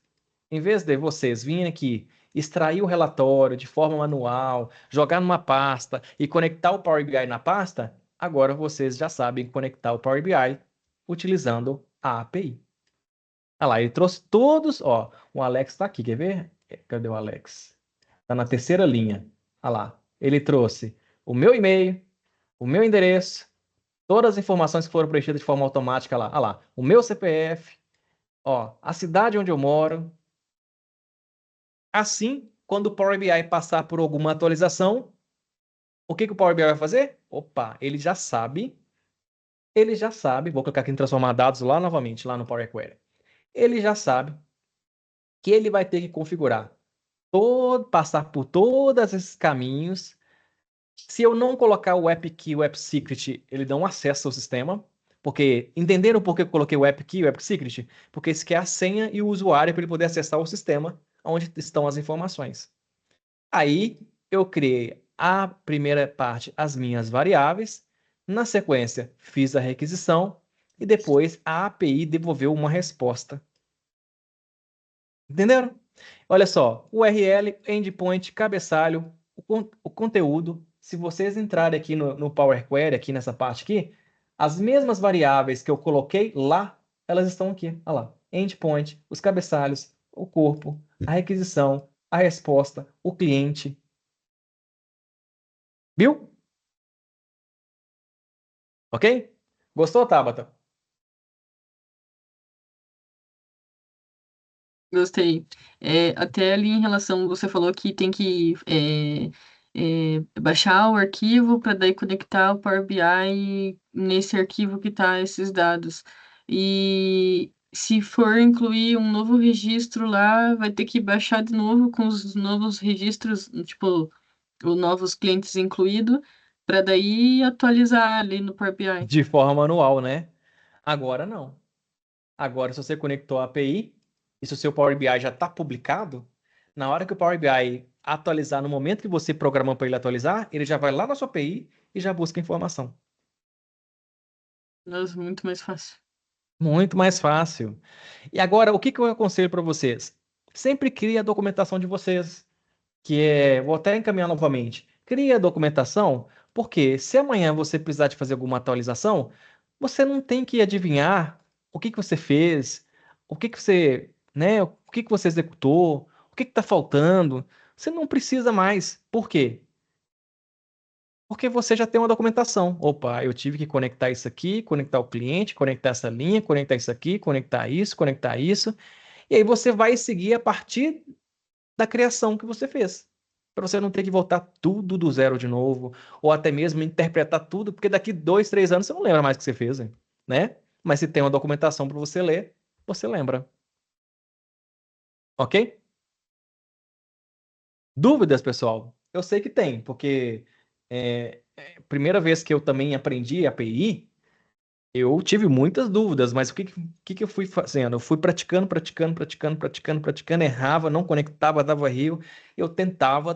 virem aqui extrair o relatório de forma manual, jogar numa pasta e conectar o Power BI na pasta, agora vocês já sabem conectar o Power BI utilizando a API. Olha lá, ele trouxe todos, ó, o Alex está aqui, quer ver? Cadê o Alex? Está na terceira linha. Olha lá, ele trouxe o meu e-mail, o meu endereço, todas as informações que foram preenchidas de forma automática lá. Olha lá, o meu CPF, ó, a cidade onde eu moro. Assim, quando o Power BI passar por alguma atualização, o que o Power BI vai fazer? Opa, ele já sabe, vou colocar aqui em transformar dados lá novamente, lá no Power Query. Ele já sabe que ele vai ter que configurar passar por todos esses caminhos. Se eu não colocar o App Key e o App Secret, ele não acessa o sistema. Porque entenderam por que eu coloquei o App Key e o App Secret? Porque isso quer a senha e o usuário para ele poder acessar o sistema onde estão as informações. Aí eu criei a primeira parte, as minhas variáveis. Na sequência, fiz a requisição e depois a API devolveu uma resposta. Entenderam? Olha só, URL, endpoint, cabeçalho, o conteúdo. Se vocês entrarem aqui no Power Query, aqui nessa parte aqui, as mesmas variáveis que eu coloquei lá, elas estão aqui. Olha lá, endpoint, os cabeçalhos, o corpo, a requisição, a resposta, o cliente. Viu? Ok? Gostou, Tabata? Gostei. Até ali em relação, você falou que tem que baixar o arquivo para daí conectar o Power BI nesse arquivo que tá esses dados. E se for incluir um novo registro lá, vai ter que baixar de novo com os novos registros, tipo, os novos clientes incluídos, para daí atualizar ali no Power BI. De forma manual, né? Agora não. Agora, se você conectou a API, e se o seu Power BI já está publicado, na hora que o Power BI atualizar, no momento que você programou para ele atualizar, ele já vai lá na sua API e já busca informação. Nossa, muito mais fácil. Muito mais fácil. E agora, o que eu aconselho para vocês? Sempre crie a documentação de vocês, vou até encaminhar novamente. Crie a documentação, porque se amanhã você precisar de fazer alguma atualização, você não tem que adivinhar o que você fez, o que você executou, o que está faltando. Você não precisa mais. Por quê? Porque você já tem uma documentação. Opa, eu tive que conectar isso aqui, conectar o cliente, conectar essa linha, conectar isso aqui, conectar isso, conectar isso. E aí você vai seguir a partir da criação que você fez. Para você não ter que voltar tudo do zero de novo, ou até mesmo interpretar tudo, porque daqui 2, 3 anos você não lembra mais o que você fez, né? Mas se tem uma documentação para você ler, você lembra. Ok? Dúvidas, pessoal? Eu sei que tem, porque primeira vez que eu também aprendi API, eu tive muitas dúvidas, mas o que eu fui fazendo? Eu fui praticando, praticando, praticando, praticando, praticando, errava, não conectava, dava erro. Eu tentava,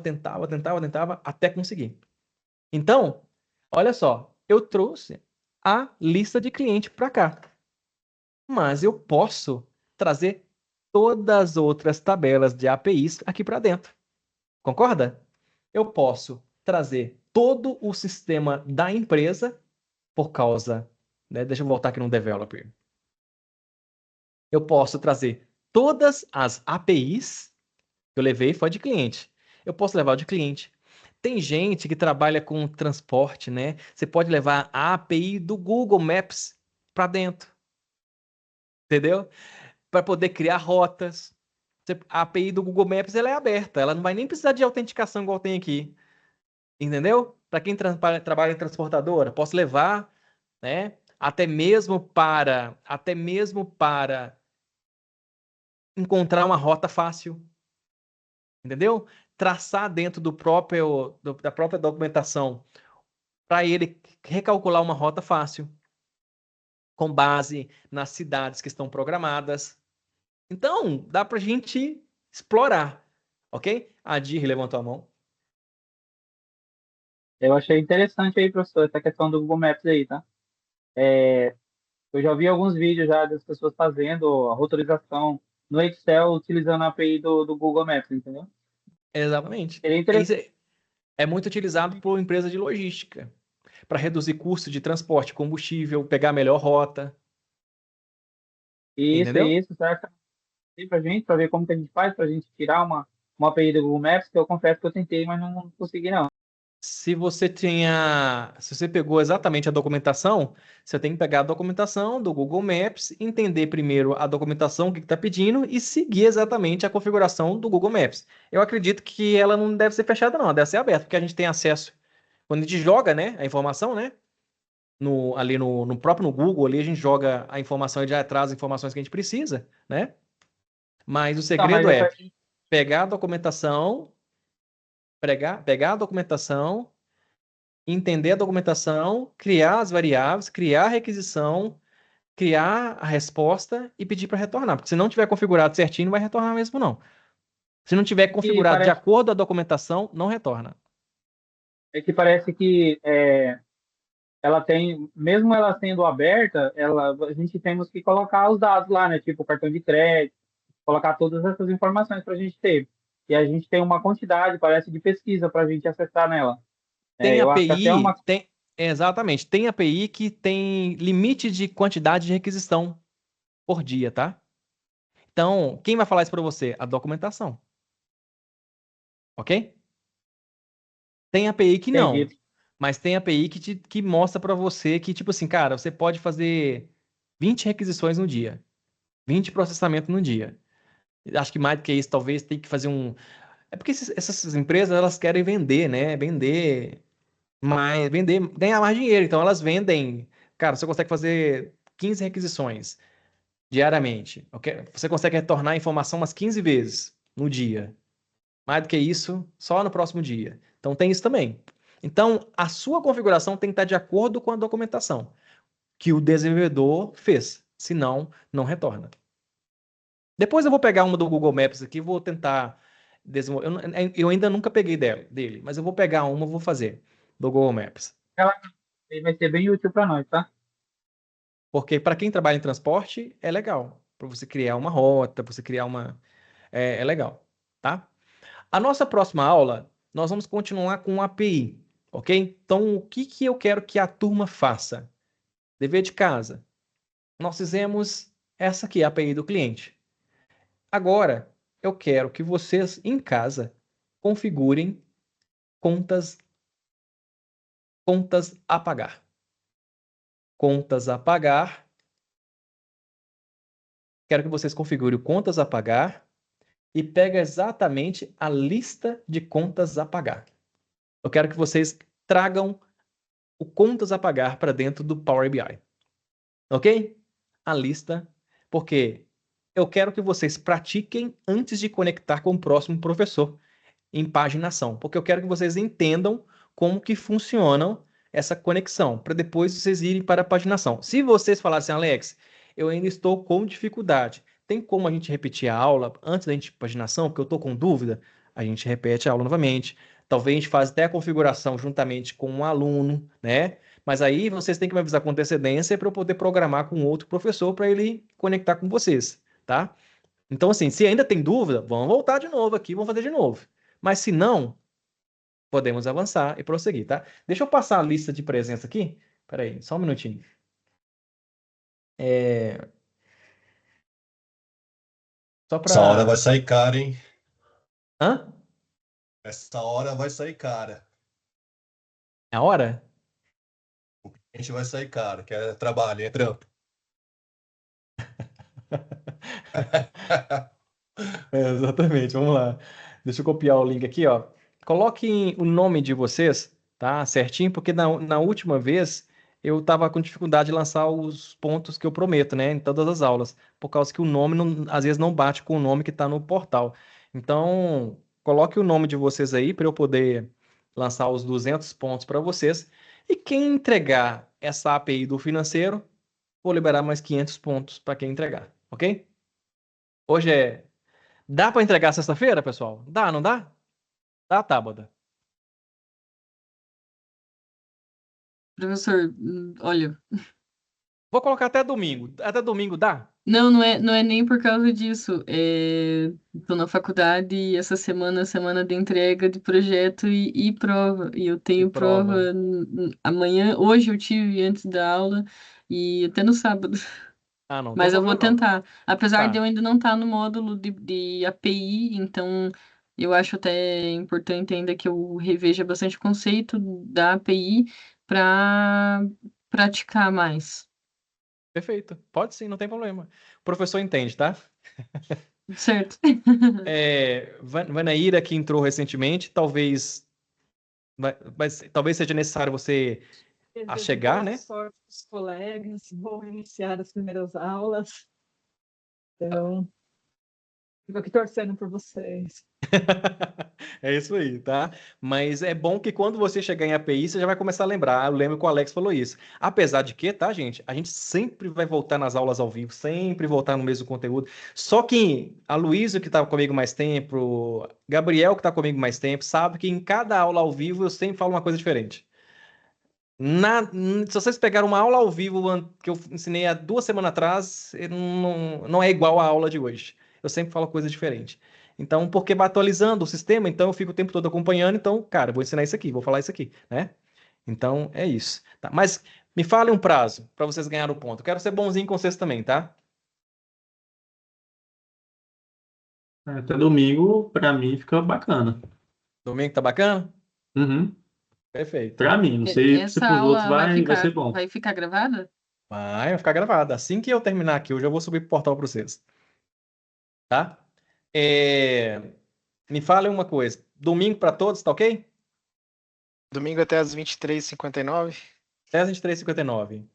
até conseguir. Então, olha só, eu trouxe a lista de cliente para cá. Mas eu posso trazer todas as outras tabelas de APIs aqui para dentro. Concorda? Eu posso trazer todo o sistema da empresa por causa, né? Deixa eu voltar aqui no developer. Eu posso trazer todas as APIs que eu levei foi de cliente. Eu posso levar o de cliente. Tem gente que trabalha com transporte, né? Você pode levar a API do Google Maps para dentro, entendeu? Para poder criar rotas. A API do Google Maps ela é aberta, ela não vai nem precisar de autenticação igual tem aqui, entendeu? Para quem trabalha em transportadora, posso levar, né? Até mesmo para encontrar uma rota fácil, entendeu? Traçar dentro da própria documentação para ele recalcular uma rota fácil, com base nas cidades que estão programadas. Então, dá para a gente explorar, ok? A Dir levantou a mão. Eu achei interessante aí, professor, essa questão do Google Maps aí, tá? Eu já vi alguns vídeos já das pessoas fazendo a rotorização no Excel utilizando a API do Google Maps, entendeu? Exatamente. Seria Isso interessante. é muito utilizado por empresa de logística, para reduzir custo de transporte, combustível, pegar a melhor rota, entendeu? Isso, certo? Pra gente, para ver como que a gente faz, pra gente tirar uma API do Google Maps, que eu confesso que eu tentei, mas não consegui, não. Se você pegou exatamente a documentação, você tem que pegar a documentação do Google Maps, entender primeiro a documentação, o que está pedindo, e seguir exatamente a configuração do Google Maps. Eu acredito que ela não deve ser fechada, não, ela deve ser aberta, porque a gente tem acesso. Quando a gente joga, né, a informação, né, ali no próprio no Google, ali a gente joga a informação e já traz as informações que a gente precisa, né? Mas o Não, mas segredo eu é pegar a documentação, pegar a documentação, entender a documentação, criar as variáveis, criar a requisição, criar a resposta e pedir para retornar. Porque se não tiver configurado certinho, não vai retornar mesmo, não. Se não tiver que configurado de parece, acordo com a documentação, não retorna. parece que ela tem, mesmo ela sendo aberta, a gente temos que colocar os dados lá, né? Tipo cartão de crédito, colocar todas essas informações para a gente ter. E a gente tem uma quantidade, parece, de pesquisa para a gente acessar nela. Tem Eu acho que até uma. API, exatamente, tem API que tem limite de quantidade de requisição por dia, tá? Então, quem vai falar isso para você? A documentação, ok? Tem API que não, Entendi. mas tem API que mostra para você que, tipo assim, cara, você pode fazer 20 requisições no dia, 20 processamentos no dia. Acho que mais do que isso, talvez tem que fazer um. É porque essas empresas, elas querem vender, né? Ganhar mais dinheiro. Então, elas vendem. Cara, você consegue fazer 15 requisições diariamente, ok? Você consegue retornar a informação umas 15 vezes no dia. Mais do que isso, só no próximo dia. Então tem isso também. Então, a sua configuração tem que estar de acordo com a documentação que o desenvolvedor fez. Senão, não retorna. Depois eu vou pegar uma do Google Maps aqui, vou tentar desenvolver. Eu ainda nunca peguei dele, mas eu vou pegar uma, vou fazer do Google Maps. Ela vai ser bem útil para nós, tá? Porque para quem trabalha em transporte, é legal. Para você criar uma rota, você criar uma. É legal, tá? A nossa próxima aula, nós vamos continuar com a API, ok? Então, o que que eu quero que a turma faça? Dever de casa. Nós fizemos essa aqui, a API do cliente. Agora, eu quero que vocês em casa configurem contas, contas a pagar. Contas a pagar. Quero que vocês configurem contas a pagar e pegue exatamente a lista de contas a pagar. Eu quero que vocês tragam o contas a pagar para dentro do Power BI. Ok? A lista, porque eu quero que vocês pratiquem antes de conectar com o próximo professor em paginação, porque eu quero que vocês entendam como que funcionam essa conexão, para depois vocês irem para a paginação. Se vocês falassem, Alex, eu ainda estou com dificuldade, tem como a gente repetir a aula antes da gente ir para paginação, porque eu estou com dúvida? A gente repete a aula novamente. Talvez a gente faça até a configuração juntamente com um aluno, né? Mas aí vocês têm que me avisar com antecedência para eu poder programar com outro professor para ele conectar com vocês, tá? Então, assim, se ainda tem dúvida, vamos voltar de novo aqui, vamos fazer de novo. Mas se não, podemos avançar e prosseguir, tá? Deixa eu passar a lista de presença aqui. Espera aí, só um minutinho. Só Essa hora para... vai sair cara, hein? Hã? Essa hora vai sair cara. É a hora? A gente vai sair cara, que é trabalho, é trampo. Exatamente, vamos lá. Deixa eu copiar o link aqui, ó. Coloquem o nome de vocês, tá? Certinho, porque na última vez eu estava com dificuldade de lançar os pontos que eu prometo, né? Em todas as aulas, por causa que o nome às vezes não bate com o nome que está no portal. Então, coloque o nome de vocês aí para eu poder lançar os 200 pontos para vocês. E quem entregar essa API do financeiro, vou liberar mais 500 pontos para quem entregar, ok? Hoje é Dá para entregar sexta-feira, pessoal? Dá, não dá? Dá, Tábada. Professor, olha, Vou colocar até domingo. Até domingo dá? Não é nem por causa disso. Tô na faculdade e essa semana é semana de entrega de projeto e prova. E eu E tenho prova. prova amanhã, hoje eu tive antes da aula e até no sábado. Ah, não tem Mas eu vou problema não. tentar. Apesar de eu Tá, ainda não estar no módulo de API, então eu acho até importante ainda que eu reveja bastante o conceito da API para praticar mais. perfeito. Pode sim, não tem problema. O professor entende, tá? Certo? Vanaíra, que entrou recentemente, talvez seja necessário você Desejo chegar, boa né? sorte para os colegas, vou iniciar as primeiras aulas, então fico aqui torcendo por vocês. É isso aí, tá? Mas é bom que quando você chegar em API, você já vai começar a lembrar. Eu lembro que o Alex falou isso. Apesar de que, tá, gente? A gente sempre vai voltar nas aulas ao vivo, sempre voltar no mesmo conteúdo. Só que a Luísa, que tá comigo mais tempo, Gabriel, que tá comigo mais tempo, sabe que em cada aula ao vivo eu sempre falo uma coisa diferente. Se vocês pegaram uma aula ao vivo que eu ensinei há 2 semanas atrás, não é igual à aula de hoje. Eu sempre falo coisa diferente. Então, porque vai atualizando o sistema, então eu fico o tempo todo acompanhando. Então, cara, vou ensinar isso aqui, vou falar isso aqui, né? Então, é isso. Tá, mas me fale um prazo para vocês ganharem o ponto. Eu quero ser bonzinho com vocês também, tá? Até domingo, pra mim, fica bacana. Domingo tá bacana? Uhum. Perfeito. Pra mim, não sei se Essa pros outros aula vai ser bom. vai ficar gravada? Vai ficar gravado. Assim que eu terminar aqui, eu já vou subir pro portal para vocês, tá? É, Me fale uma coisa. Domingo para todos, tá ok? Domingo até às 23h59. Até às 23h59.